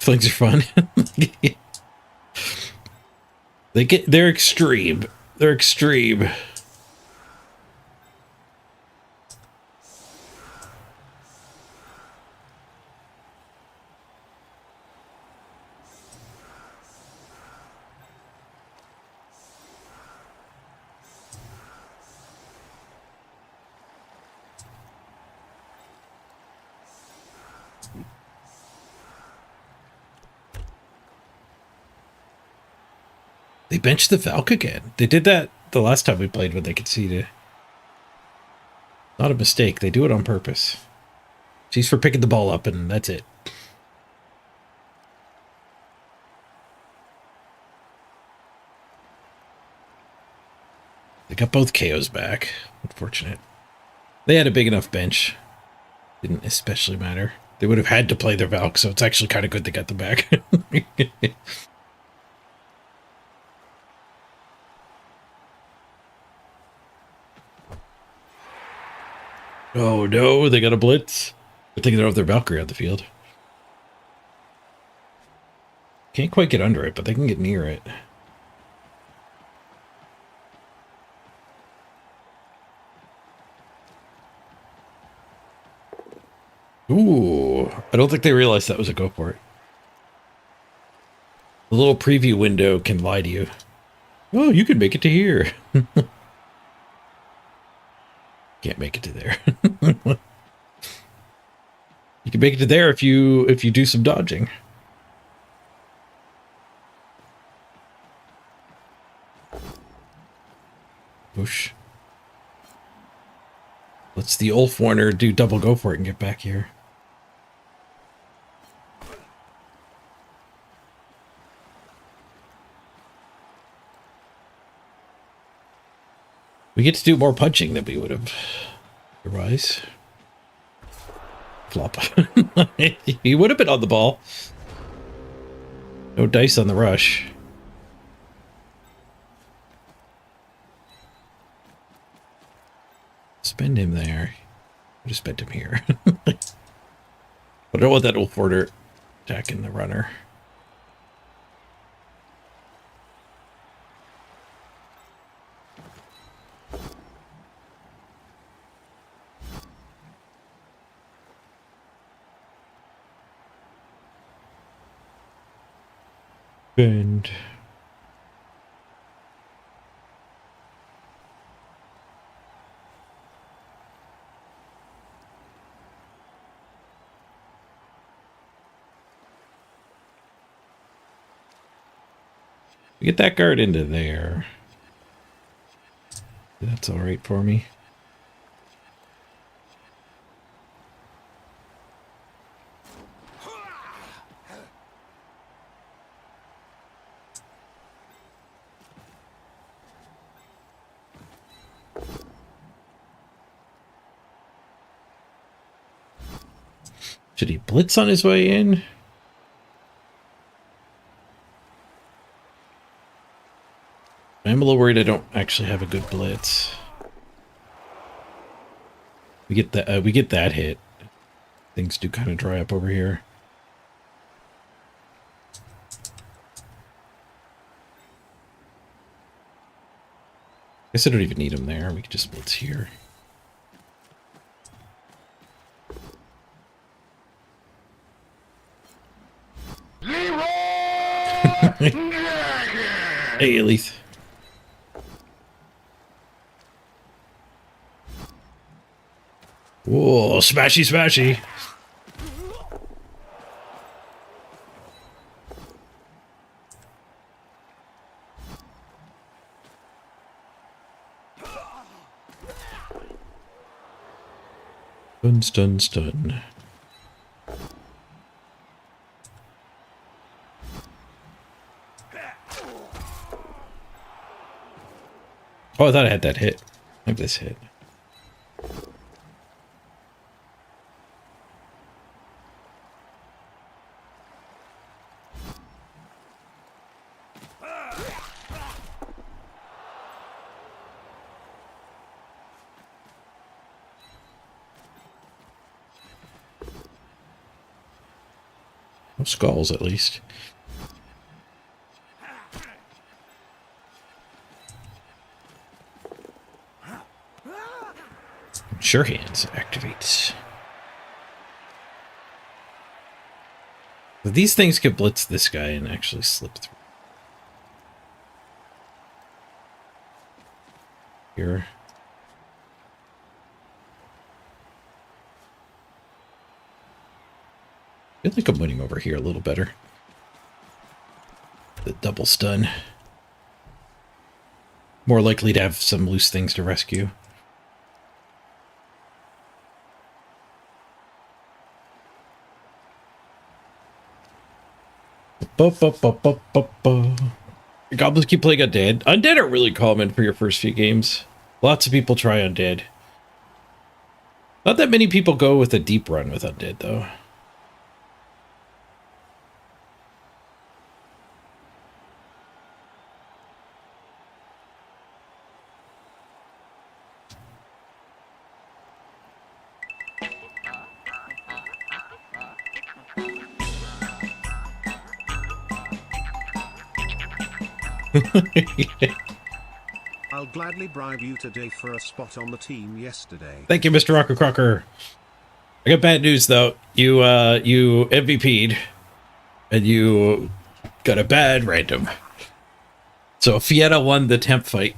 Flings are fun. They're extreme. They're extreme. They benched the Valk again. They did that the last time we played when they conceded. Not a mistake. They do it on purpose. She's for picking the ball up, and that's it. They got both KOs back. Unfortunate. They had a big enough bench. Didn't especially matter. They would have had to play their Valk, so it's actually kind of good they got them back. Oh no, they got a blitz. Good thing they don't have their Valkyrie on the field. Can't quite get under it, but they can get near it. Ooh, I don't think they realized that was a go for it. The little preview window can lie to you. Oh, you can make it to here. Can't make it to there. You can make it to there if you do some dodging. Whoosh. Let's the Ulf Warner do double go for it and get back here. We get to do more punching than we would have otherwise. Flop. He would have been on the ball. No dice on the rush. Spend him there. I'll just spend him here. But I don't want that Ulf Warner attacking the runner. Bend. Get that guard into there. That's all right for me. Should he blitz on his way in? I'm a little worried I don't actually have a good blitz. We get that hit. Things do kind of dry up over here. Guess I don't even need him there. We can just blitz here. Hey, Elise. Whoa, smashy, smashy. Stun, stun, stun. Oh, I thought I had that hit. I have this hit. No skulls, at least. Sure hands activates. These things could blitz this guy and actually slip through. Here. I feel like I'm winning over here a little better. The double stun. More likely to have some loose things to rescue. Goblins keep playing Undead. Undead are really common for your first few games. Lots of people try Undead. Not that many people go with a deep run with Undead, though. I'll gladly bribe you today for a spot on the team yesterday. Thank you, Mr. Rocker Crocker. I got bad news though. You MVP'd and you got a bad random. So Fietta won the temp fight.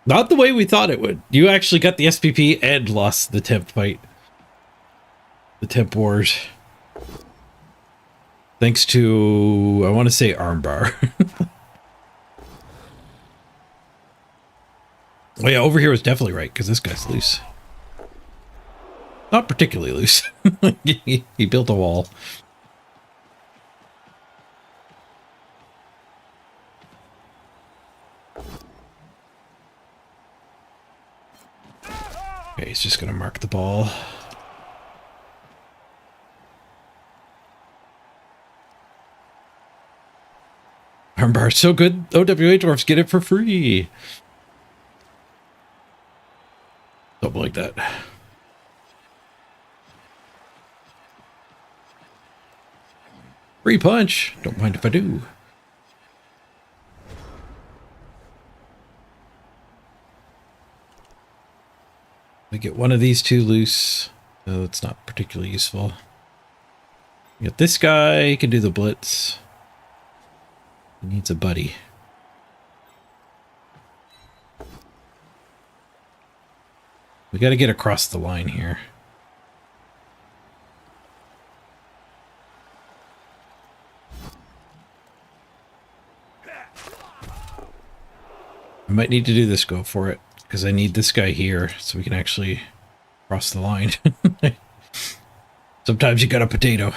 Not the way we thought it would. You actually got the SPP and lost the temp fight. The temp wars. Thanks to, I want to say, armbar. Oh yeah, over here was definitely right, because this guy's loose. Not particularly loose. He built a wall. Okay, he's just going to mark the ball. Armbar, so good. OWA dwarves get it for free. Something like that. Free punch. Don't mind if I do. We get one of these two loose. No, it's not particularly useful. We got this guy. He can do the blitz. He needs a buddy. We got to get across the line here. I might need to do this go for it, because I need this guy here so we can actually cross the line. Sometimes you got a potato.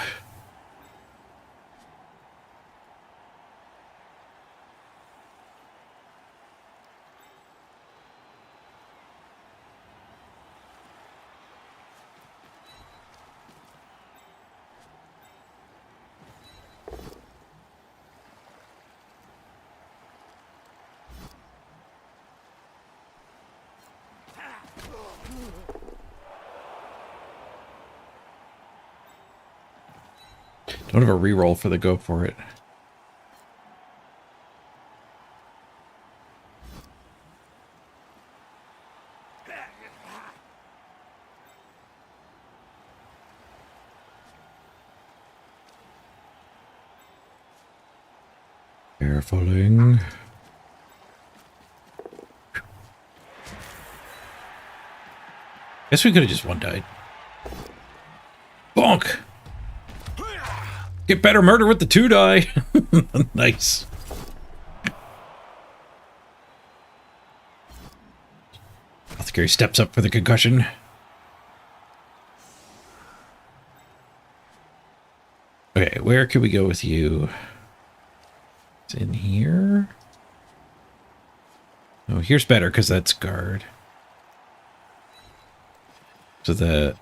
Don't have a reroll for the go for it. Carefuling. Guess we could have just one died. Bonk! Get better murder with the 2-die. Nice. Apothecary steps up for the concussion. Okay, where could we go with you? It's in here. Oh, here's better because that's guard. So the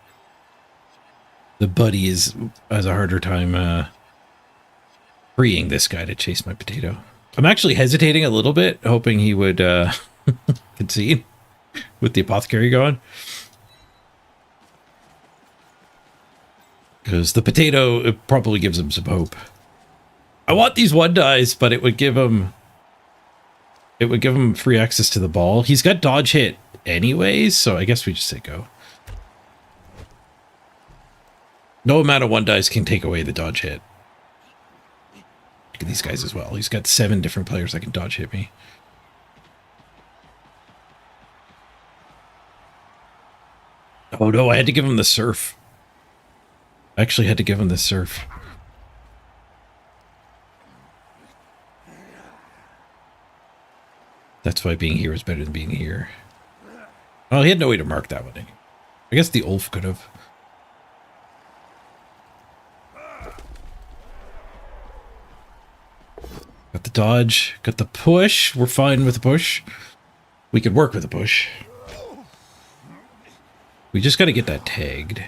buddy has a harder time freeing this guy to chase my potato. I'm actually hesitating a little bit, hoping he would concede with the apothecary going. Because the potato, it probably gives him some hope. I want these 1-dies, but it would give him free access to the ball. He's got dodge hit anyways, so I guess we just say go. No amount of 1-dies can take away the dodge hit. Look at these guys as well. He's got 7 different players that can dodge hit me. Oh no, I had to give him the surf. I actually had to give him the surf. That's why being here is better than being here. Oh, he had no way to mark that one. I guess the Ulf could have. Got the dodge, got the push. We're fine with the push. We could work with the push. We just got to get that tagged.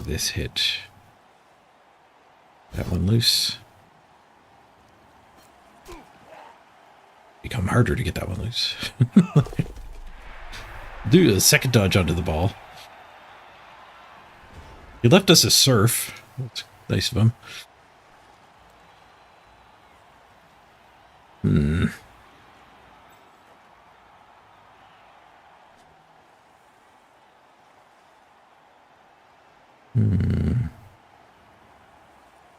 This hit. That one loose. Become harder to get that one loose. Do a second dodge onto the ball. He left us a surf. That's nice of him.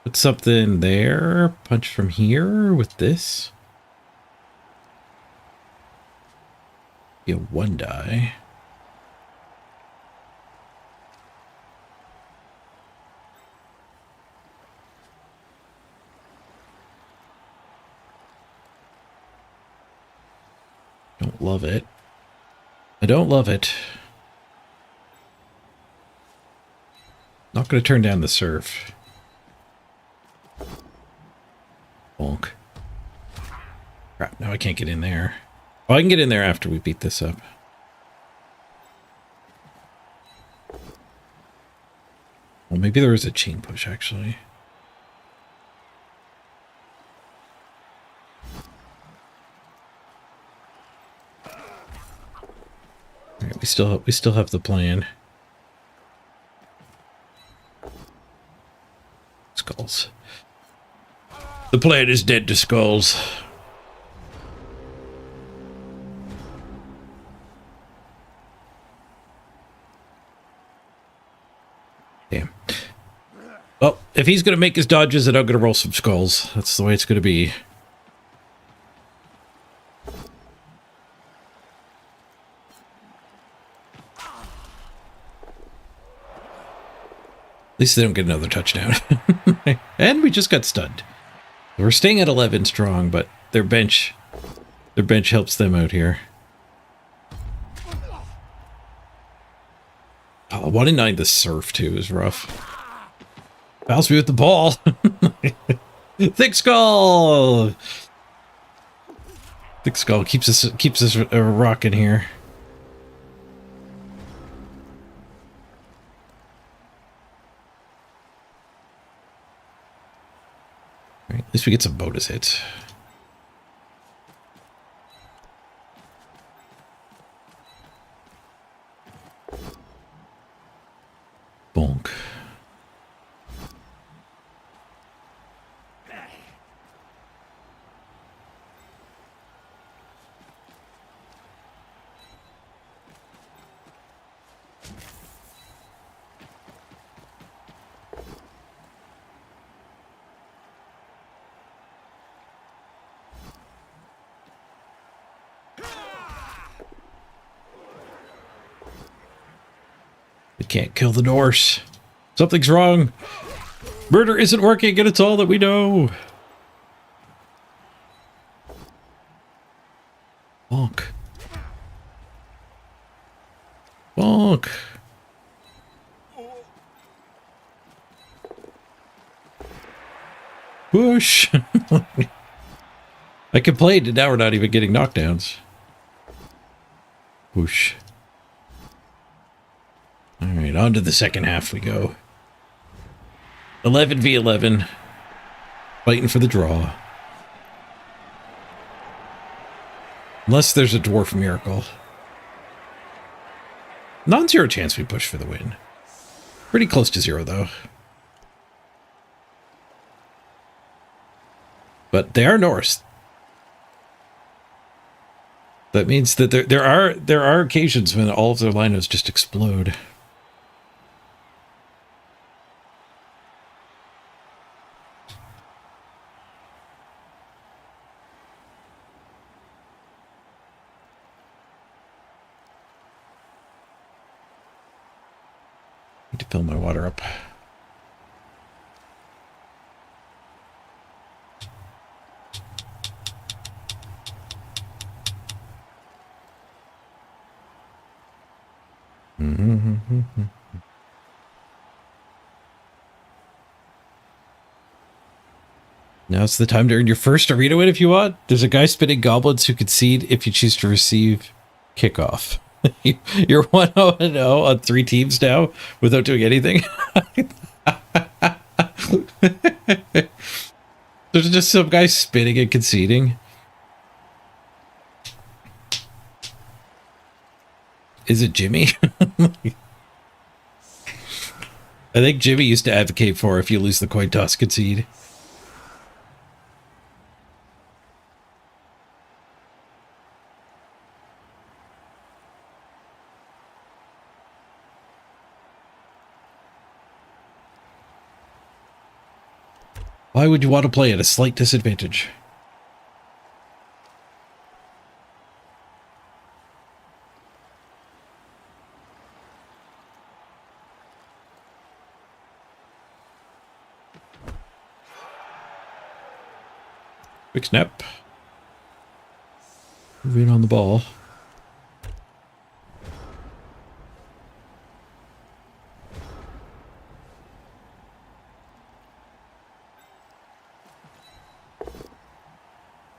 Put something there. Punch from here with this. Be a 1-die. Don't love it. I don't love it. Not going to turn down the surf. Bonk. Crap, now I can't get in there. Oh, I can get in there after we beat this up. Well, maybe there was a chain push, actually. All right, we still have the plan. Skulls. The plan is dead to skulls. Damn. Well, if he's going to make his dodges, then I'm going to roll some skulls. That's the way it's going to be. At least they don't get another touchdown. And we just got stunned. We're staying at 11 strong, but their bench helps them out here. Oh, 1 in 9 the surf too is rough. Fouls me with the ball. Thick skull. Thick skull keeps us rocking here. All right, at least we get some bonus hits. Bonk. We can't kill the Norse. Something's wrong. Murder isn't working, and it's all that we know. Bonk. Bonk. Push. I complained, and now we're not even getting knockdowns. Whoosh. All right, on to the second half we go. 11 v 11. Fighting for the draw. Unless there's a dwarf miracle. Non-zero chance we push for the win. Pretty close to 0 though. But they are Norse. That means that there are occasions when all of their lineups just explode. Need to fill my water up. Now it's the time to earn your first arena win if you want. There's a guy spinning goblins who concede if you choose to receive kickoff. You're 1-0 on 3 teams now without doing anything. There's just some guy spinning and conceding. Is it Jimmy? I think Jimmy used to advocate for if you lose the coin toss, concede. Why would you want to play at a slight disadvantage? Quick snap. Moving on the ball.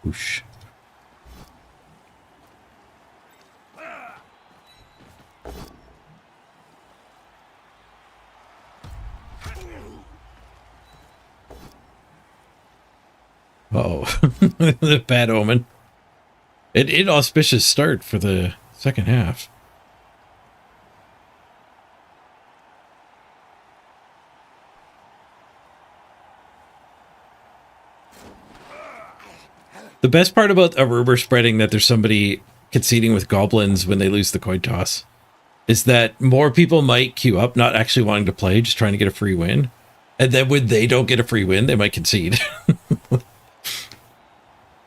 Whoosh. Uh-oh. The bad omen. An inauspicious start for the second half. The best part about a rumor spreading that there's somebody conceding with goblins when they lose the coin toss is that more people might queue up, not actually wanting to play, just trying to get a free win. And then when they don't get a free win, they might concede.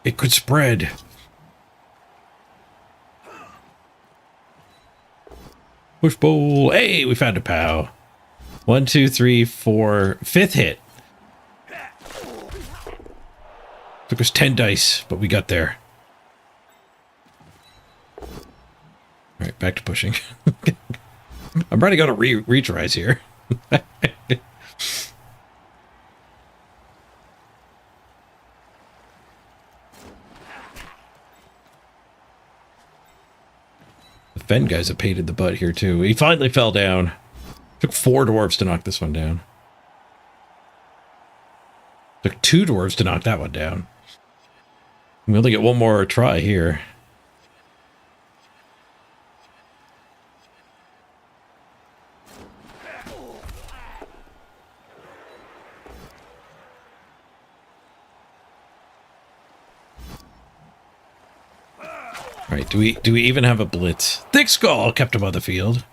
It could spread. Push bowl. Hey, we found a POW. 1, 2, 3, 4. Fifth hit. Took us 10 dice, but we got there. All right, back to pushing. I'm trying to go to retries here. The Fen guy's a pain in the butt here, too. He finally fell down. Took 4 dwarves to knock this one down. Took 2 dwarves to knock that one down. We only get one more try here. All right, do we even have a blitz? Thick Skull kept him on the field.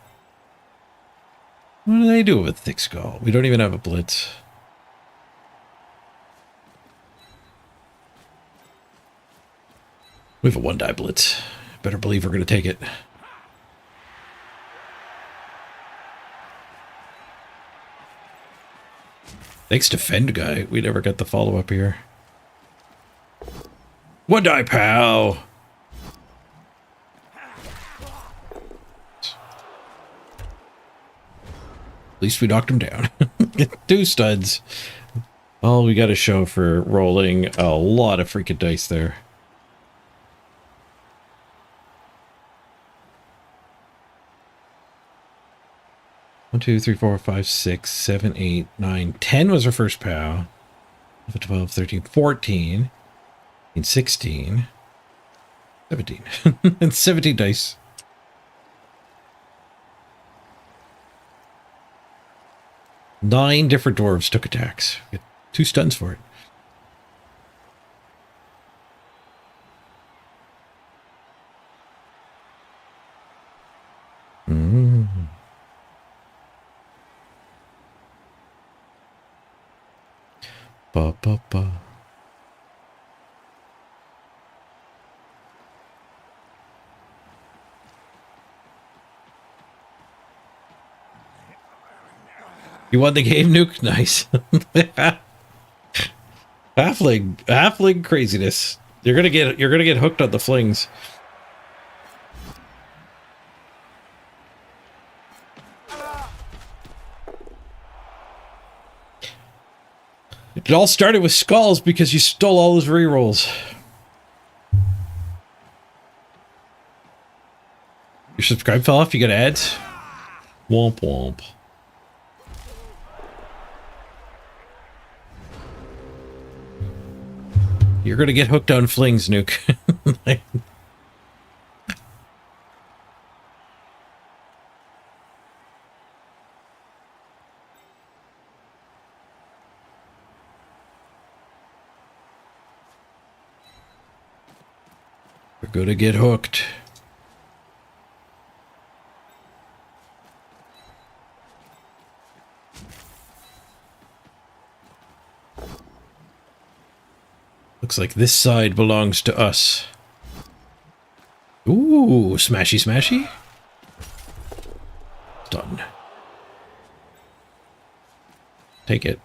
What do they do with Thick Skull? We don't even have a blitz. We have a 1-die blitz. Better believe we're going to take it. Thanks to Fend guy, we never got the follow-up here. 1-die POW! At least we knocked him down. 2 studs. All we got to show for rolling a lot of freaking dice there. One, 2, 3, 4, 5, 6, 7, 8, 9, 10 was our first POW. 12, 13, 14, 16, 17. And 17 dice. Nine different dwarves took attacks. We had 2 stuns for it. Ba, ba, ba. You won the game, Nuke? Nice. halfling craziness. You're gonna get hooked on the flings. It all started with skulls because you stole all those rerolls. Your subscribe fell off, you got ads? Womp womp. You're gonna get hooked on flings, Nuke. We're gonna get hooked. Looks like this side belongs to us. Ooh, smashy smashy. Done. Take it.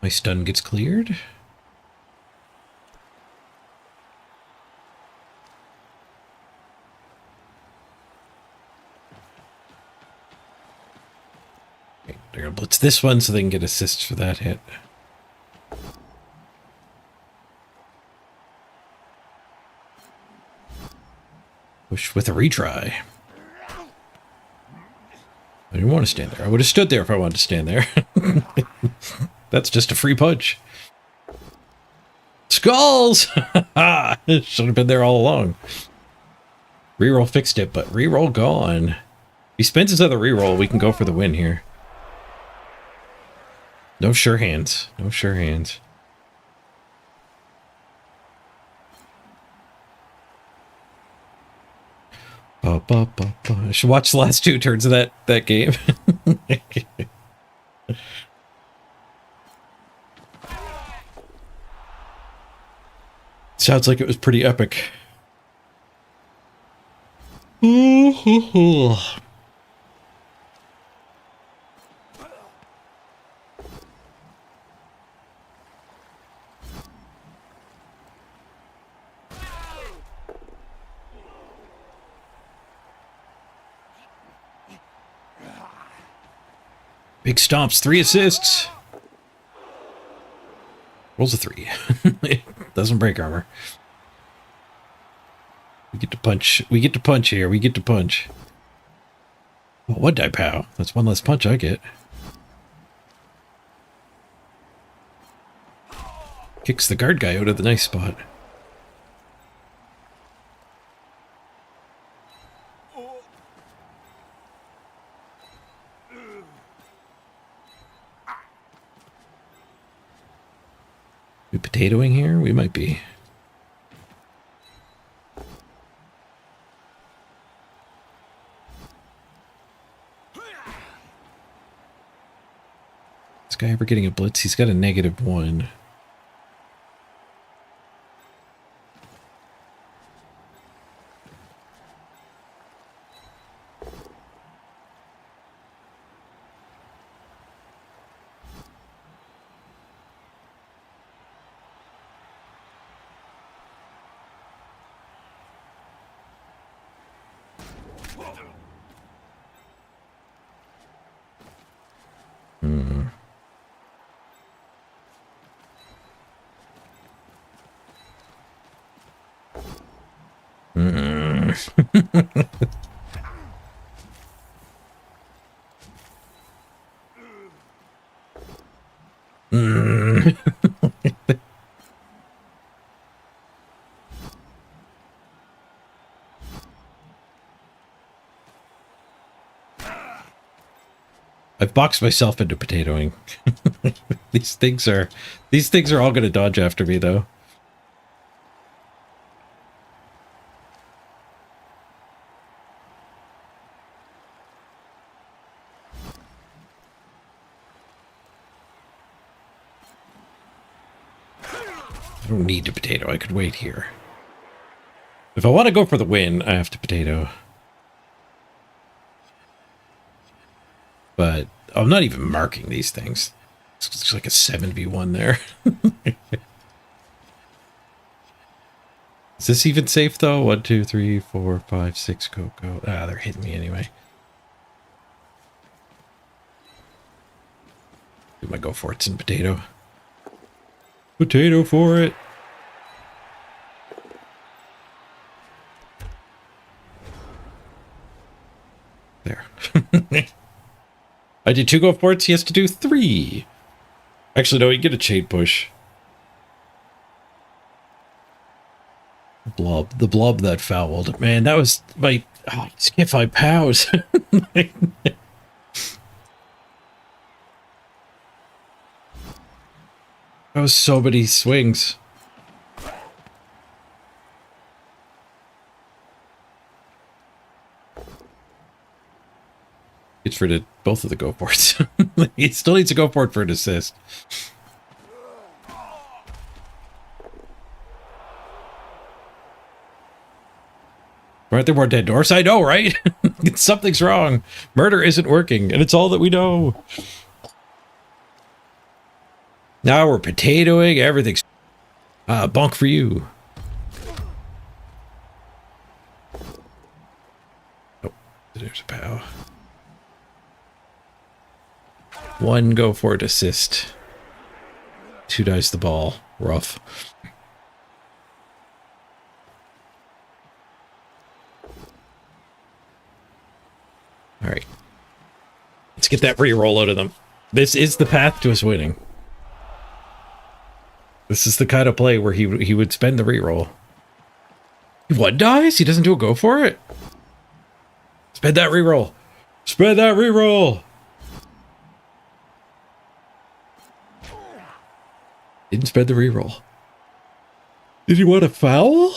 My stun gets cleared. Okay, they're gonna blitz this one so they can get assists for that hit. Push with a retry. I didn't want to stand there. I would have stood there if I wanted to stand there. That's just a free punch. Skulls! Should have been there all along. Reroll fixed it, but reroll gone. If he spends his other reroll, we can go for the win here. No sure hands. No sure hands. I should watch the last 2 turns of that game. Sounds like it was pretty epic. Big stomps, 3 assists. Rolls a 3. Doesn't break armor. We get to punch. We get to punch here. We get to punch. Well, what die pow? That's one less punch I get. Kicks the guard guy out of the nice spot. We potatoing here? We might be. This guy ever getting a blitz? He's got a -1. I've boxed myself into potatoing. These things are all going to dodge after me, though. I don't need to potato. I could wait here. If I want to go for the win, I have to potato. But I'm not even marking these things. It's like a 7v1 there. Is this even safe though? 1, 2, 3, 4, 5, 6, go. Ah, they're hitting me anyway. Do my go for it's in potato. Potato for it. There. I did 2 go for it, he has to do 3. Actually, no, you get a chain push. The blob that fouled. Man, that was my... Oh, I just get 5 pows. That was so many swings. It's for both of the go forts. He still needs to go for it for an assist. Aren't there more dead dwarfs? I know, right? Something's wrong. Murder isn't working, and it's all that we know. Now we're potatoing. Everything's... bonk for you. Oh, there's a pow. 1 go for it assist. 2 dice the ball. Rough. get that reroll out of them. This is the path to us winning. This is the kind of play where he would spend the reroll. What dies? He doesn't do a go for it? Spend that reroll. Spend that reroll. Didn't spend the reroll. Did he want a foul?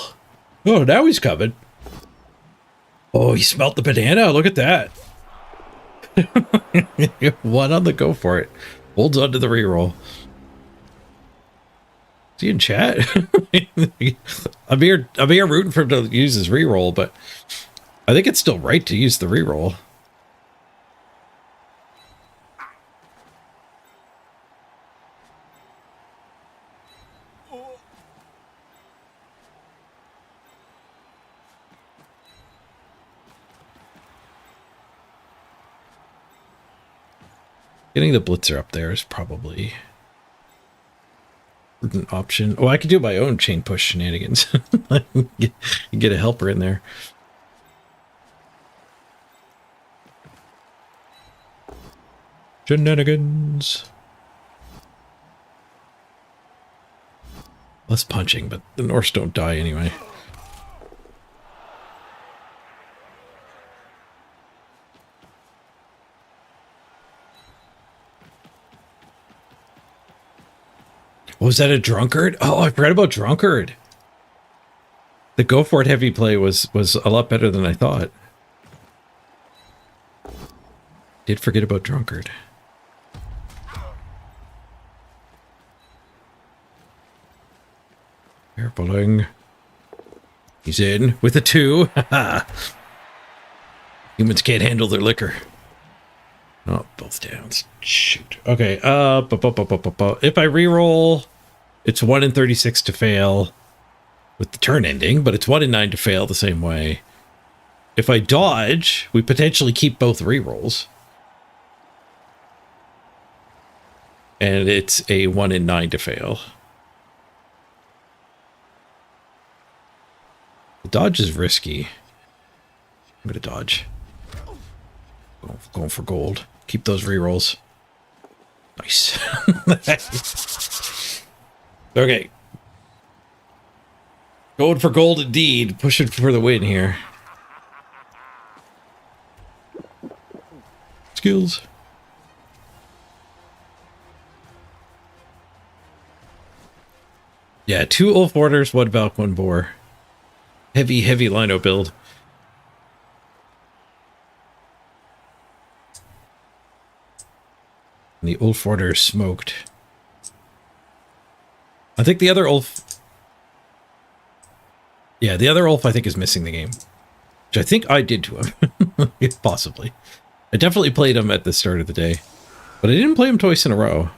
Oh, now he's coming. Oh, he smelt the banana. Look at that. One on the go for it. Holds on to the reroll. Is he in chat? I'm here rooting for him to use his reroll, but I think it's still right to use the reroll. Getting the blitzer up there is probably an option. Oh, I could do my own chain push shenanigans. get a helper in there. Shenanigans. Less punching, but the Norse don't die anyway. Was that a drunkard? Oh, I forgot about drunkard. The go for it heavy play was a lot better than I thought. Did forget about drunkard. Carefuling. He's in with a 2. Humans can't handle their liquor. Oh, both downs. Shoot. Okay. If I reroll, it's 1 in 36 to fail with the turn ending, but it's 1 in 9 to fail the same way. If I dodge, we potentially keep both rerolls. And it's a 1 in 9 to fail. The dodge is risky. I'm going to dodge. Going for gold. Keep those rerolls. Nice. Okay. Going for gold indeed. Pushing for the win here. Skills. Yeah, 2 Ulf Orders, 1 Valk, 1 Boar. Heavy lino build. And the Ulf Order is smoked. I think the other Ulf... Yeah, the other Ulf I think is missing the game. Which I think I did to him. Possibly. I definitely played him at the start of the day. But I didn't play him twice in a row.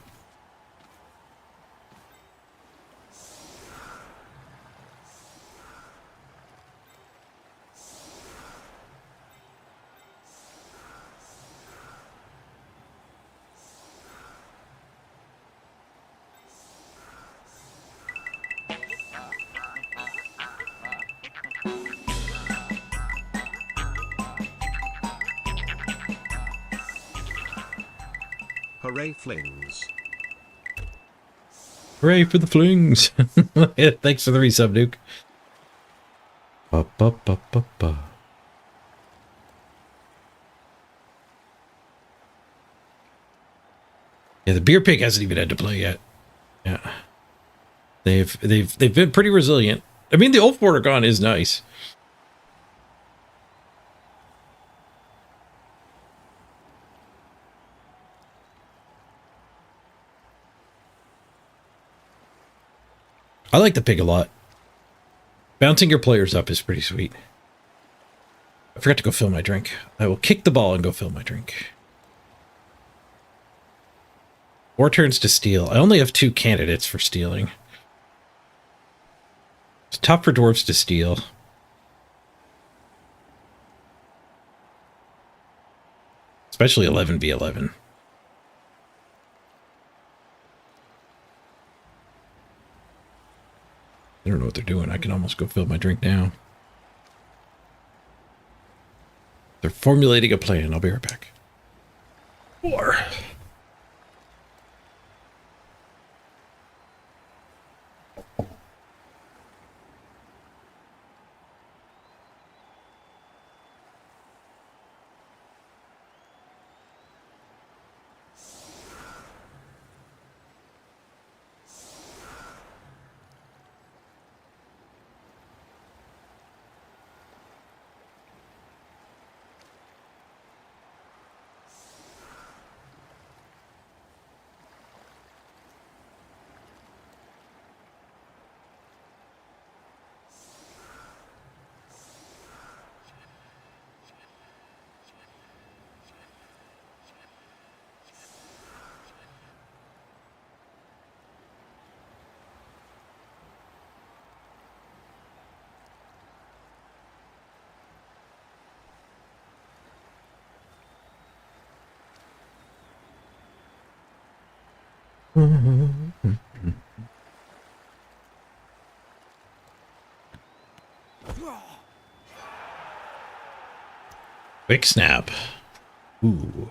Hooray flings. Hooray for the flings. Yeah, thanks for the resub, Duke. Ba, ba, ba, ba, ba. Yeah, the beer pig hasn't even had to play yet. Yeah. They've been pretty resilient. I mean, the Ulf Border Gone is nice. I like the pig a lot. Bouncing your players up is pretty sweet. I forgot to go fill my drink. I will kick the ball and go fill my drink. 4 turns to steal. I only have 2 candidates for stealing. It's tough for dwarves to steal. Especially 11v11. I don't know what they're doing. I can almost go fill my drink now. They're formulating a plan. I'll be right back. War. Quick snap. Ooh.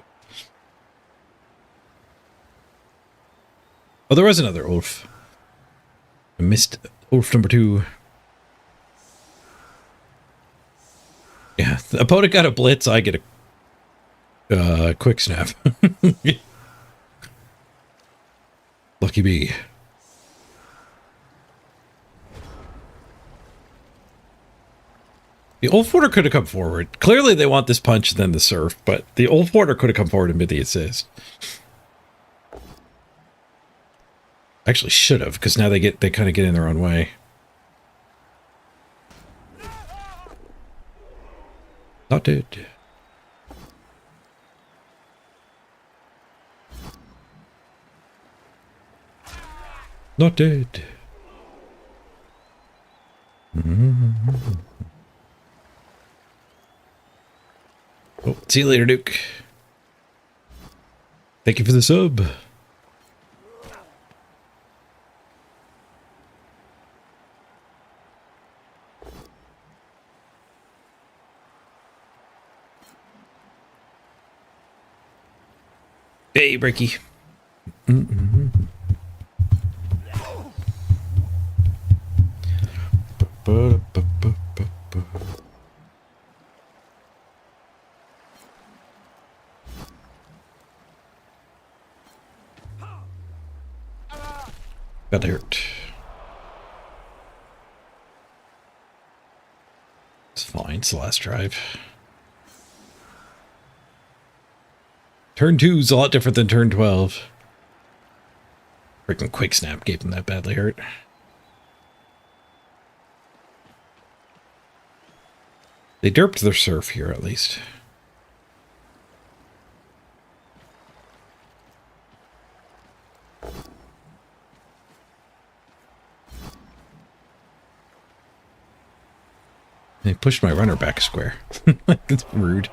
Oh, there was another Ulf. I missed Ulf number 2. Yeah, the opponent got a blitz, I get a quick snap. Lucky me. The Ulf Warder could have come forward. Clearly they want this punch and then the surf, but the Ulf Warder could have come forward and made the assist. Actually should have, because now they kind of get in their own way. Not dead. Not dead. Oh, see you later, Duke. Thank you for the sub. Hey, Bricky. Got hurt. It's fine. It's the last drive. Turn 2 is a lot different than turn 12. Freaking quick snap gave him that badly hurt. They derped their surf here, at least. They pushed my runner back a square. That's rude.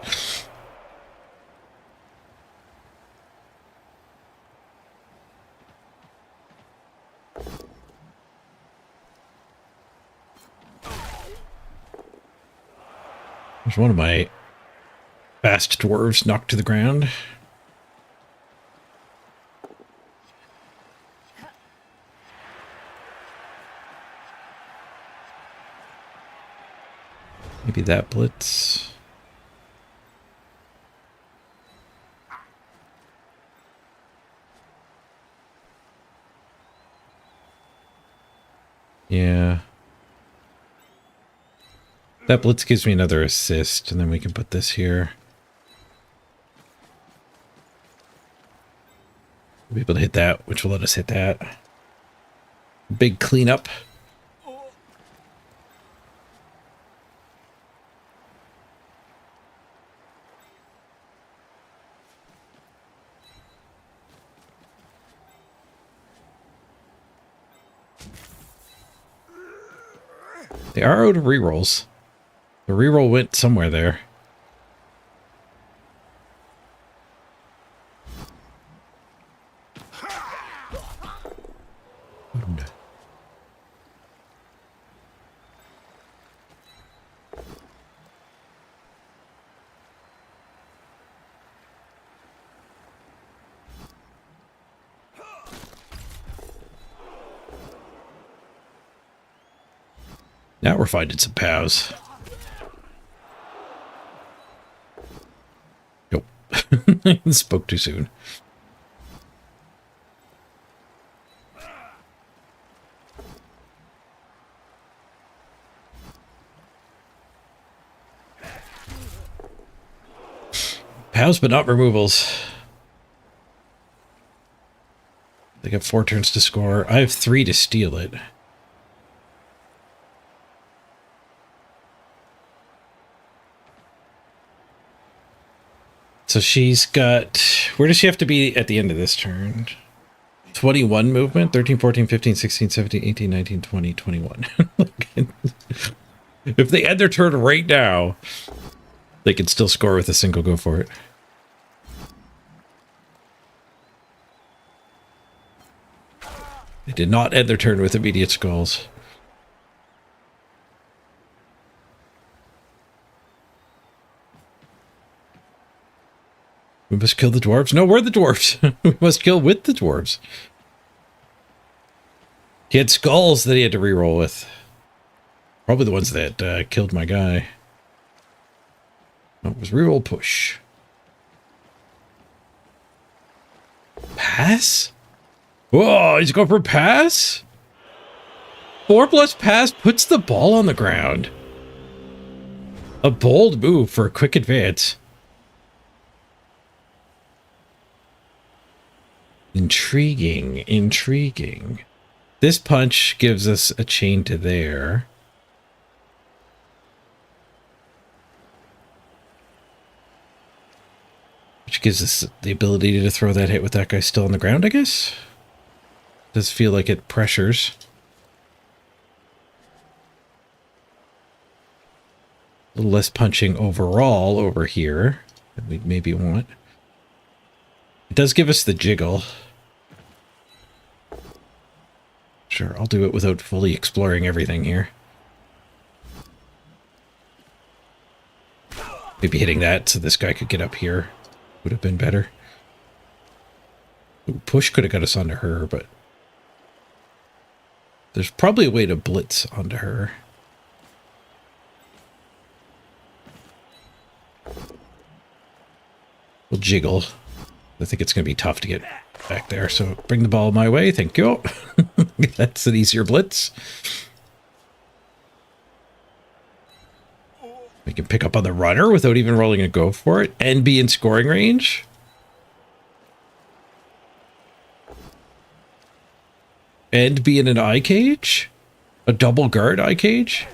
There's one of my fast dwarves knocked to the ground. Maybe that blitz. Yeah. That blitz gives me another assist, and then we can put this here. We'll be able to hit that, which will let us hit that. Big cleanup. They are out of rerolls. The reroll went somewhere there. Now we're finding some POWs. Nope. Spoke too soon. POWs, but not removals. They got 4 turns to score. I have 3 to steal it. So she's got... Where does she have to be at the end of this turn? 21 movement? 13, 14, 15, 16, 17, 18, 19, 20, 21. If they end their turn right now, they can still score with a single go for it. They did not end their turn with immediate skulls. We must kill the dwarves. No, we're the dwarves. We must kill with the dwarves. He had skulls that he had to reroll with. Probably the ones that killed my guy. No, it was reroll push. Pass? Whoa, he's going for pass? 4+ pass puts the ball on the ground. A bold move for a quick advance. Intriguing, intriguing. This punch gives us a chain to there. Which gives us the ability to throw that hit with that guy still on the ground, I guess? Does feel like it pressures. A little less punching overall over here than we maybe want. It does give us the jiggle. Sure, I'll do it without fully exploring everything here. Maybe hitting that so this guy could get up here would have been better. Ooh, push could have got us onto her, but there's probably a way to blitz onto her. We'll jiggle. I think it's going to be tough to get back there, so bring the ball my way. Thank you. That's an easier blitz. We can pick up on the runner without even rolling a go for it and be in scoring range. And be in an eye cage? A double guard eye cage?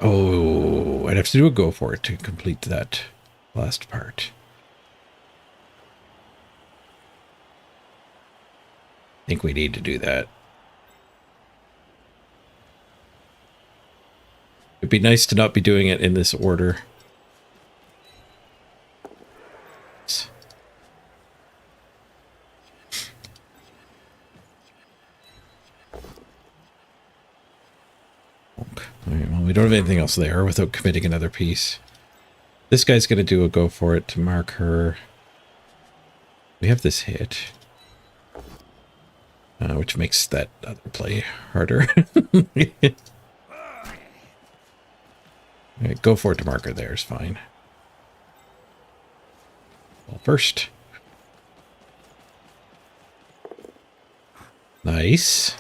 Oh, I'd have to do a go for it to complete that last part. I think we need to do that. It'd be nice to not be doing it in this order. Alright, well, we don't have anything else there without committing another piece. This guy's going to do a go for it to mark her. We have this hit. Which makes that other play harder. Right, go for it to mark her there is fine. Well, first. Nice.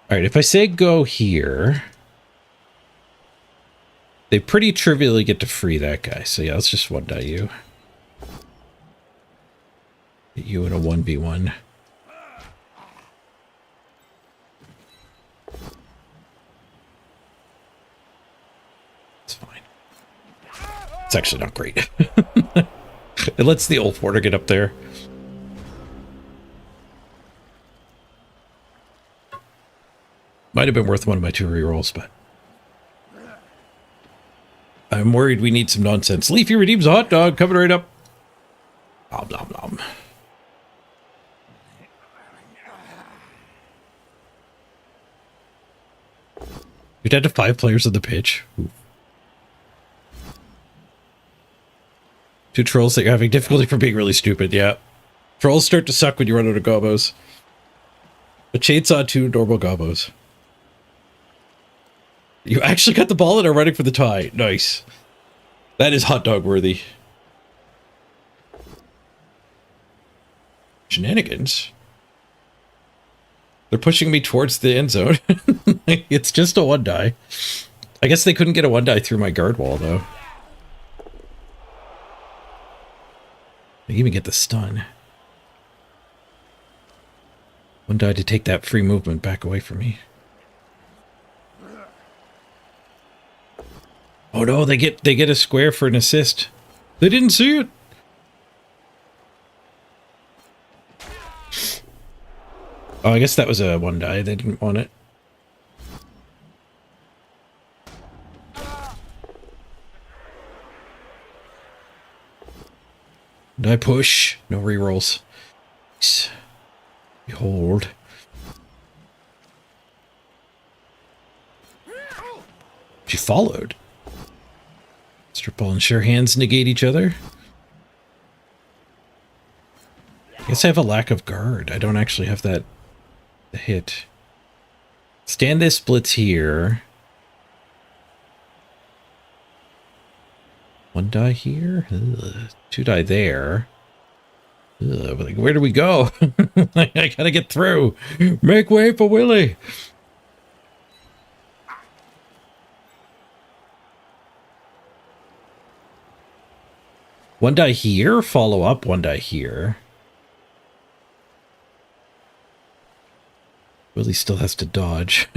All right, if I say go here, they pretty trivially get to free that guy. So yeah, let's just 1-die you. Get you in a 1v1. It's fine. It's actually not great. It lets the old Porter get up there. Might have been worth one of my 2 rerolls, but I'm worried we need some nonsense. Leafy redeems a hot dog coming right up. Nom nom nom. You're down to 5 players on the pitch. Ooh. Two trolls that you're having difficulty for being really stupid, yeah. Trolls start to suck when you run out of gobos. A chainsaw, two normal gobos. You actually got the ball and are running for the tie. Nice. That is hot dog worthy. Shenanigans. They're pushing me towards the end zone. It's just a one die. I guess they couldn't get a one die through my guard wall though. They even get the stun. One die to take that free movement back away from me. Oh no, they get a square for an assist. They didn't see it. Oh, I guess that was a one die. They didn't want it. Die push. No rerolls. Behold. She followed. Strip ball and sure hands negate each other. I guess I have a lack of guard. I don't actually have that hit. Stand this splits here. One die here. Ugh. Two die there. Ugh. Like, where do we go? I gotta get through. Make way for Willie. One die here. Follow up. One die here. Willie still has to dodge.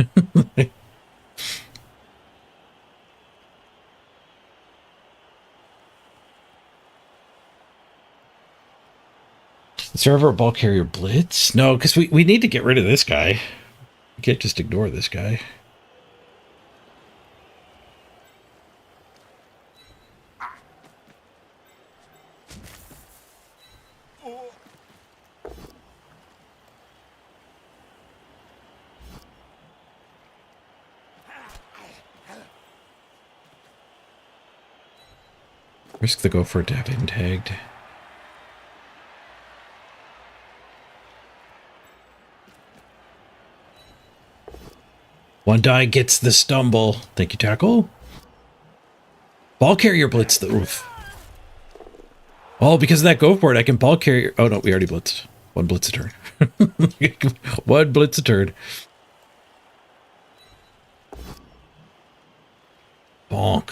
Is there ever a ball carrier blitz? No, because we need to get rid of this guy. We can't just ignore this guy. Risk the go for it to have him tagged. One die gets the stumble. Thank you, tackle. Ball carrier blitz the oof. Oh, because of that go for it, I can ball carrier. Oh no, we already blitzed. One blitz a turn. One blitz a turn. Bonk.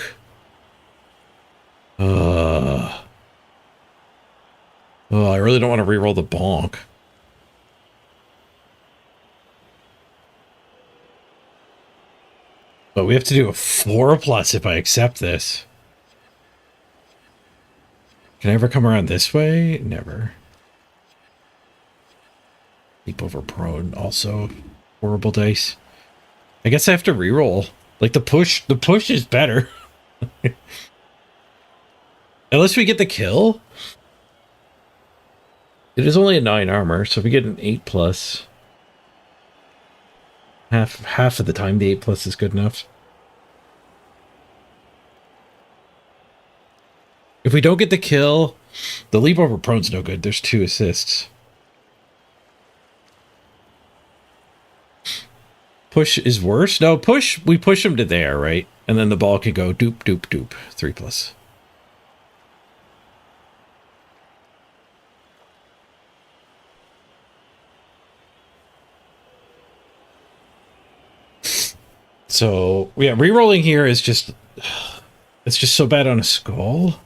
Oh, I really don't want to reroll the bonk. But we have to do a 4+ if I accept this. Can I ever come around this way? Never. Leap over prone, also horrible dice. I guess I have to reroll. Like the push is better. Unless we get the kill. It is only a 9 armor, so if we get an 8+, half of the time the 8+ is good enough. If we don't get the kill, the leap over prone's no good. There's 2 assists. Push is worse? No, push, we push him to there, right? And then the ball can go doop, doop, doop. 3+. So, yeah, rerolling here is just... It's just so bad on a skull.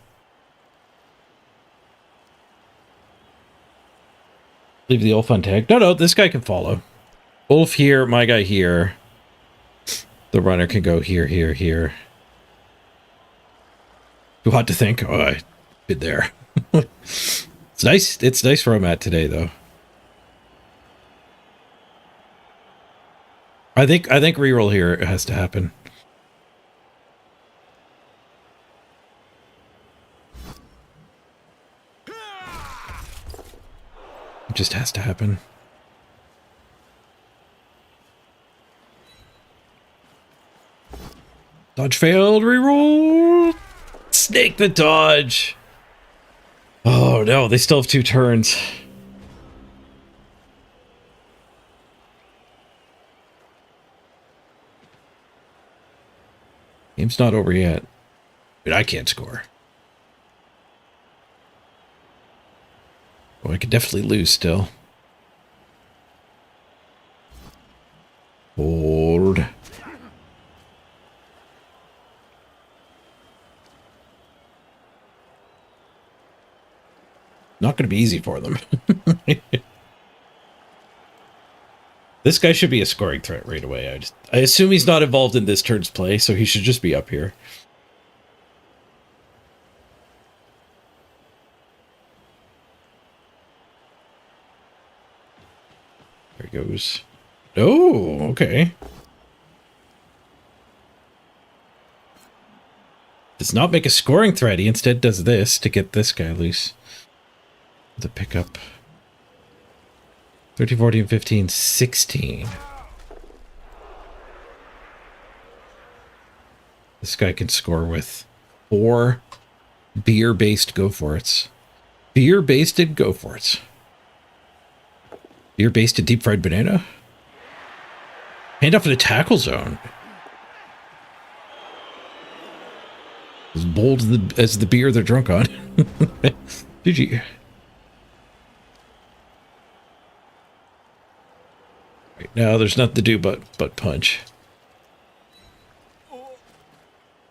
Leave the Ulf on tag. No, this guy can follow. Ulf here, my guy here. The runner can go here, here, here. Too hot to think. Oh, I been there. It's nice. It's nice where I'm at today, though. I think reroll here has to happen. It just has to happen. Dodge failed. Reroll. Snake the dodge. no, they still have 2 turns. Game's not over yet. But I can't score. Oh, I could definitely lose still. Hold. Not going to be easy for them. This guy should be a scoring threat right away. I assume he's not involved in this turn's play, so he should just be up here. There he goes. Oh, okay. Does not make a scoring threat. He instead does this to get this guy loose. The pickup. 13, 14, 15, 16. This guy can score with 4 beer-based go-for-its. Beer-basted go-for-its. Beer-basted deep-fried banana. Hand off in a tackle zone. As bold as the beer they're drunk on. GG. Right now, there's nothing to do but punch.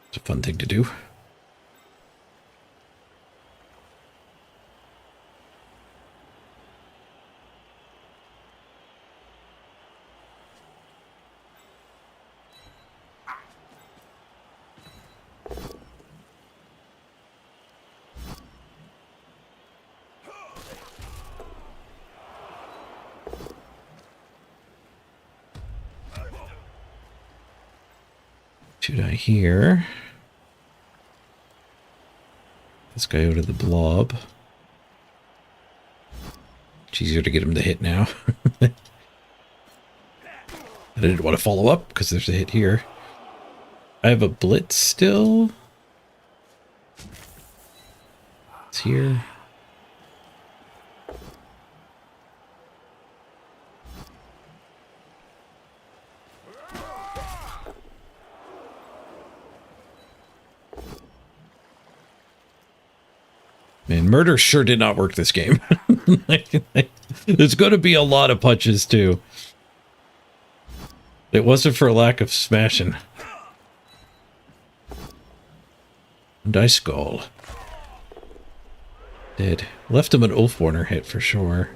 It's a fun thing to do. Should I here? This guy out of the blob. It's easier to get him to hit now. I didn't want to follow up because there's a hit here. I have a blitz still. It's here. Man, murder sure did not work this game. There's going to be a lot of punches, too. It wasn't for a lack of smashing. And I skull. Did. Left him an Ulfwarner hit for sure.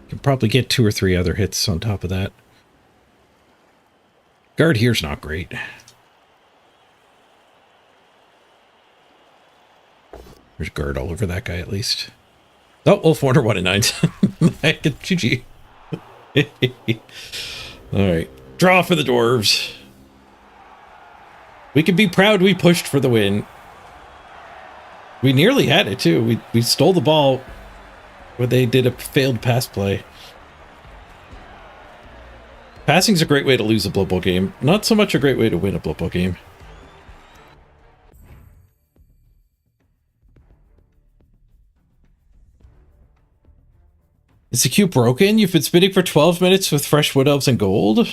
Can probably get 2 or 3 other hits on top of that. Guard here's not great. There's guard all over that guy at least. Oh, Ulfwarner 1 in 9s. GG. Alright. Draw for the dwarves. We can be proud we pushed for the win. We nearly had it too. We stole the ball when they did a failed pass play. Passing's a great way to lose a Blood Bowl game. Not so much a great way to win a Blood Bowl game. Is the queue broken? You've been spinning for 12 minutes with fresh wood elves and gold?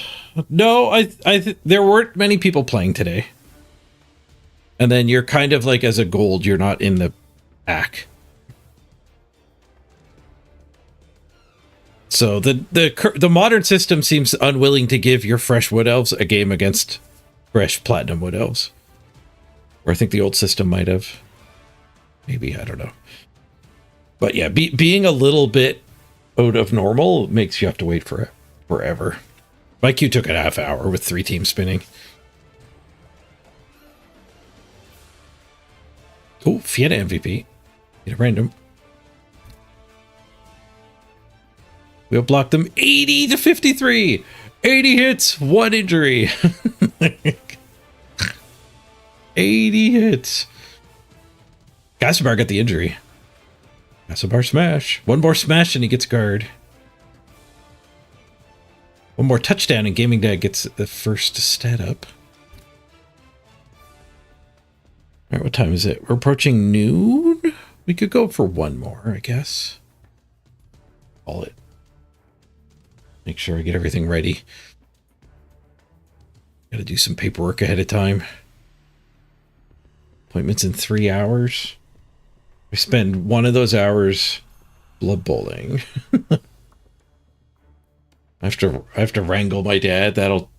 No, there weren't many people playing today. And then you're kind of like, as a gold, you're not in the pack. So the modern system seems unwilling to give your fresh wood elves a game against fresh platinum wood elves. Or I think the old system might have. Maybe, I don't know. But yeah, being a little bit out of normal makes you have to wait for it forever. My queue took a half hour with 3 teams spinning. Oh, Fieta MVP. Get a random. We'll block them 80 to 53. 80 hits, 1 injury. 80 hits. Gasabar got the injury. Gasabar smash. 1 more smash and he gets guard. 1 more touchdown and Gaming Dad gets the first stat up. Alright, what time is it? We're approaching noon? We could go for one more, I guess. Call it. Make sure I get everything ready. Gotta do some paperwork ahead of time. Appointments in 3 hours. I spend one of those hours blood bowling. I have to wrangle my dad. That'll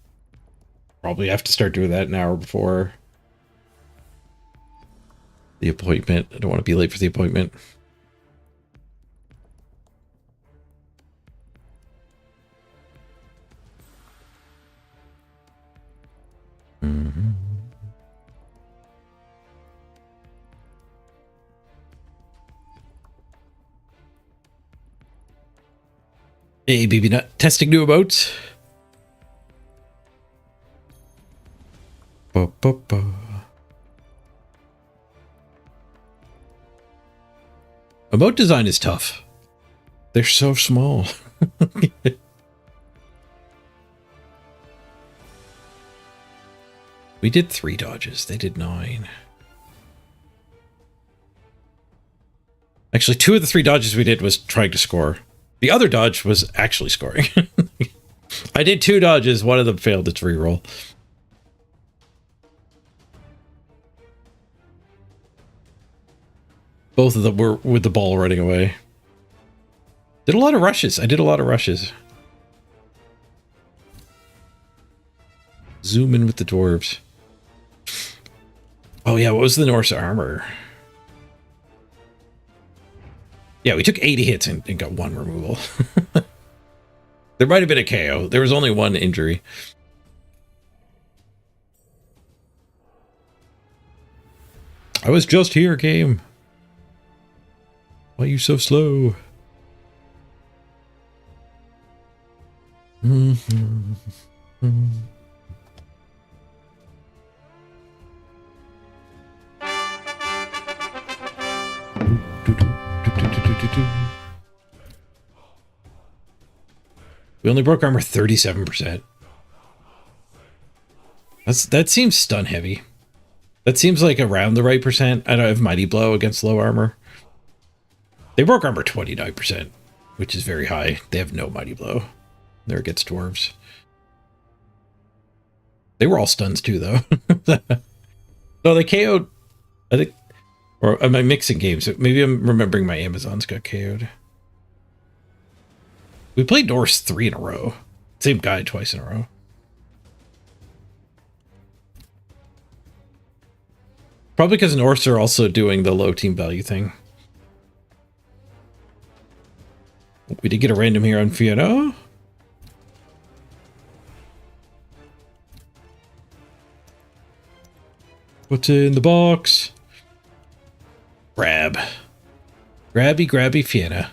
probably have to start doing that an hour before the appointment. I don't want to be late for the appointment. Mm-hmm. Hey, BB Nut, testing new emotes. Emote design is tough. They're so small. We did 3 dodges. They did 9. Actually, 2 of the 3 dodges we did was trying to score. The other dodge was actually scoring. I did 2 dodges. One of them failed its reroll. Both of them were with the ball running away. Did a lot of rushes. I did a lot of rushes. Zoom in with the dwarves. Oh yeah, what was the Norse armor? Yeah, we took 80 hits and got 1 removal. There might have been a KO. There was only 1 injury. I was just here, game. Why are you so slow? We only broke armor 37%. That seems stun heavy. That seems like around the right percent. I don't have Mighty Blow against low armor. They broke armor 29%, which is very high. They have no Mighty Blow. They're against dwarves. They were all stuns too, though. No, they KO'd, I think, or am I mixing games? Maybe I'm remembering my Amazons got KO'd. We played Norse 3 in a row. Same guy twice in a row. Probably because Norse are also doing the low team value thing. We did get a random here on Fiona. What's in the box? Grab. Grabby, grabby Fiona.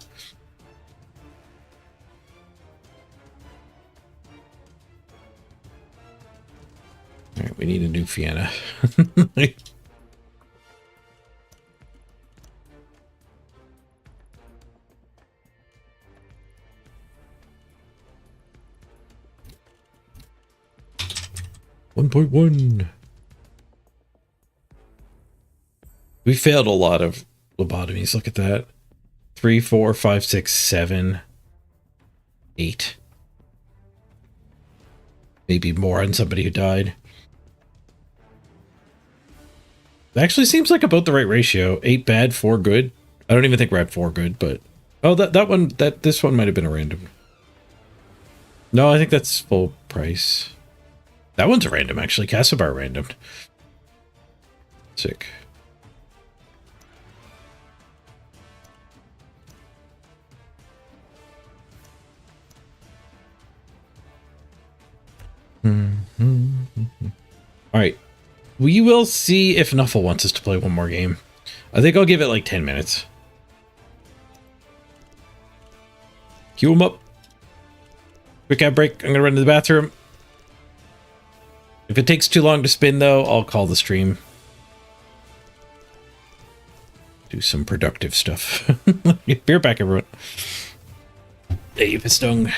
Alright, we need a new Fiona. $1.1. We failed a lot of lobotomies. Look at that. 3, 4, 5, 6, 7, 8. Maybe more on somebody who died. It actually seems like about the right ratio. 8 bad, 4 good. I don't even think we're at 4 good, but oh, this one might have been a random. No, I think that's full price. That one's a random, actually. Castlebar randomed. Sick. All right. We will see if Nuffle wants us to play one more game. I think I'll give it like 10 minutes. Queue him up. Quick ad break. I'm going to run to the bathroom. If it takes too long to spin, though, I'll call the stream. Do some productive stuff. Be right back, everyone. Hey, Pistung.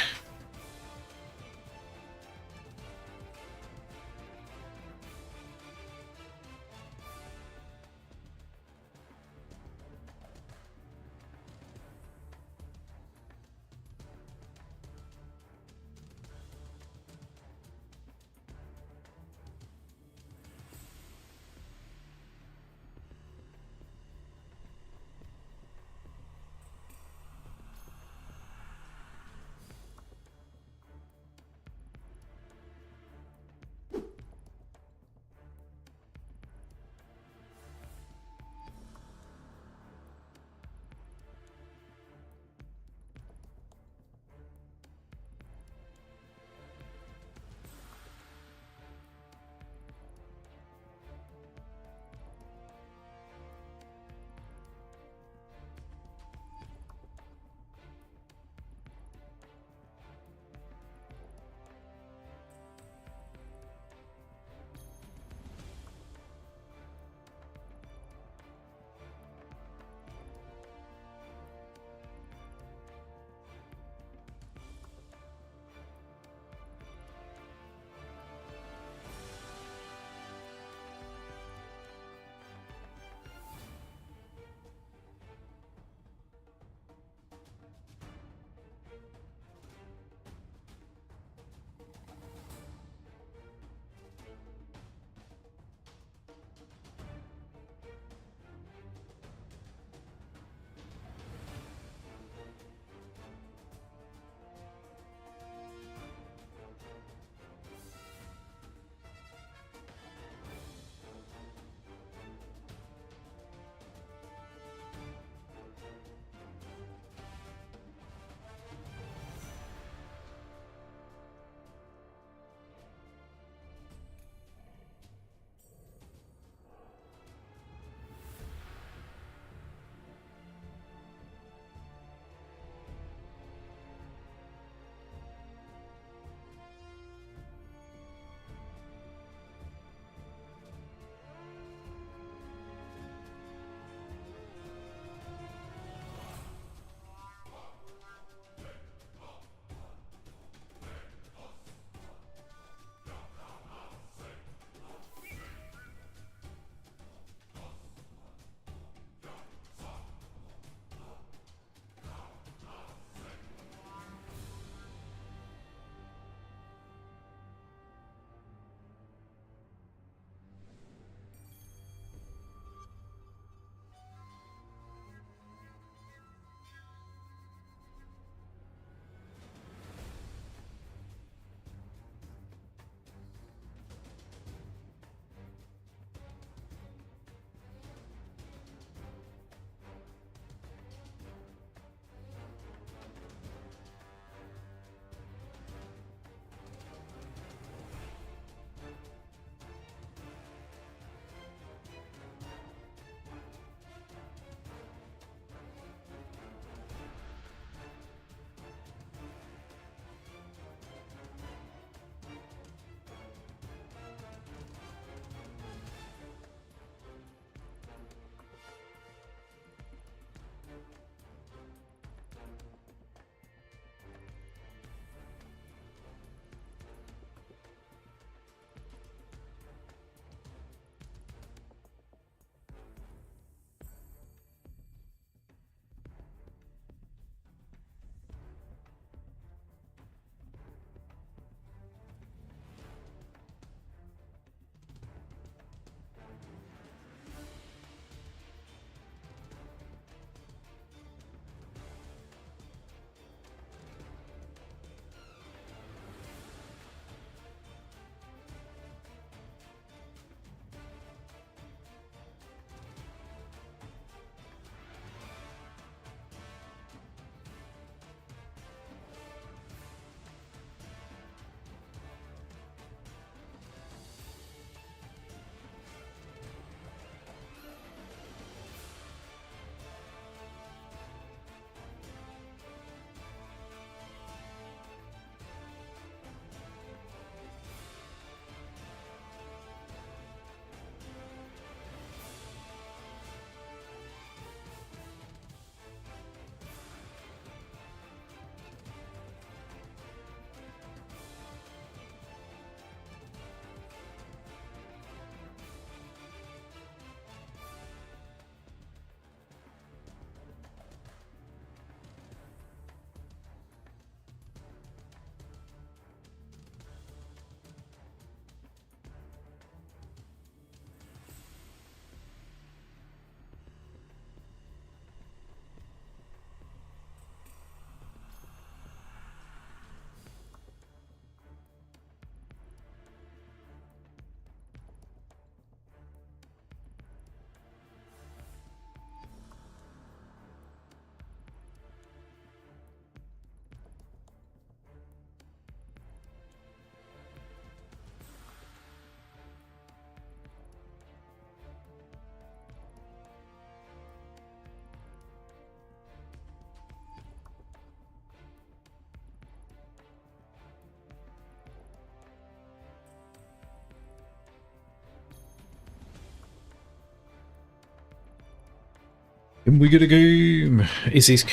And we get a game. Asisk.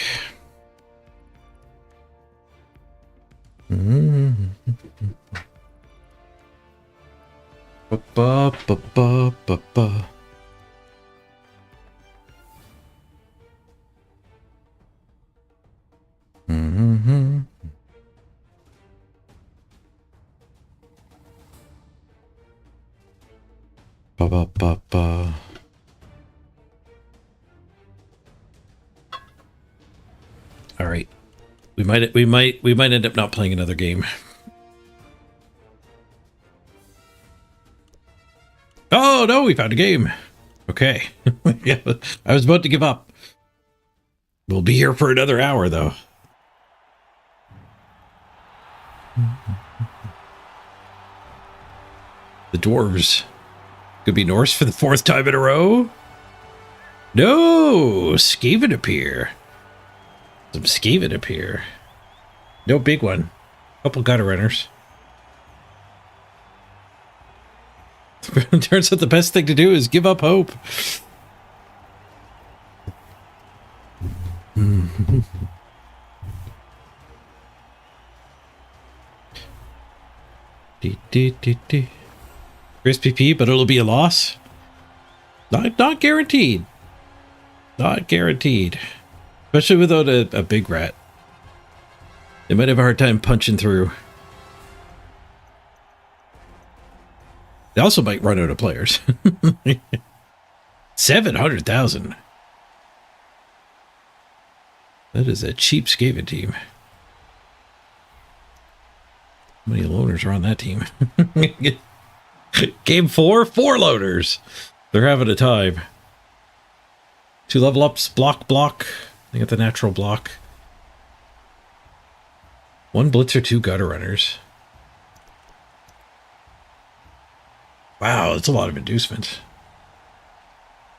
Ba ba ba ba ba ba. Ba ba ba ba. All right, we might end up not playing another game. Oh no, we found a game. Okay, yeah, I was about to give up. We'll be here for another hour though. The dwarves could be Norse for the 4th time in a row. No, Skaven appear. Some Skaven appear. No big one. Couple gutter runners. Turns out the best thing to do is give up hope. Crispy P, but it'll be a loss. Not guaranteed. Not guaranteed. Especially without a big rat. They might have a hard time punching through. They also might run out of players. 700,000. That is a cheap Skaven team. How many loners are on that team? Game 4, 4 loners. They're having a time. 2 level ups, block. They got the natural block. 1 blitzer, 2 gutter runners. Wow, that's a lot of inducement.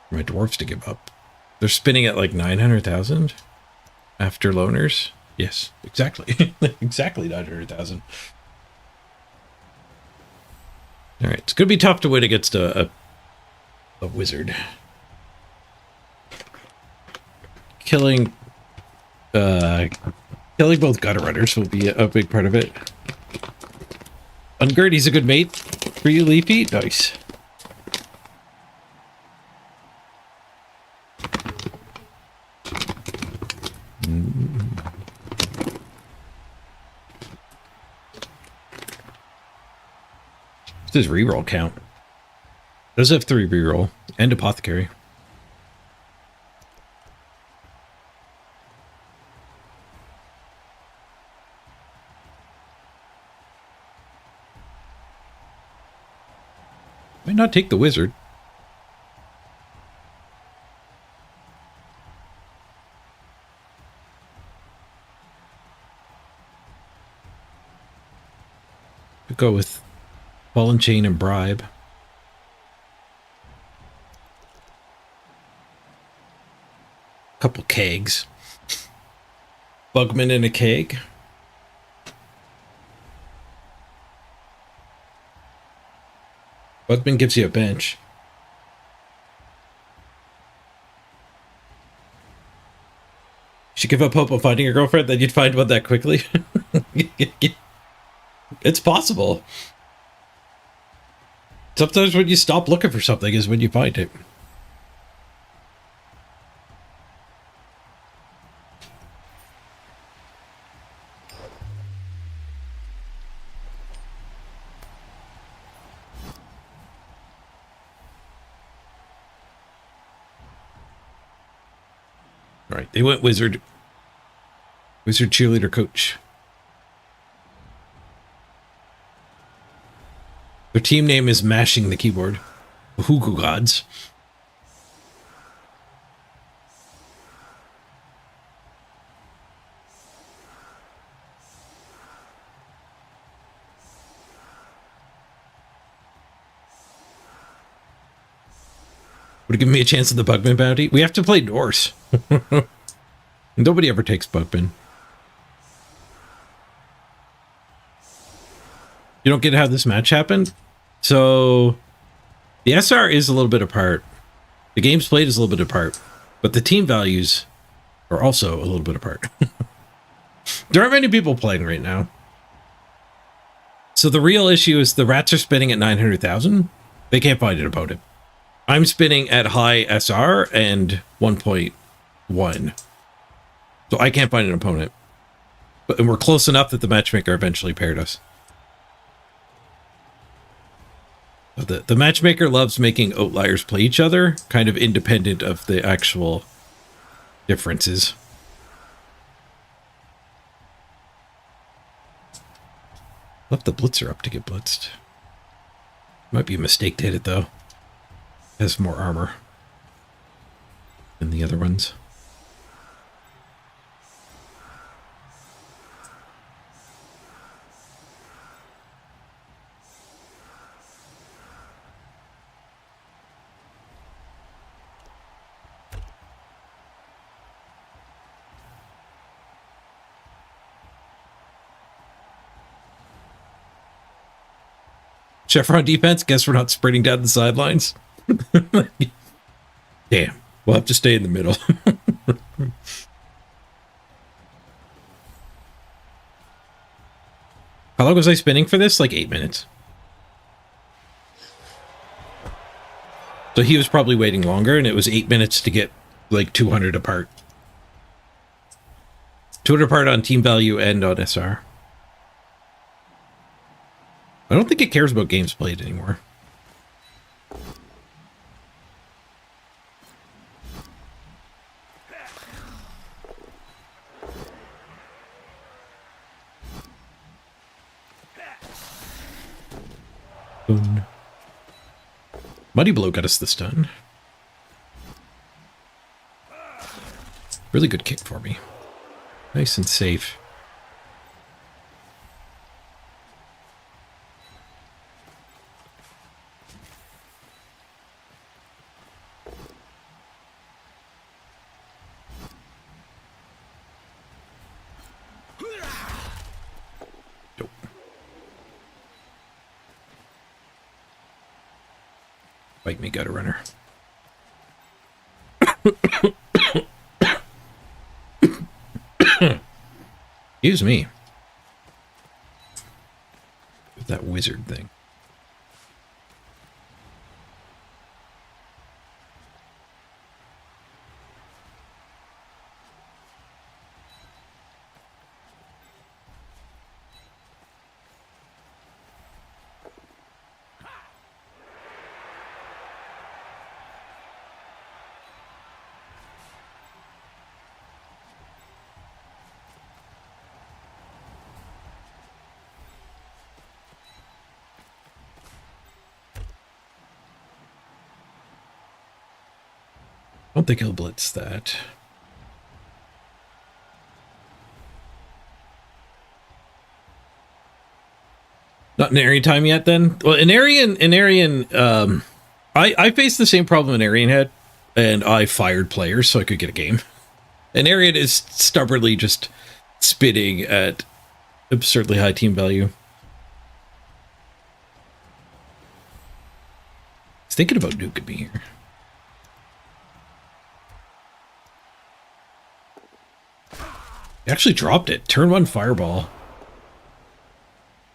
For my dwarves to give up. They're spinning at like 900,000 after loners. Yes, exactly. Exactly 900,000. All right, it's going to be tough to win against a wizard. Killing both gutter runners will be a big part of it. Ungurdy's a good mate for you, Leafy. Nice. What's his reroll count? Does have 3 reroll and apothecary. Might not take the wizard. Could go with ball and chain and bribe. Couple kegs. Bugman in a keg. Bugman gives you a bench. You should give up hope on finding a girlfriend, then you'd find one that quickly. It's possible. Sometimes when you stop looking for something is when you find it. All right, they went wizard. Wizard cheerleader coach. Their team name is Mashing the Keyboard. Hugu gods. Would it give me a chance at the Bugman bounty? We have to play Norse. Nobody ever takes Bugman. You don't get how this match happened? So, the SR is a little bit apart. The games played is a little bit apart. But the team values are also a little bit apart. There aren't many people playing right now. So the real issue is the rats are spinning at 900,000. They can't find an opponent. I'm spinning at high SR and 1.1. So I can't find an opponent. And we're close enough that the matchmaker eventually paired us. The matchmaker loves making outliers play each other, kind of independent of the actual differences. Left the blitzer up to get blitzed. Might be a mistake to hit it, though. Has more armor than the other ones. Chevron defense, guess we're not sprinting down the sidelines. Damn, we'll have to stay in the middle. How long was I spinning for this? Like 8 minutes. So he was probably waiting longer, and it was 8 minutes to get like 200 apart. 200 apart on team value and on SR. I don't think it cares about games played anymore. Boom. Muddy Blow got us the stun. Really good kick for me. Nice and safe. Bite me, gutter runner. Excuse me. With that wizard thing. I don't think he'll blitz that. Not an Aryan time yet, then? Well, an Aryan, I faced the same problem an Aryan had, and I fired players so I could get a game. An Aryan is stubbornly just spitting at absurdly high team value. He's thinking about nuking me here. He actually dropped it. Turn 1 fireball.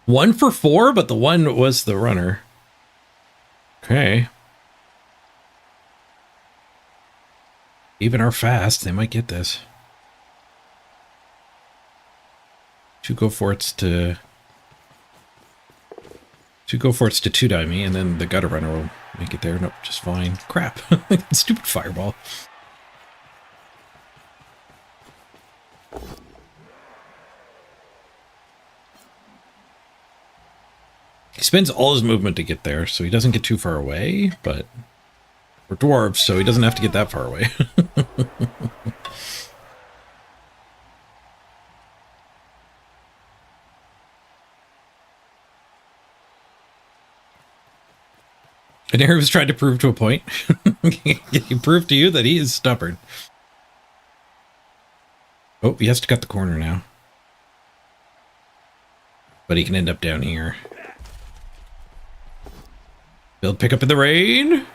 1 for 4, but the 1 was the runner. Okay. Even our fast, they might get this. 2 go for it's to 2-die me, and then the gutter runner will make it there. Nope, just fine. Crap. Stupid fireball. He spends all his movement to get there, so he doesn't get too far away, but we're dwarves, so he doesn't have to get that far away. And Harry was trying to prove to a point. He proved to you that he is stubborn. Oh, he has to cut the corner now. But he can end up down here. Build pick up in the rain.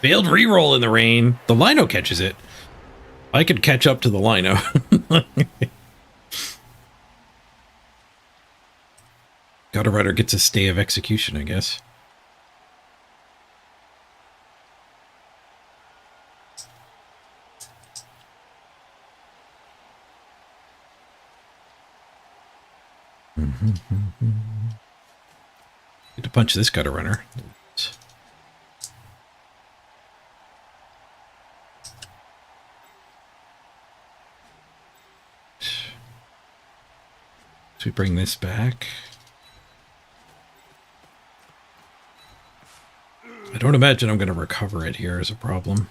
Failed reroll in the rain. The Lino catches it. I could catch up to the Lino. Gutter Runner gets a stay of execution, I guess. Get to punch this Gutter Runner. So we bring this back. I don't imagine I'm going to recover it here as a problem.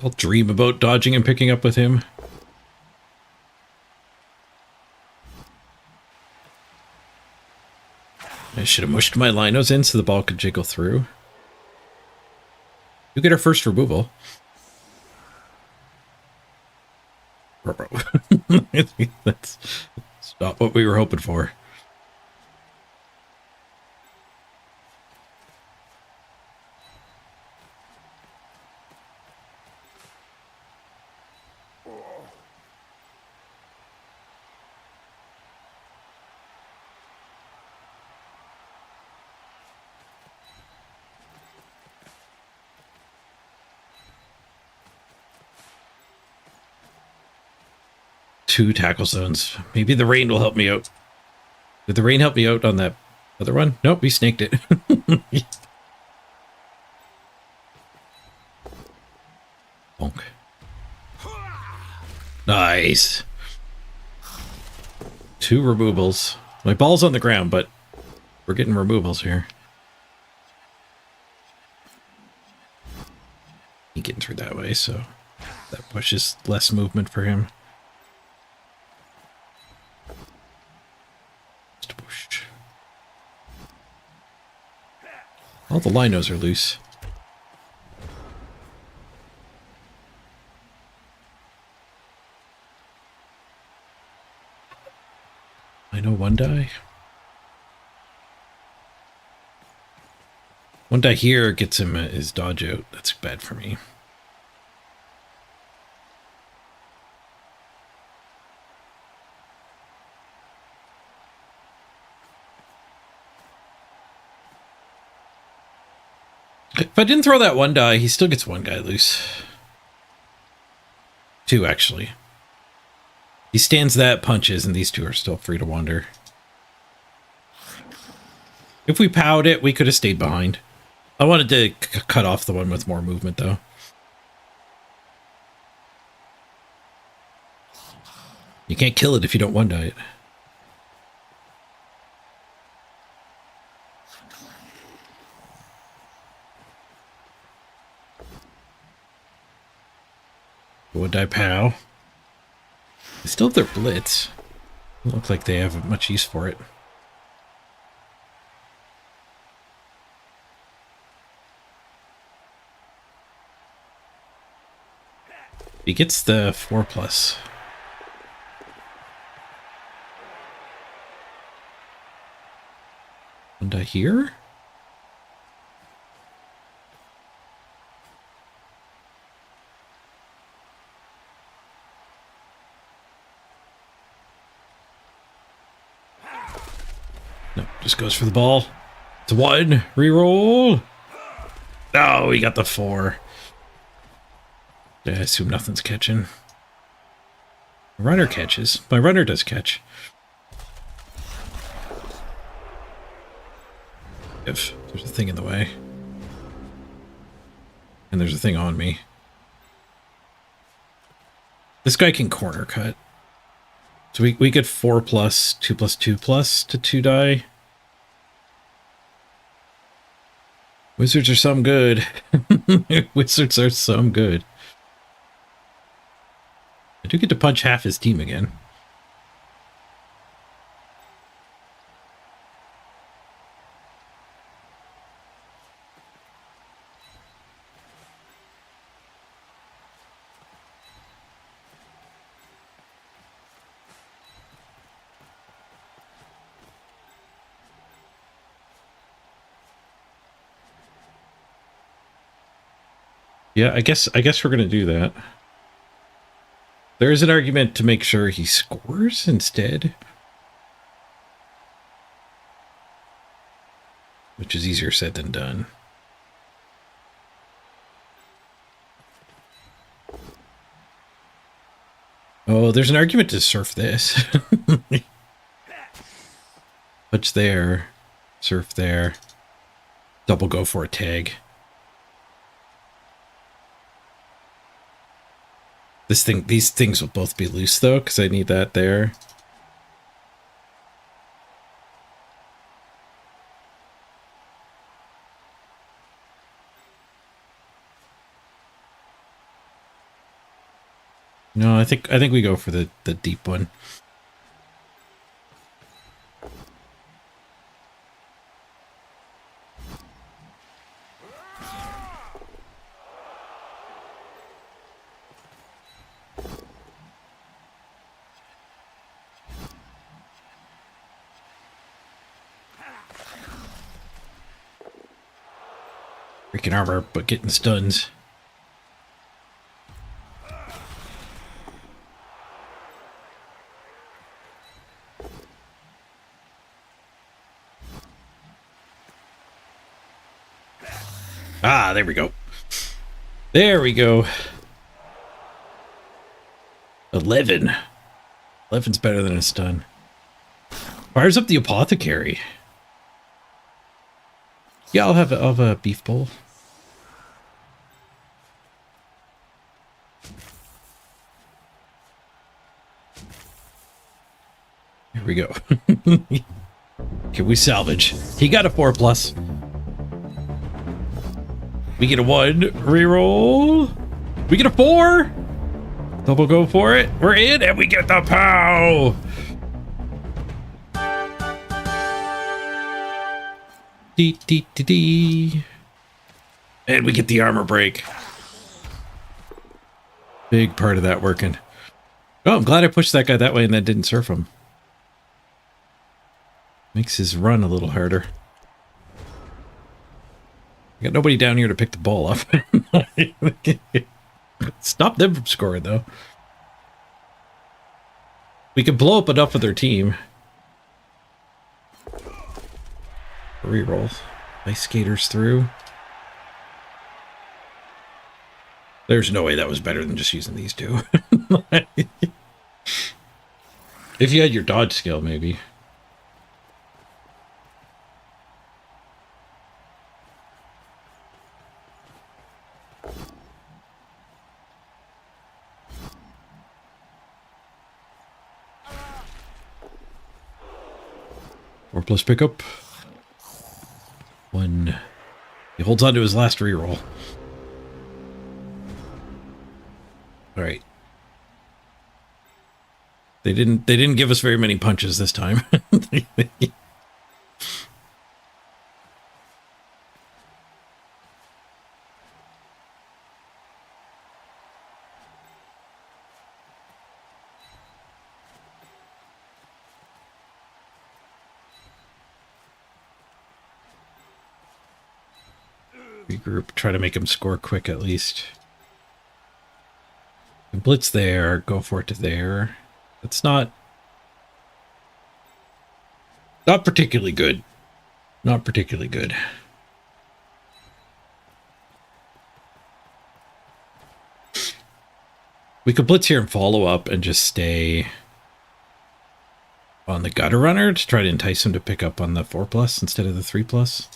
I'll dream about dodging and picking up with him. I should have mushed my Linos in so the ball could jiggle through. You get our first removal. That's not what we were hoping for. Two tackle zones. Maybe the rain will help me out. Did the rain help me out on that other one? Nope, we snaked it. Bonk. Nice. Two removals. My ball's on the ground, but we're getting removals here. He's getting through that way, so that pushes less movement for him. All the Linos are loose. I know one die. One die here gets him his dodge out. That's bad for me. If I didn't throw that one die, he still gets one guy loose. Two, actually. He stands that, punches, and these two are still free to wander. If we powed it, we could have stayed behind. I wanted to cut off the one with more movement, though. You can't kill it if you don't one die it. Would I pow? They still have their blitz. Doesn't look like they have much use for it. He gets the 4+. And here? No, just goes for the ball. It's a 1. Reroll. Oh, we got the 4. Yeah, I assume nothing's catching. Runner catches. My runner does catch. If there's a thing in the way. And there's a thing on me. This guy can corner cut. So we get 4+, 2+2+ to 2 die. Wizards are some good. Wizards are some good. I do get to punch half his team again. Yeah, I guess we're gonna do that. There is an argument to make sure he scores instead, which is easier said than done. Oh, there's an argument to surf this. Touch there, surf there, double go for a tag. These things will both be loose though, because I need that there. No, I think we go for the deep one. Freaking armor, but getting stuns. Ah, there we go. There we go. 11. 11's better than a stun. Fires up the apothecary. Yeah, I'll have a beef bowl. Here we go. Can we salvage? He got a 4+. We get a 1. Reroll. We get a 4. Double go for it. We're in, and we get the POW. Dee, dee, dee, dee. And we get the armor break. Big part of that working. Oh, I'm glad I pushed that guy that way and that didn't surf him. Makes his run a little harder. I got nobody down here to pick the ball up. Stop them from scoring, though. We can blow up enough of their team. Reroll. Ice skaters through. There's no way that was better than just using these two. If you had your dodge skill, maybe. Or plus pickup. 1. He holds on to his last reroll. All right. They didn't give us very many punches this time. Regroup, try to make him score quick at least. Blitz there, go for it to there. That's not particularly good. Not particularly good. We could blitz here and follow up and just stay on the gutter runner to try to entice him to pick up on the 4+ instead of the 3+.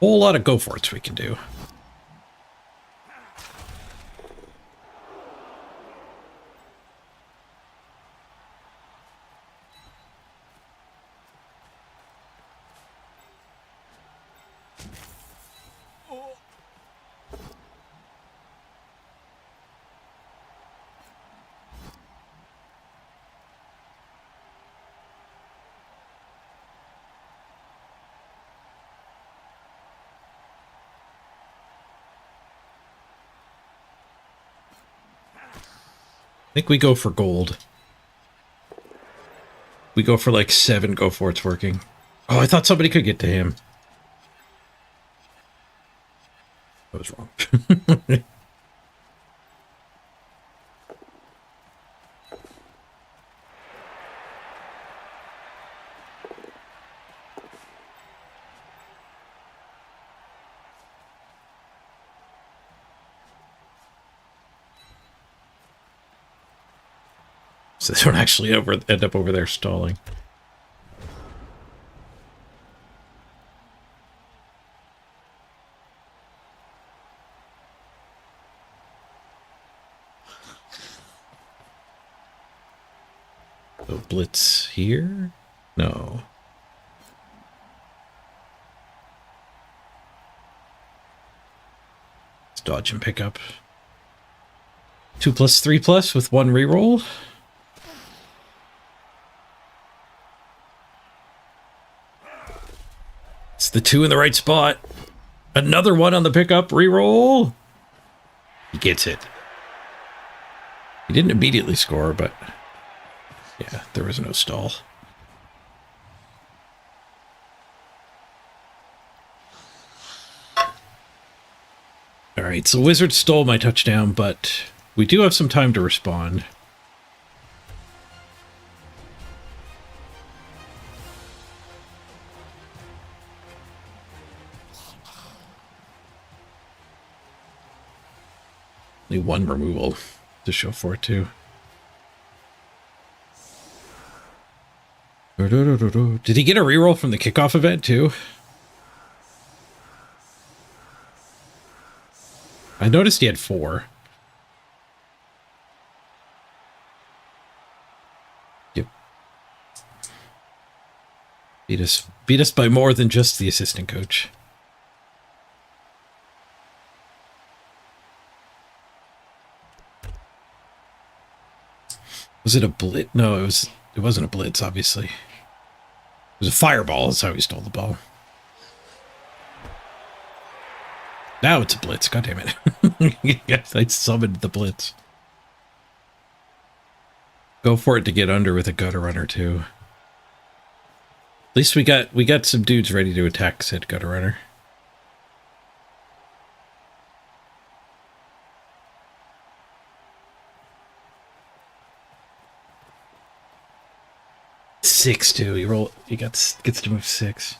Whole lot of go for it's we can do. think we go for gold. We go for like 7, go for it's working. Oh, I thought somebody could get to him. I was wrong. So they don't actually end up over there stalling. So blitz here? No. Let's dodge and pick up. 2+, 3+ with 1 reroll. It's the 2 in the right spot. Another 1 on the pickup. Reroll. He gets it. He didn't immediately score, but yeah, there was no stall. All right, so Wizard stole my touchdown, but we do have some time to respond. Only 1 removal to show for it, too. Did he get a reroll from the kickoff event, too? I noticed he had 4. Yep. Beat us by more than just the assistant coach. Was it a blitz? No, it wasn't a blitz, obviously. It was a fireball. That's how he stole the ball. Now it's a blitz. God damn it. I summoned the blitz. Go for it to get under with a gutter runner, too. At least we got some dudes ready to attack said gutter runner. Six too. He gets to move 6.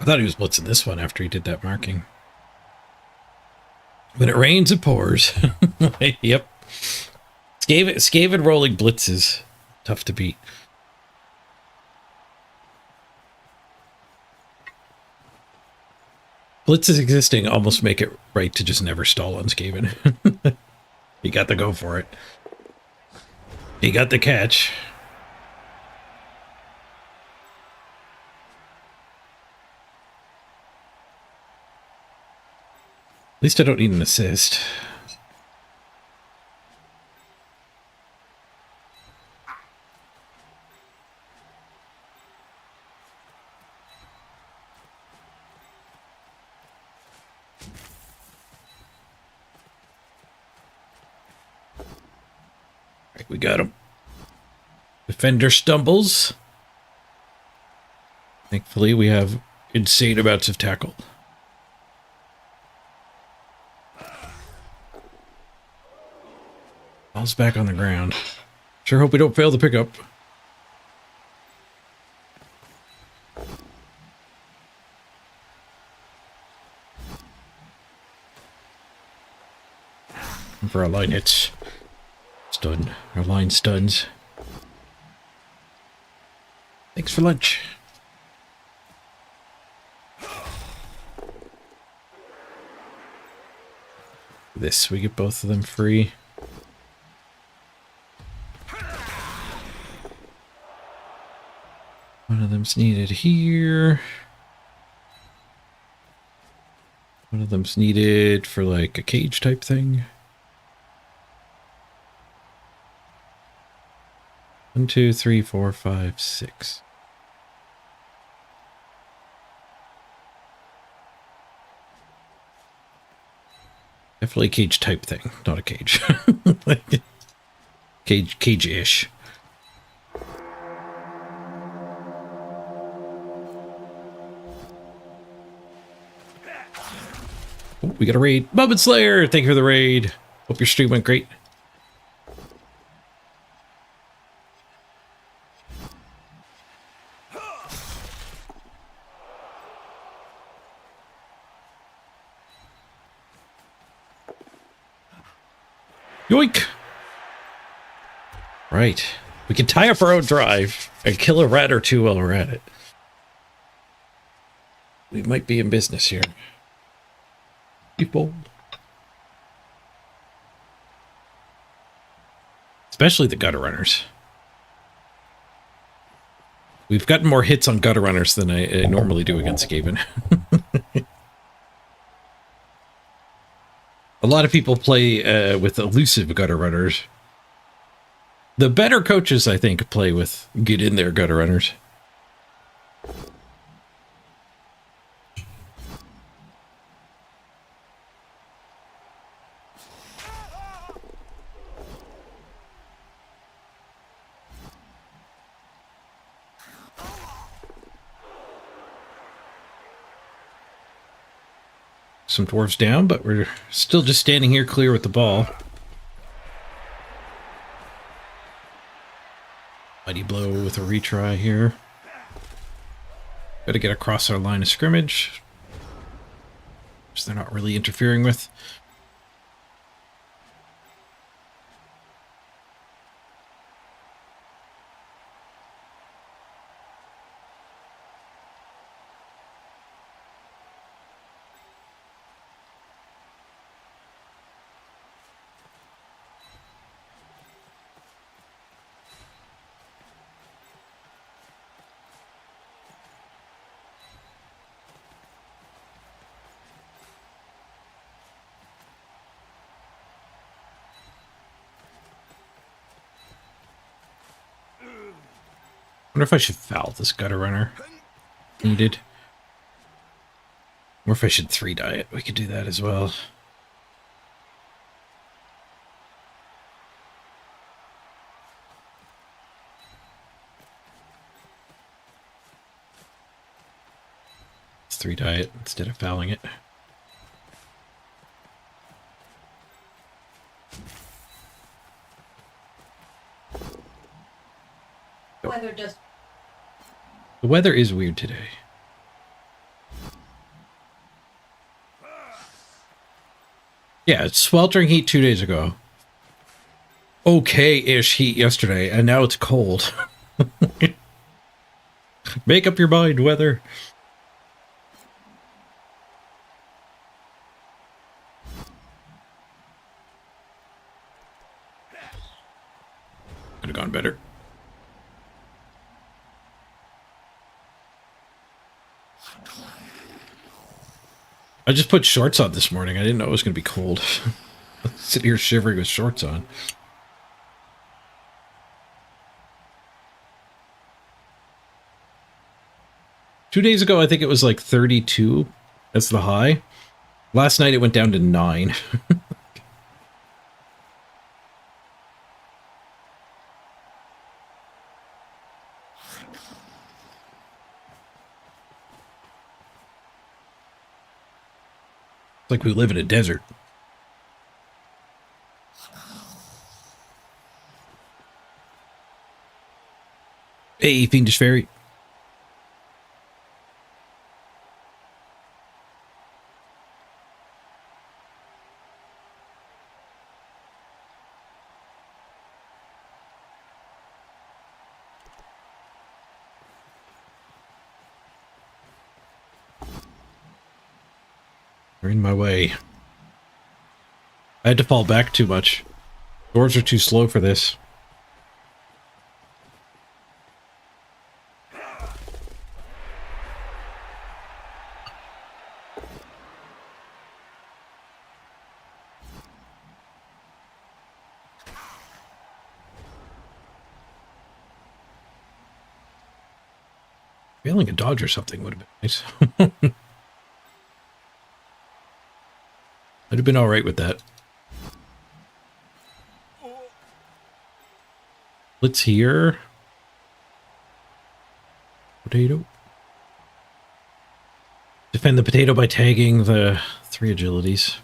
I thought he was blitzing this one after he did that marking. When it rains, it pours. Yep. Skaven rolling blitzes. Tough to beat. Blitzes existing almost make it right to just never stall on Skaven. You got to go for it. You got the catch. At least I don't need an assist. Right, we got him. Defender stumbles. Thankfully, we have insane amounts of tackle. Ball's back on the ground. Sure hope we don't fail the pickup. And for our line hits. Stun. Our line stuns. Thanks for lunch. This, we get both of them free. One of them's needed here. One of them's needed for like a cage type thing. 1, 2, 3, 4, 5, 6. Definitely a cage type thing, not a cage. Cage-ish. Oh, we got a raid. Muppet Slayer, thank you for the raid. Hope your stream went great. Yoink! Right. We can tie up our own drive and kill a rat or two while we're at it. We might be in business here. Be bold. Especially the gutter runners. We've gotten more hits on gutter runners than I normally do against Skaven. A lot of people play with elusive gutter runners. The better coaches, I think, play with get in there gutter runners. Some dwarves down, but we're still just standing here clear with the ball. Mighty blow with a retry here. Got to get across our line of scrimmage, which they're not really interfering with. I wonder if I should foul this gutter runner. Needed. Or if I should 3-die it. We could do that as well. Let's 3-die it instead of fouling it. The weather is weird today. Yeah, it's sweltering heat 2 days ago. Okay-ish heat yesterday, and now it's cold. Make up your mind, weather. Could have gone better. I just put shorts on this morning. I didn't know it was going to be cold. Sitting here shivering with shorts on. Two days ago, I think it was like 32. That's the high. Last night, it went down to 9. It's like we live in a desert. Hey, Fiendish Fairy. They're in my way. I had to fall back too much. Dwarves are too slow for this. Failing a dodge or something would have been nice. I'd have been all right with that. Let's hear. Potato. Defend the potato by tagging the 3 agilities.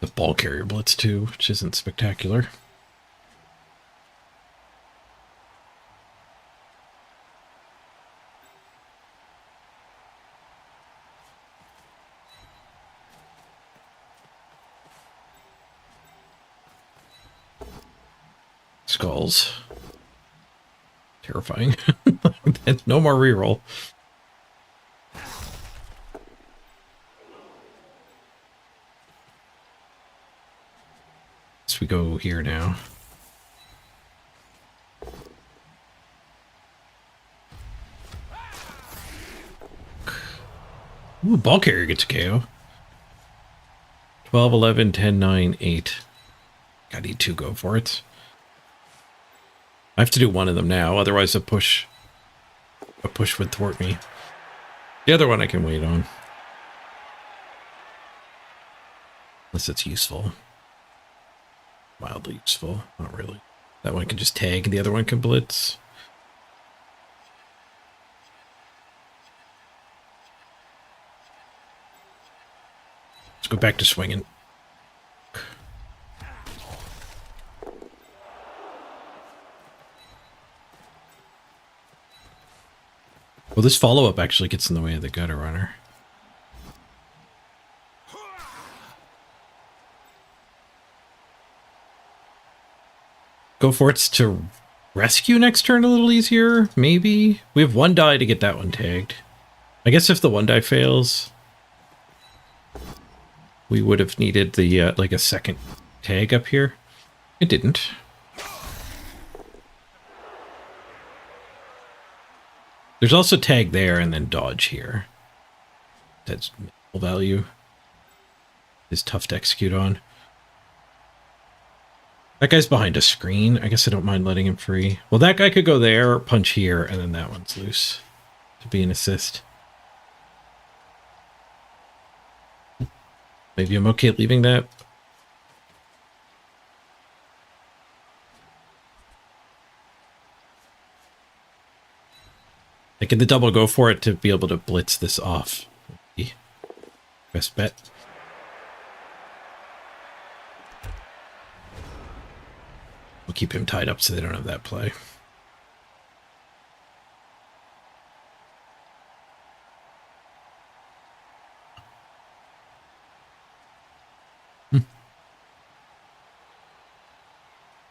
The ball carrier blitz too, which isn't spectacular. Skulls. Terrifying. No more reroll. So we go here now. Ooh, ball carrier gets a KO. 12, 11, 10, 9, 8. I need 2 go for it. I have to do one of them now, otherwise a push would thwart me. The other one I can wait on. Unless it's useful. Mildly useful. Not really. That one can just tag, the other one can blitz. Let's go back to swinging. Well, this follow-up actually gets in the way of the gutter runner. Go for it to rescue next turn a little easier, maybe? We have 1 die to get that one tagged. I guess if the 1 die fails, we would have needed the like a second tag up here. It didn't. There's also tag there and then dodge here. That's minimal value. Is tough to execute on. That guy's behind a screen. I guess I don't mind letting him free. Well, that guy could go there, punch here, and then that one's loose to be an assist. Maybe I'm okay leaving that. Like in the double go for it to be able to blitz this off. Best bet. We'll keep him tied up so they don't have that play.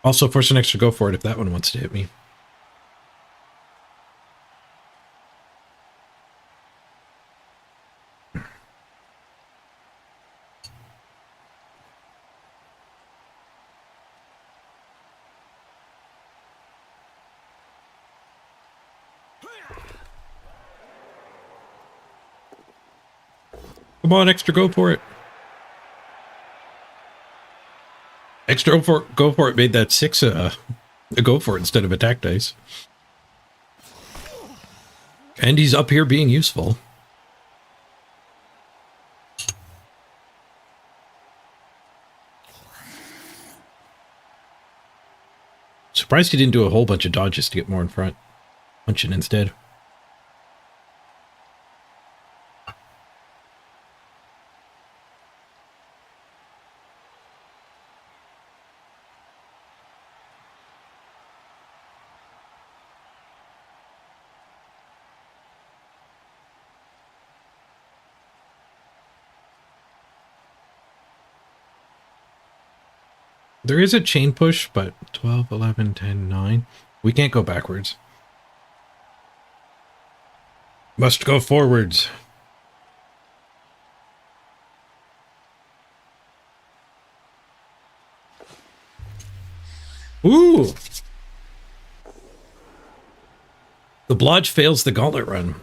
Also force an extra go for it if that one wants to hit me. Come on, extra go for it. Extra go for it made that 6 a go for it instead of attack dice. And he's up here being useful. Surprised he didn't do a whole bunch of dodges to get more in front. Punching instead. There is a chain push, but 12, 11, 10, 9. We can't go backwards. Must go forwards. Ooh! The Blodge fails the gauntlet run.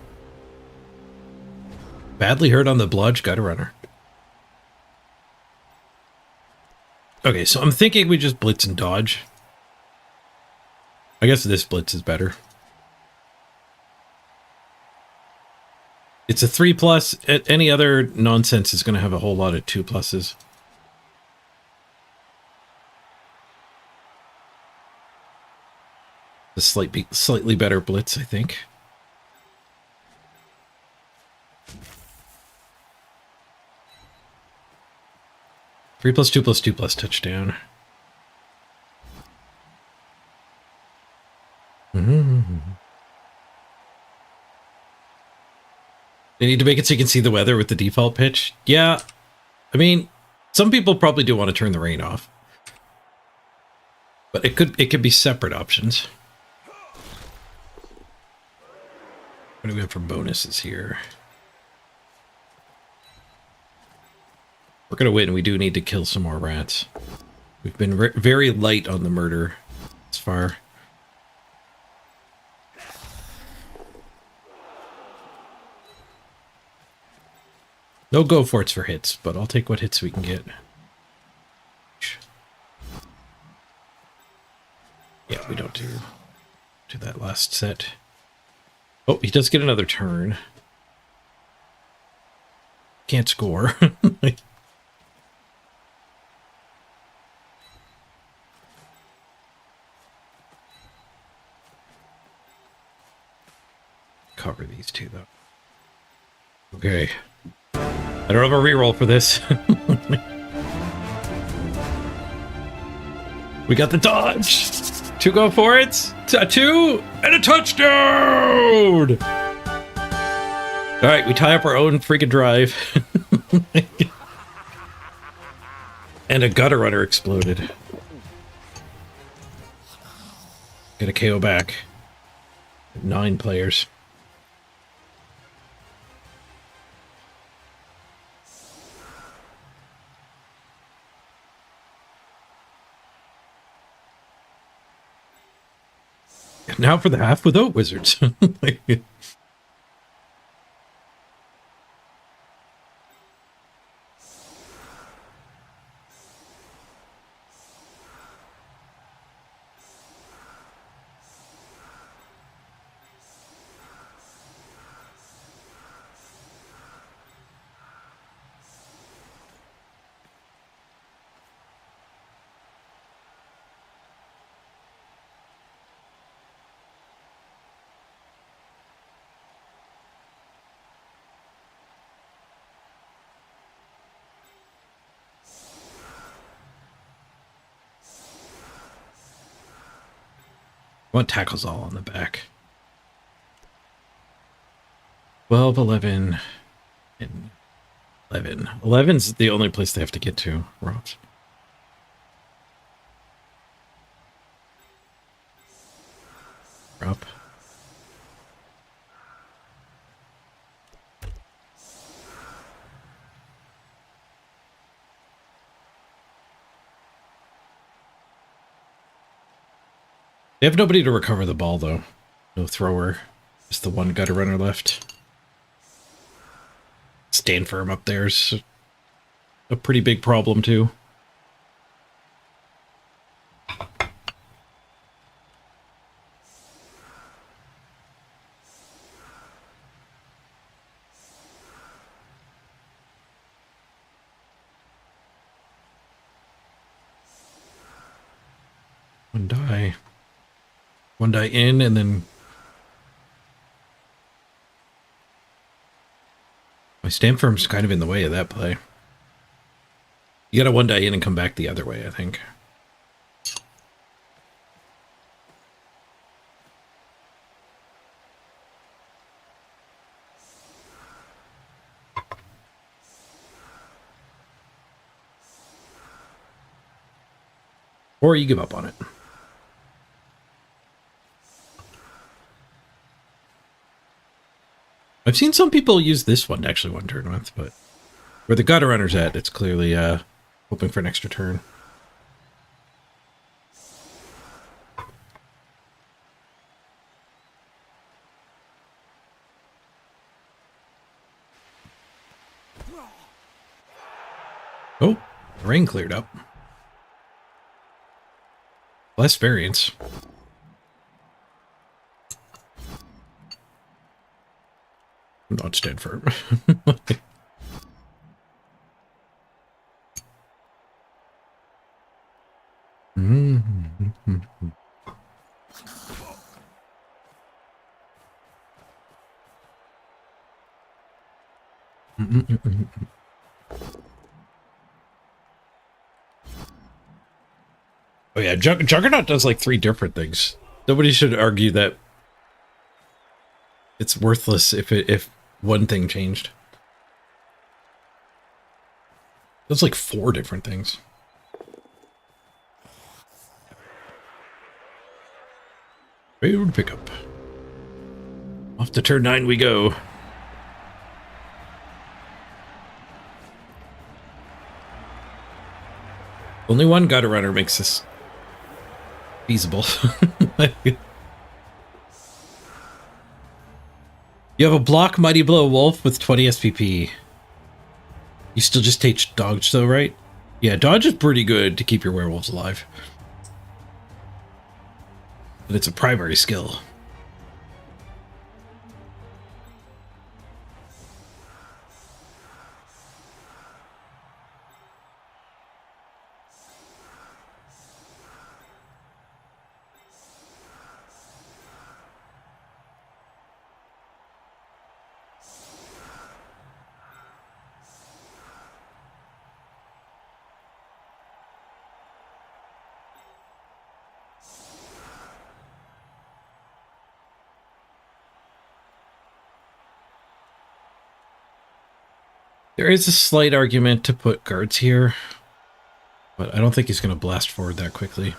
Badly hurt on the Blodge gutter runner. Okay, so I'm thinking we just blitz and dodge. I guess this blitz is better. It's a 3+. Any other nonsense is going to have a whole lot of 2+. A slightly better blitz, I think. Three plus 2+2+ touchdown. They need to make it so you can see the weather with the default pitch. Yeah, I mean, some people probably do want to turn the rain off, but it could be separate options. What do we have for bonuses here? We're gonna win. We do need to kill some more rats. We've been very light on the murder as far. No go for it's for hits, but I'll take what hits we can get. Yeah, we don't do that last set. Oh, he does get another turn. Can't score. Cover these two, though. Okay. I don't have a reroll for this. We got the dodge. 2 go for it. A 2 and a touchdown. All right, we tie up our own freaking drive. And a gutter runner exploded. Get a KO back. 9 players. Now for the half without wizards. One tackles all on the back. 12, 11, and 11. 11's the only place they have to get to. Right. Up. They have nobody to recover the ball, though. No thrower. Just the one gutter runner left. Stand firm up there's a pretty big problem, too. One die in, and then my stand firm's kind of in the way of that play. You gotta one die in and come back the other way, I think. Or you give up on it. I've seen some people use this one to actually one turn with, but where the gutter runner's at, it's clearly hoping for an extra turn. Oh, the rain cleared up. Less variance. Not stand firm. Oh yeah, Juggernaut does like 3 different things. Nobody should argue that it's worthless if one thing changed. That's like 4 different things. Road pickup. Off to turn 9 we go. Only one gutter runner makes this feasible. You have a block Mighty Blow Wolf with 20 SPP. You still just take dodge though, right? Yeah, dodge is pretty good to keep your werewolves alive. But it's a primary skill. There is a slight argument to put guards here, but I don't think he's going to blast forward that quickly.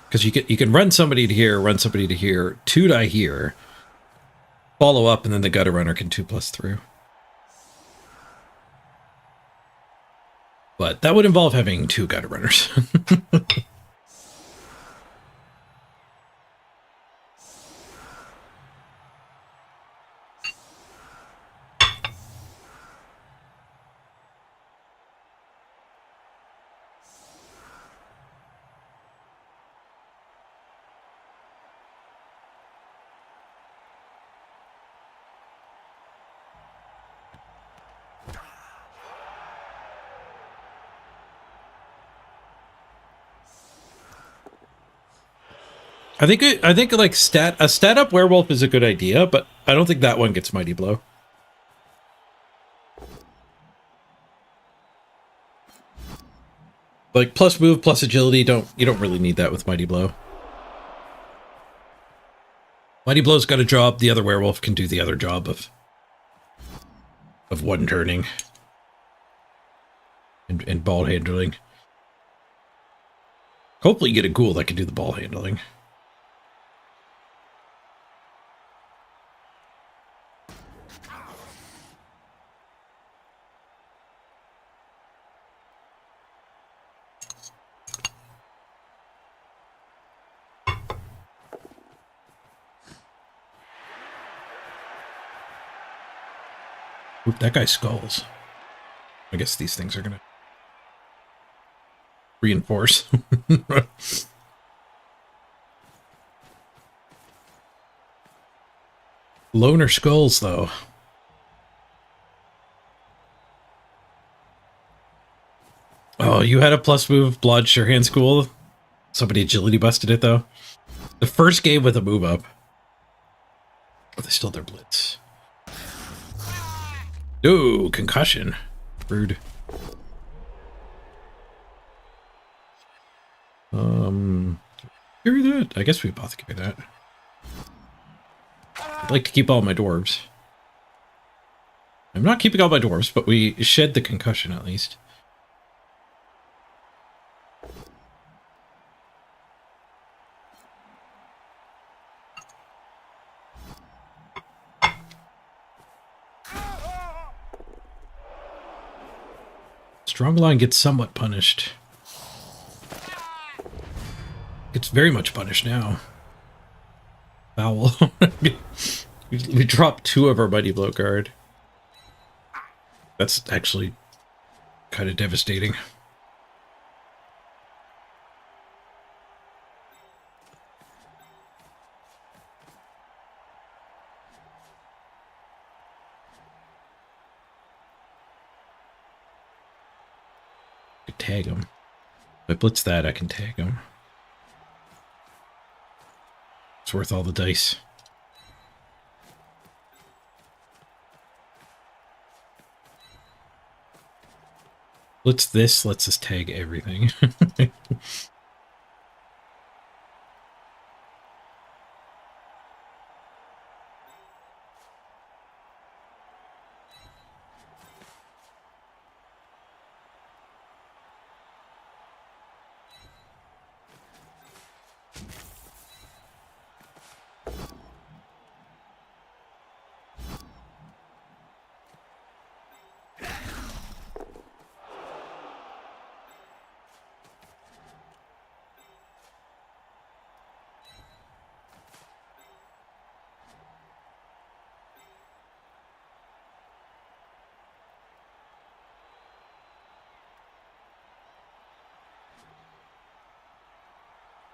Because you can run somebody to here, run somebody to here, 2 die here, follow up, and then the gutter runner can 2+ through. But that would involve having 2 gutter runners. I think like a stat up werewolf is a good idea, but I don't think that one gets Mighty Blow. Like plus move plus agility, you don't really need that with Mighty Blow. Mighty Blow's got a job, the other werewolf can do the other job of one turning and ball handling. Hopefully you get a ghoul that can do the ball handling. Oop, that guy skulls. I guess these things are gonna reinforce. Loner skulls, though. Oh, you had a plus move, Blood, sure hand school. Somebody agility busted it, though. The first game with a move up. Oh, they still their blitz. Ooh, concussion. Rude. Carry that. I guess we apothecary that. I'd like to keep all my dwarves. I'm not keeping all my dwarves, but we shed the concussion at least. Strongline gets somewhat punished. It's very much punished now. Foul. We dropped 2 of our Mighty Blow guard. That's actually kind of devastating. Could tag him. If I blitz that, I can tag him. It's worth all the dice. Blitz this lets us tag everything.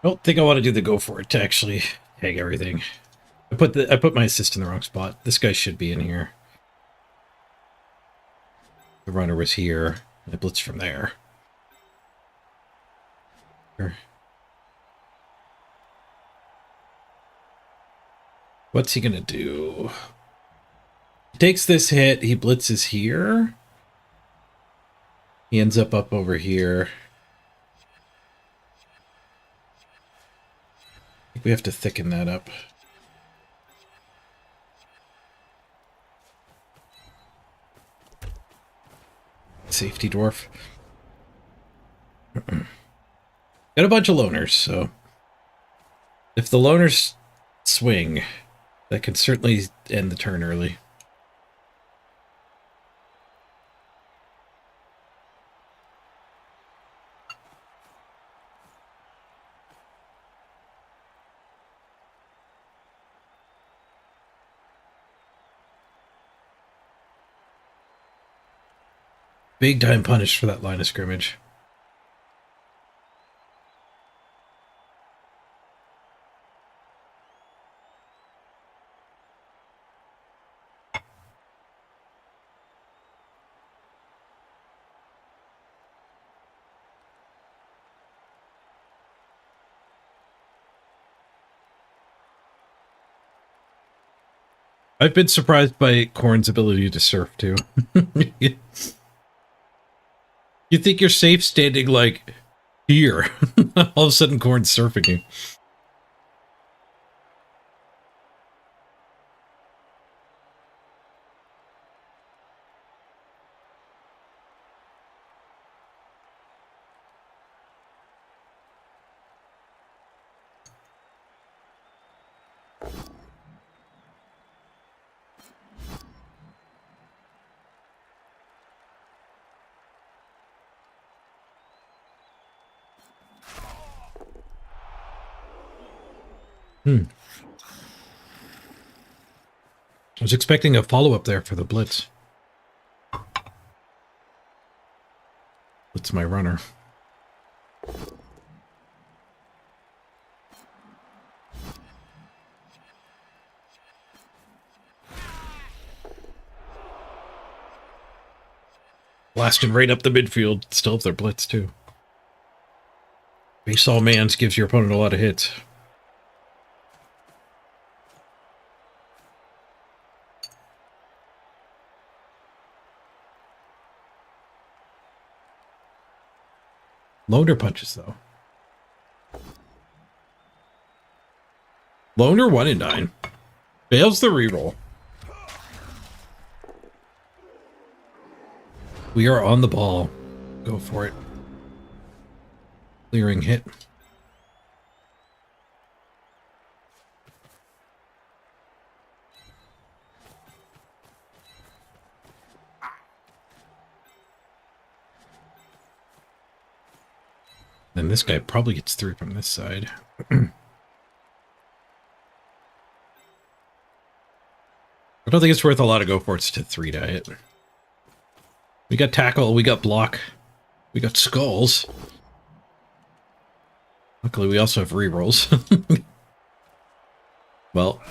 I don't think I want to do the go for it to actually tag everything. I put my assist in the wrong spot. This guy should be in here. The runner was here. I blitzed from there. Sure. What's he gonna do? He takes this hit. He blitzes here. He ends up over here. I think we have to thicken that up. Safety dwarf. Got a bunch of loners, so if the loners swing, that can certainly end the turn early. Big time punish for that line of scrimmage. I've been surprised by Khorne's ability to surf too. You think you're safe standing, like, here. All of a sudden, Khorne's surfing you. I was expecting a follow-up there for the blitz. Blitz my runner. Blasting right up the midfield. Still have their blitz, too. Base all mans gives your opponent a lot of hits. Loner punches, though. Loner 1 in 9. Fails the reroll. We are on the ball. Go for it. Clearing hit. And this guy probably gets through from this side. I don't think it's worth a lot of go for it to 3-die it. We got tackle, we got block, we got skulls. Luckily, we also have rerolls. Well,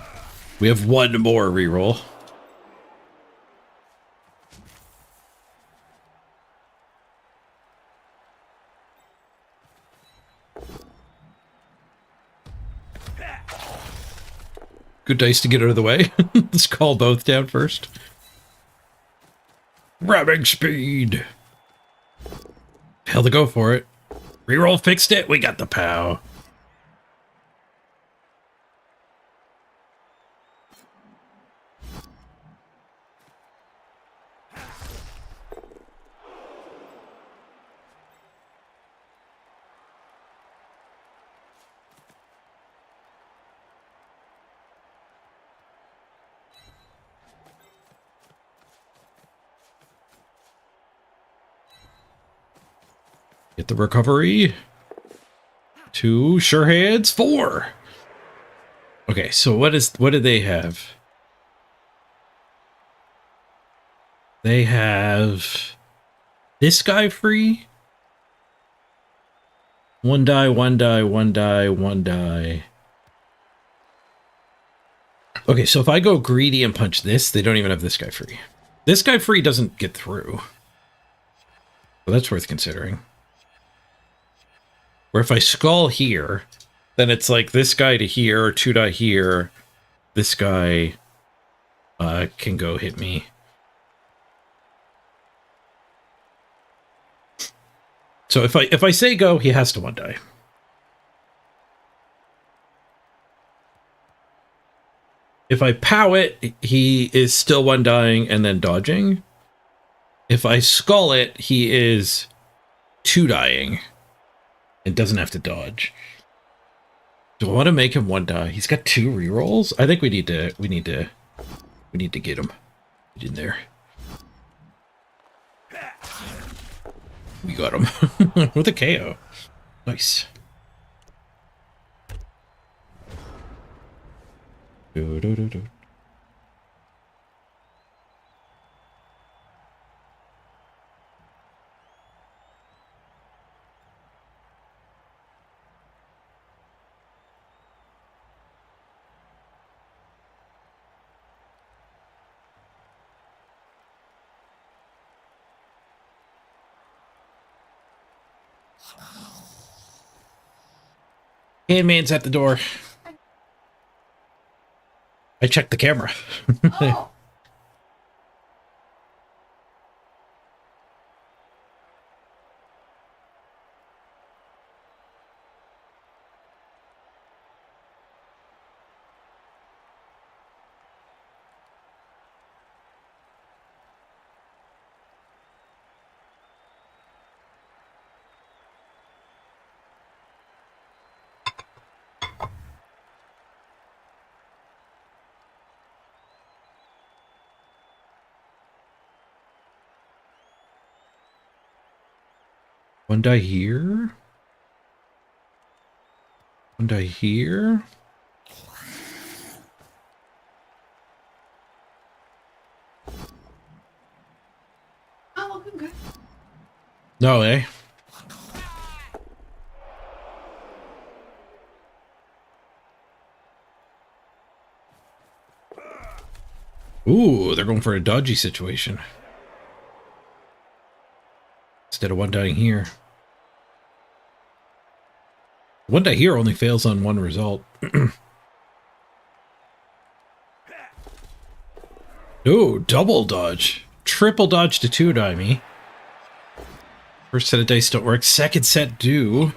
we have one more reroll. Good dice to get out of the way. Let's call both down first. Ramming speed. Hell to go for it. Reroll fixed it. We got the POW. Get the recovery. 2 sure hands. 4. Okay, so what do they have? They have this guy free. 1 die, 1 die, 1 die, 1 die. Okay, so if I go greedy and punch this, they don't even have this guy free. This guy free doesn't get through. So that's worth considering. Or if I skull here, then it's like this guy to here, or 2 die here. This guy can go hit me. So if I say go, he has to 1 die. If I POW it, he is still 1 dying and then dodging. If I skull it, he is 2 dying. It doesn't have to dodge. Do I want to make him 1 die? He's got 2 rerolls. I think we need to get him. Get in there. We got him with a KO. Nice. Do, do, do, do. Handman's at the door. I checked the camera. Oh. One die here. 1 die here. Oh, okay. No, eh? Ooh, they're going for a dodgy situation. Instead of 1 dying here. 1 die here only fails on 1 result. Ooh, double dodge. Triple dodge to 2 die me. First set of dice don't work. Second set do.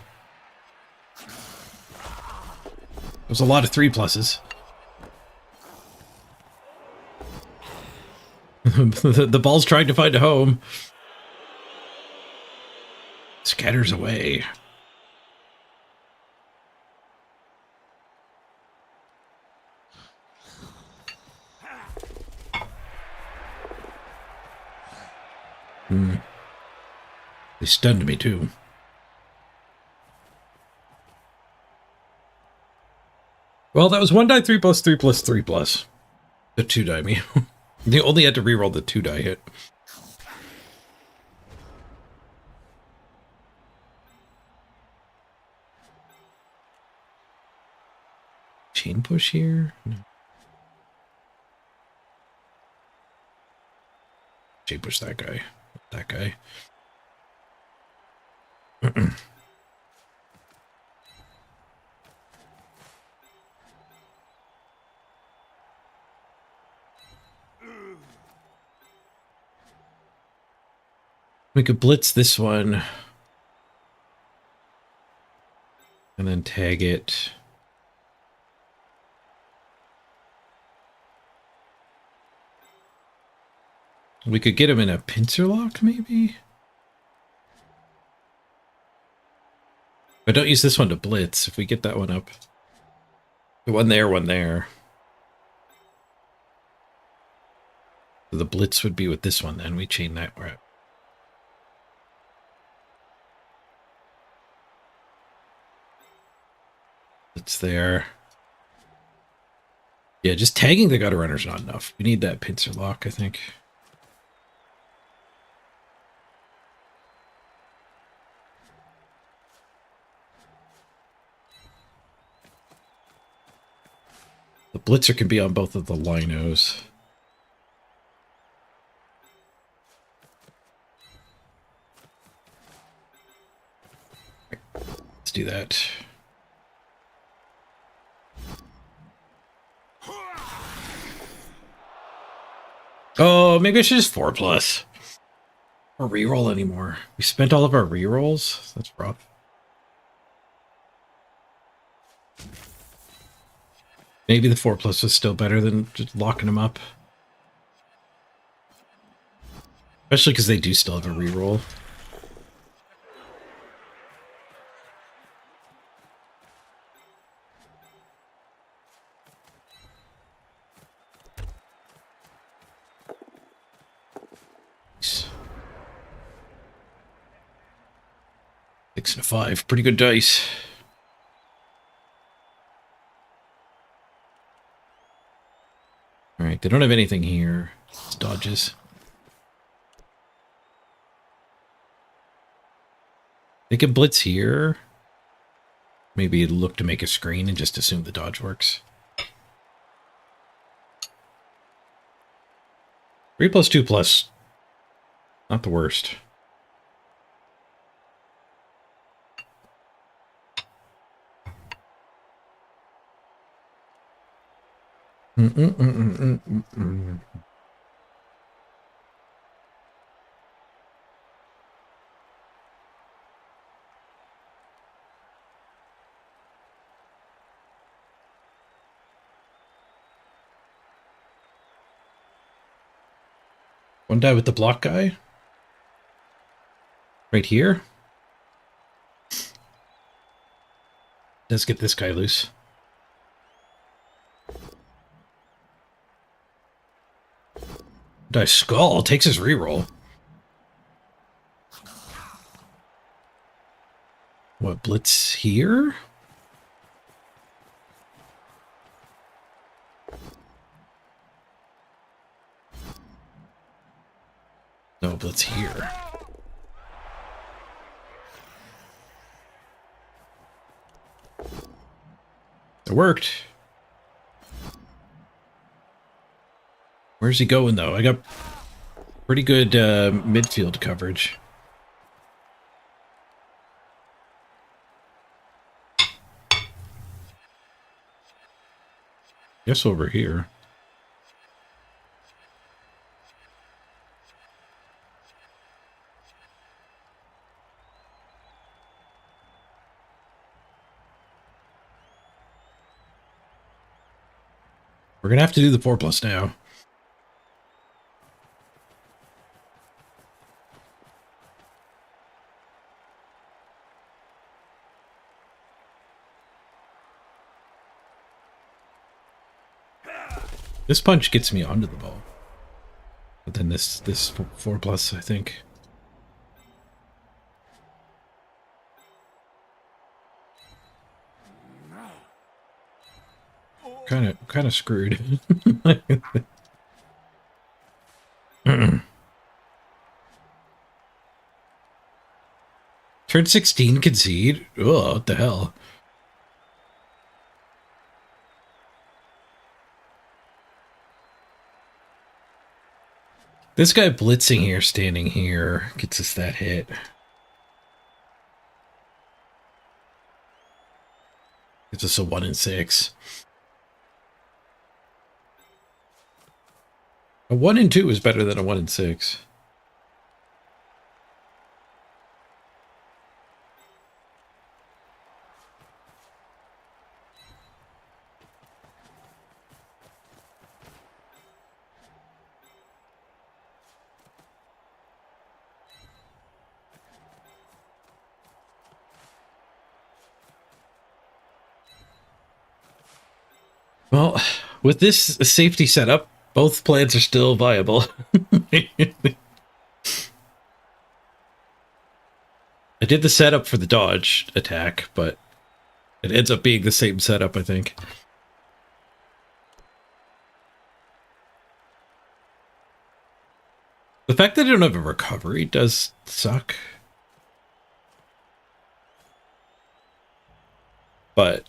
There's a lot of 3 pluses. The ball's trying to find a home. Scatters away. They stunned me too. Well, that was 1 die 3 plus 3 plus 3 plus. The 2 die me. They only had to reroll the 2-die hit. Chain push here? No. Chain push that guy. That guy. We could blitz this one. And then tag it. We could get him in a pincer lock, maybe? But don't use this one to blitz. If we get that one up. One there, one there. So the blitz would be with this one then. We chain that right. It's there. Yeah, just tagging the gutter runner's not enough. We need that pincer lock, I think. The blitzer can be on both of the linos. Let's do that. Oh, maybe I should just 4+. Or reroll anymore. We spent all of our rerolls. That's rough. Maybe the 4+ was still better than just locking them up. Especially because they do still have a reroll. Nice. 6 and a 5. Pretty good dice. Alright, they don't have anything here. It's dodges. They can blitz here. Maybe look to make a screen and just assume the dodge works. 3+2+. Not the worst. One die with the block guy. Right here. Let's get this guy loose. Die skull takes his reroll. What, blitz here? No, blitz here. It worked. Where's he going, though? I got pretty good midfield coverage. Guess over here. We're gonna have to do the 4+ now. This punch gets me onto the ball. But then this 4+, I think. Kind of screwed. Turn 16 concede? Oh, what the hell? This guy blitzing here, standing here, gets us that hit. It's just a 1 in 6. A 1 in 2 is better than a 1 in 6. Well, with this safety setup, both plans are still viable. I did the setup for the dodge attack, but it ends up being the same setup, I think. The fact that I don't have a recovery does suck. But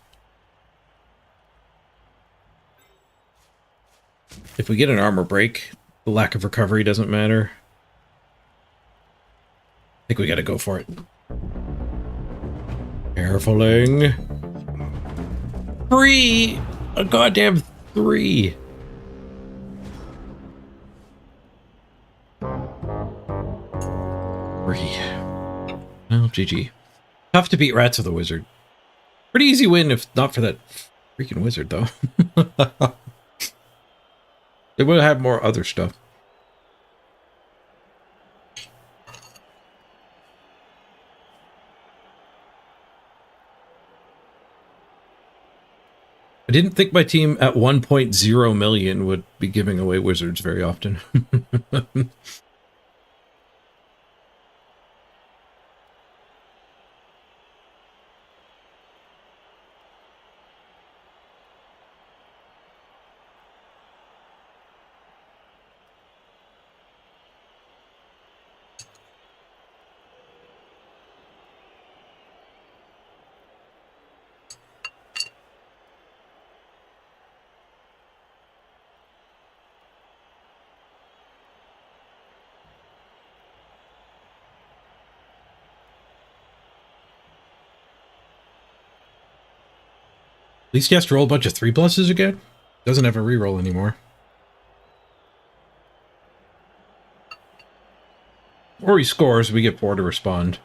if we get an armor break, the lack of recovery doesn't matter. I think we gotta go for it. Carefuling. 3! A goddamn 3! 3. Well, GG. Tough to beat Rats of the Wizard. Pretty easy win if not for that freaking wizard, though. They would have more other stuff. I didn't think my team at 1.0 million would be giving away wizards very often. At least he has to roll a bunch of 3+s again. Doesn't have a reroll anymore. Or he scores, we get 4 to respond.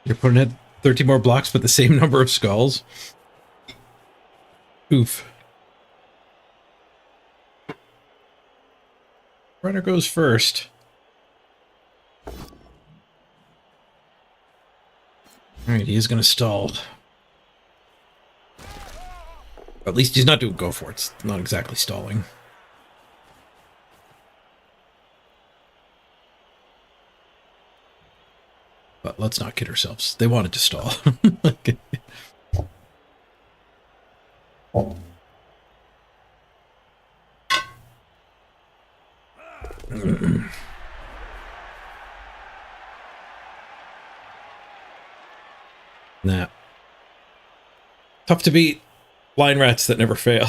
Your opponent had 13 more blocks, but the same number of skulls. Oof. Runner goes first. Alright, he is going to stall. At least he's not doing go for it. It's not exactly stalling. But let's not kid ourselves. They wanted to stall. Nah. Tough to beat. Blind rats that never fail.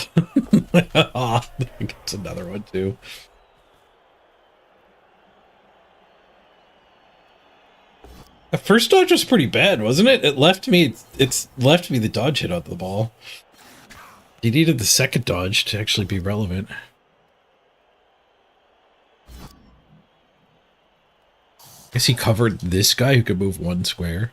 Oh, it's another one too. The first dodge was pretty bad, wasn't it? It left me. It's left me the dodge hit on the ball. You needed the second dodge to actually be relevant. Guess he covered this guy who could move one square.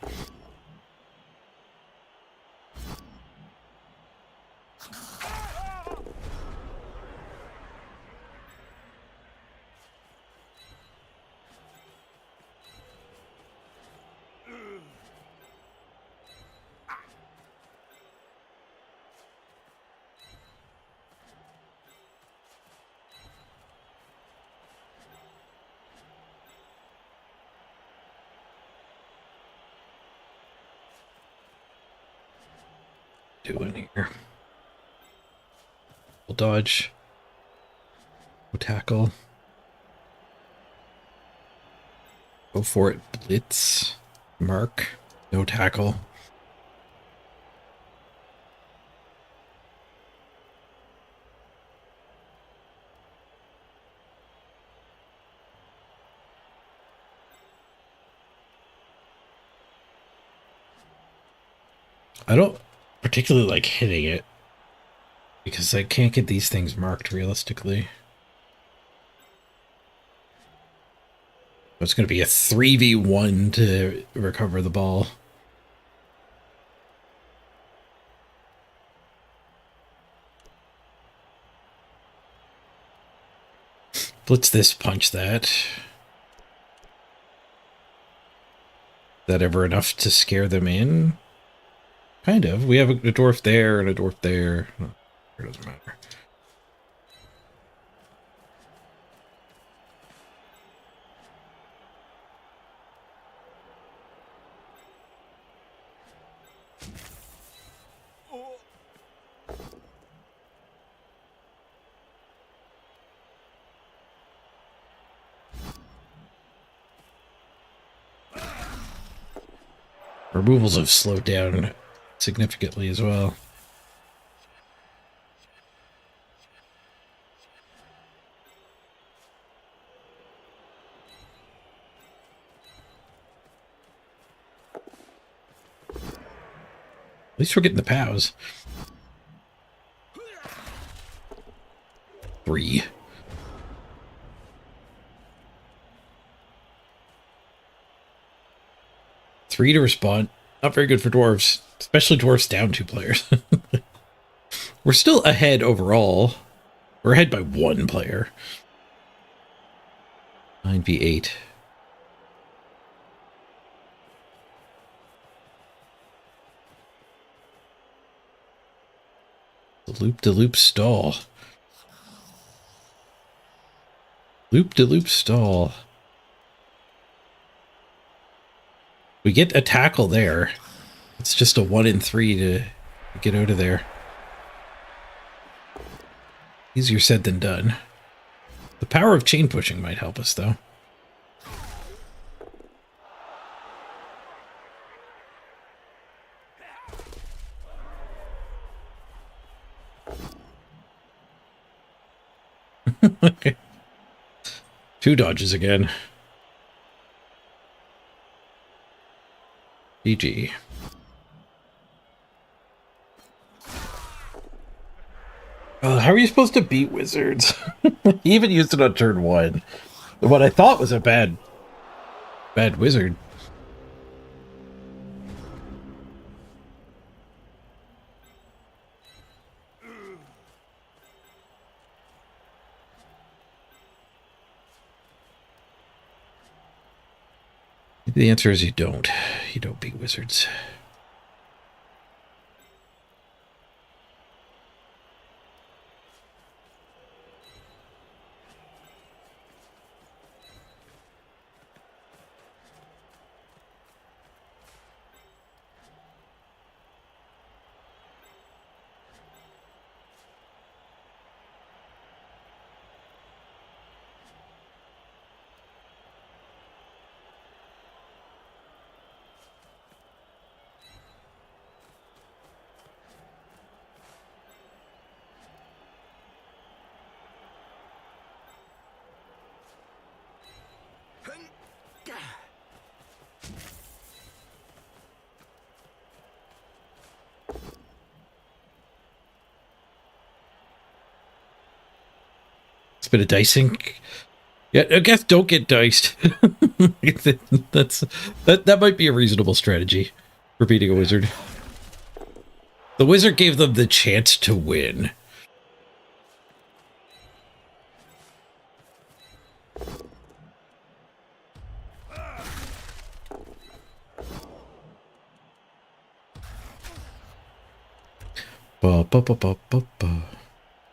Doing here? We'll dodge. We'll tackle. Go for it. Blitz. Mark. No tackle. I don't particularly like hitting it because I can't get these things marked realistically. It's going to be a 3v1 to recover the ball. Blitz this, punch that. Is that ever enough to scare them in? Kind of. We have a dwarf there and a dwarf there. It doesn't matter. Removals have slowed down significantly as well. At least we're getting the POWs. 3. Three to respond. Not very good for dwarves, especially dwarves down 2 players. We're still ahead overall. We're ahead by 1 player. 9v8. The loop-de-loop stall. Loop-de-loop stall. We get a tackle there. It's just a 1 in 3 to get out of there. Easier said than done. The power of chain pushing might help us, though. Okay. 2 dodges again. GG. How are you supposed to beat wizards? He even used it on turn 1. What I thought was a bad wizard. The answer is you don't. You don't beat wizards. bit of dicing. Yeah, I guess don't get diced. That might be a reasonable strategy for beating a wizard. The wizard gave them the chance to win.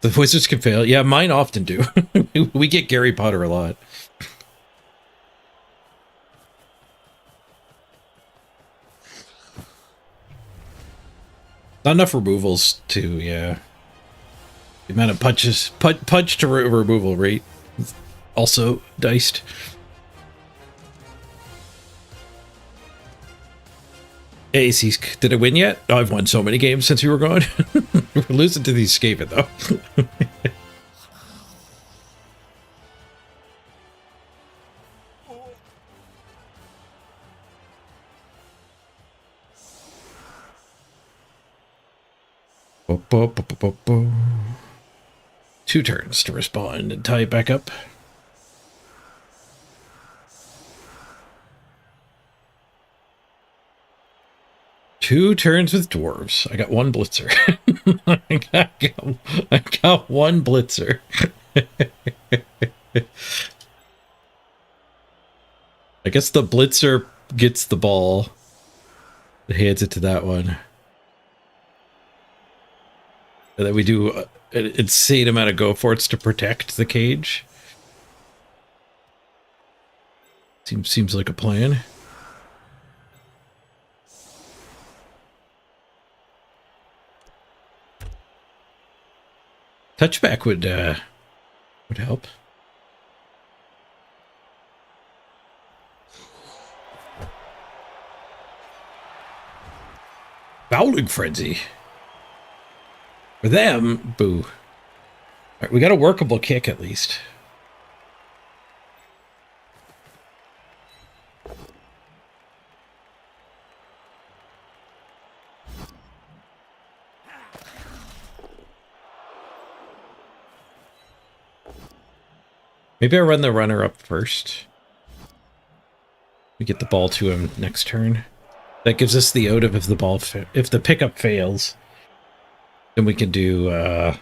The wizards can fail. Yeah, mine often do. We get Gary Potter a lot. Not enough removals, too, yeah. The amount of punches, punch to removal rate is also diced. AC's, did I win yet? Oh, I've won so many games since you were gone. We're losing to these Skaven, though. Two turns to respond and tie it back up. Two turns with dwarves. I got one blitzer. I got one blitzer. I guess the blitzer gets the ball. It hands it to that one. And then we do an insane amount of go-forts to protect the cage. Seems like a plan. Touchback would help. Fouling frenzy. For them, boo. All right, we got a workable kick at least. Maybe I run the runner up first. We get the ball to him next turn. That gives us the out of if the ball if the pickup fails. Then we can do a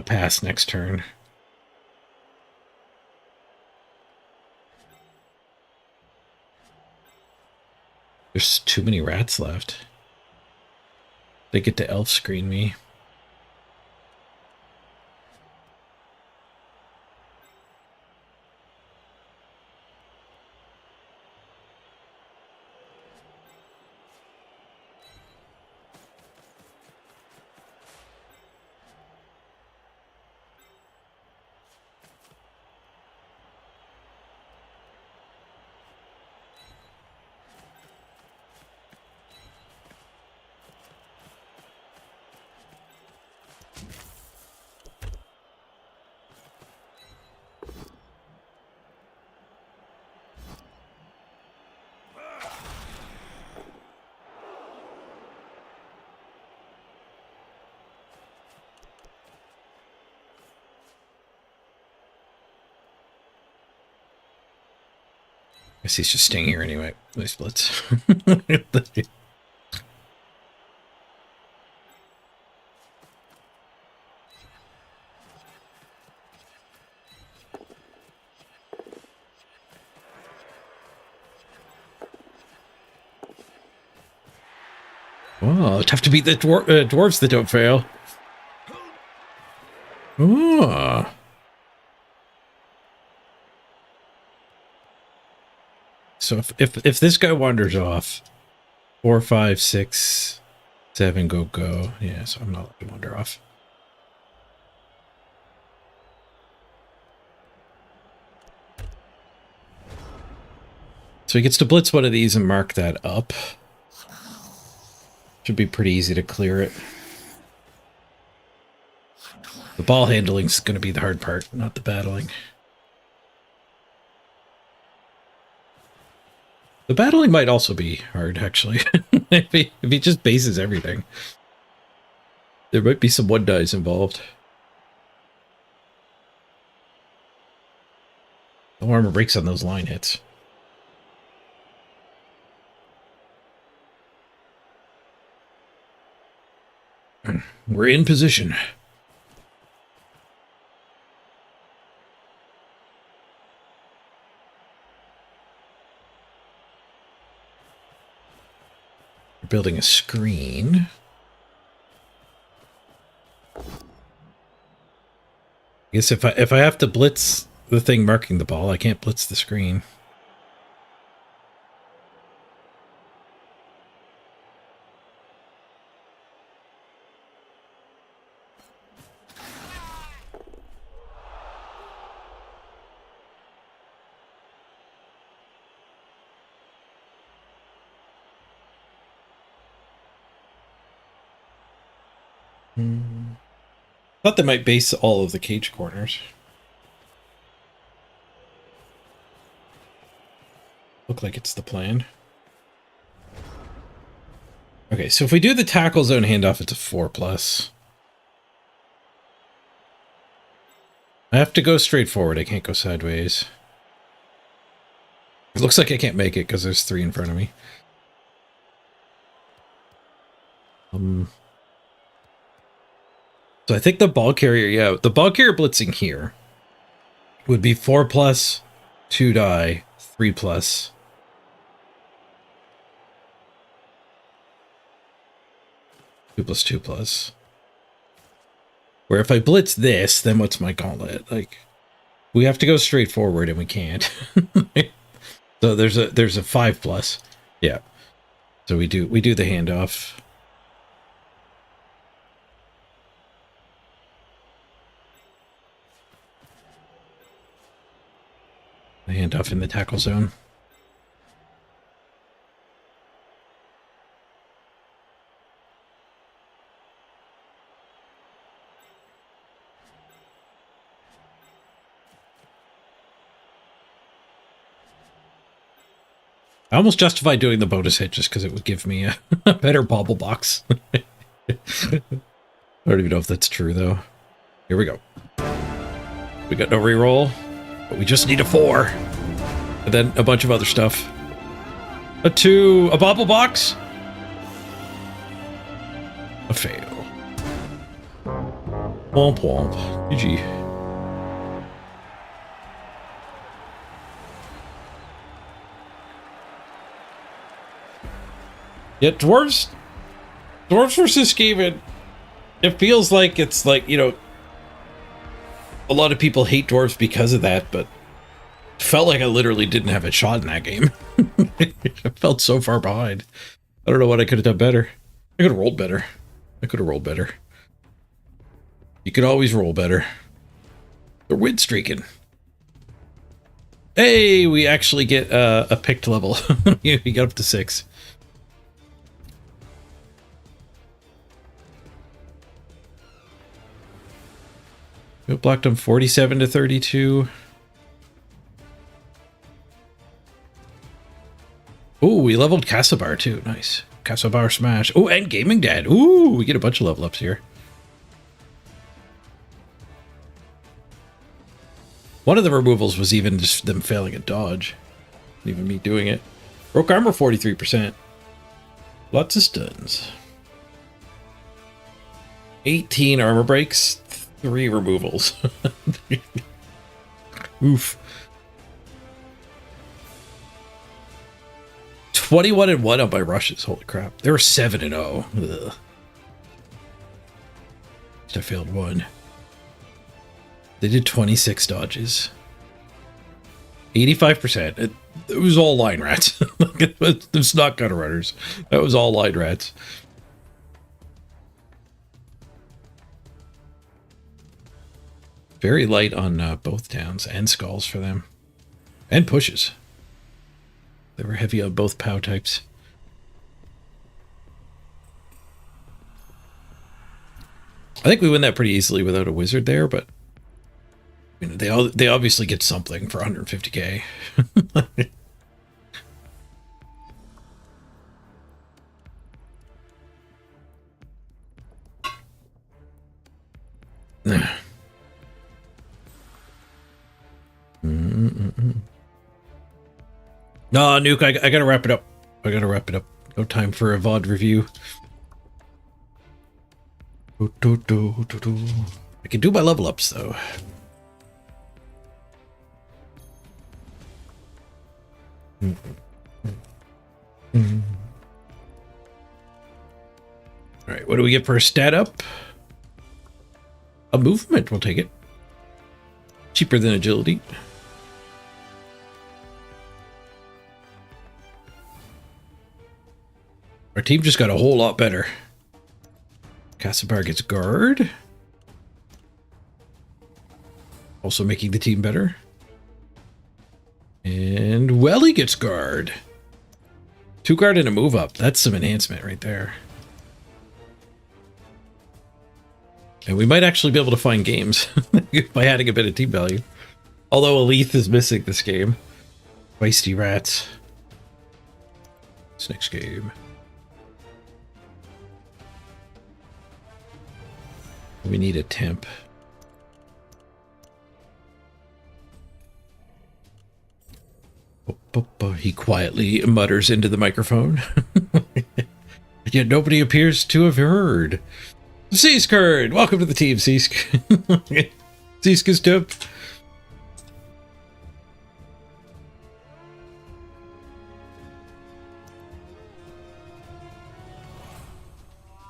pass next turn. There's too many rats left. They get to elf screen me. I guess he's just staying here anyway. He splits. Oh, tough to beat the dwarves that don't fail. Oh. So if this guy wanders off, 4, 5, 6, 7, go. Yeah, so I'm not letting him wander off. So he gets to blitz one of these and mark that up. Should be pretty easy to clear it. The ball handling's going to be the hard part, not the battling. The battling might also be hard, actually. if he just bases everything. There might be some one-dies involved. No armor breaks on those line hits. We're in position. We're building a screen. I guess if I have to blitz the thing marking the ball, I can't blitz the screen. Thought they might base all of the cage corners. Look like it's the plan. Okay, so if we do the tackle zone handoff, it's a 4+. I have to go straight forward. I can't go sideways. It looks like I can't make it because there's 3 in front of me. So I think the ball carrier, yeah, the ball carrier blitzing here would be 4+, 2 die, 3+. Two plus 2+. Where if I blitz this, then what's my gauntlet? Like, we have to go straight forward and we can't. So there's a 5+. Yeah. So we do the handoff. The handoff in the tackle zone. I almost justified doing the bonus hit just because it would give me a better bobble box. I don't even know if that's true, though. Here we go. We got no reroll, but we just need a 4. And then a bunch of other stuff. A 2, a bobble box. A fail. Womp womp. GG. Yeah, dwarves versus Skaven, it feels like it's like, you know, a lot of people hate dwarves because of that, but it felt like I literally didn't have a shot in that game. I felt so far behind. I don't know what I could have done better. I could have rolled better. You could always roll better. They're win streaking. Hey, we actually get a picked level. We got up to 6. We blocked them 47 to 32. Ooh, we leveled Castlebar too. Nice. Castlebar smash. Oh, and Gaming Dad. Ooh, we get a bunch of level ups here. One of the removals was even just them failing a dodge. Even me doing it. Broke armor 43%. Lots of stuns. 18 armor breaks. 3 removals. Oof. 21-1 on my rushes. Holy crap. They were 7-0. Ugh. I failed 1. They did 26 dodges. 85%. It was all line rats. It was not gutter runners. That was all line rats. Very light on both towns and skulls for them. And pushes. They were heavy on both POW types. I think we win that pretty easily without a wizard there, but you know, they obviously get something for 150k. No, Nuke, I gotta wrap it up. I gotta wrap it up. No time for a VOD review. I can do my level ups, though. Alright, what do we get for a stat up? A movement, we'll take it. Cheaper than agility. Our team just got a whole lot better. Cassibar gets guard. Also making the team better. And Welly gets guard. 2 guard and a move up. That's some enhancement right there. And we might actually be able to find games by adding a bit of team value. Although Aleth is missing this game. Feisty rats. This next game. We need a temp. He quietly mutters into the microphone. Yet nobody appears to have heard. Seaskerd! Welcome to the team, Seask. Seask is temp.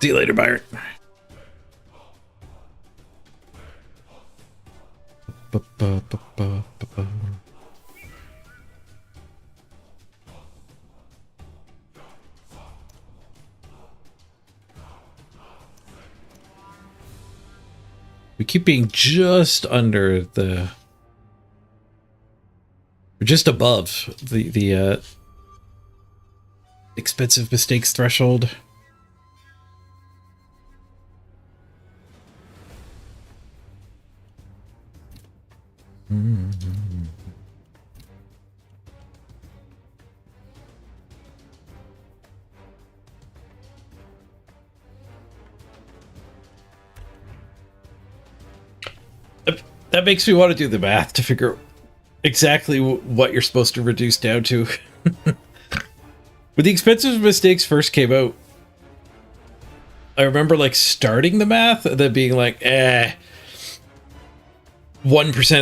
See you later, Byron. We keep being just under the, or just above the expensive mistakes threshold. That makes me want to do the math to figure out exactly what you're supposed to reduce down to. When the expensive mistakes first came out, I remember like starting the math and then being like, 1%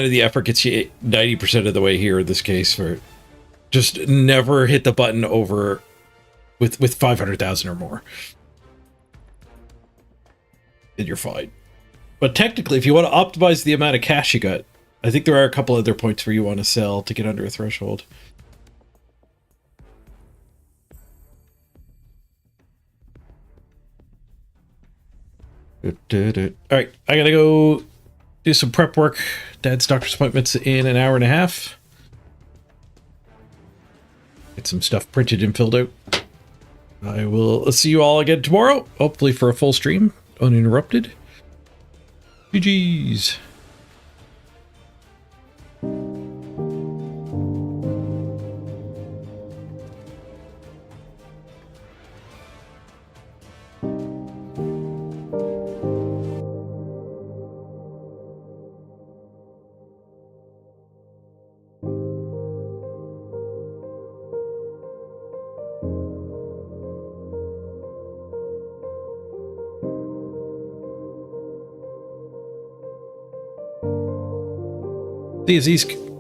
of the effort gets you 90% of the way here in this case. For just never hit the button over with 500,000 or more. And you're fine. But technically, if you want to optimize the amount of cash you got, I think there are a couple other points where you want to sell to get under a threshold. Alright, I gotta go do some prep work. Dad's doctor's appointment's in an hour and a half. Get some stuff printed and filled out. I will see you all again tomorrow, hopefully for a full stream, uninterrupted. GG's. See you, Zeesk.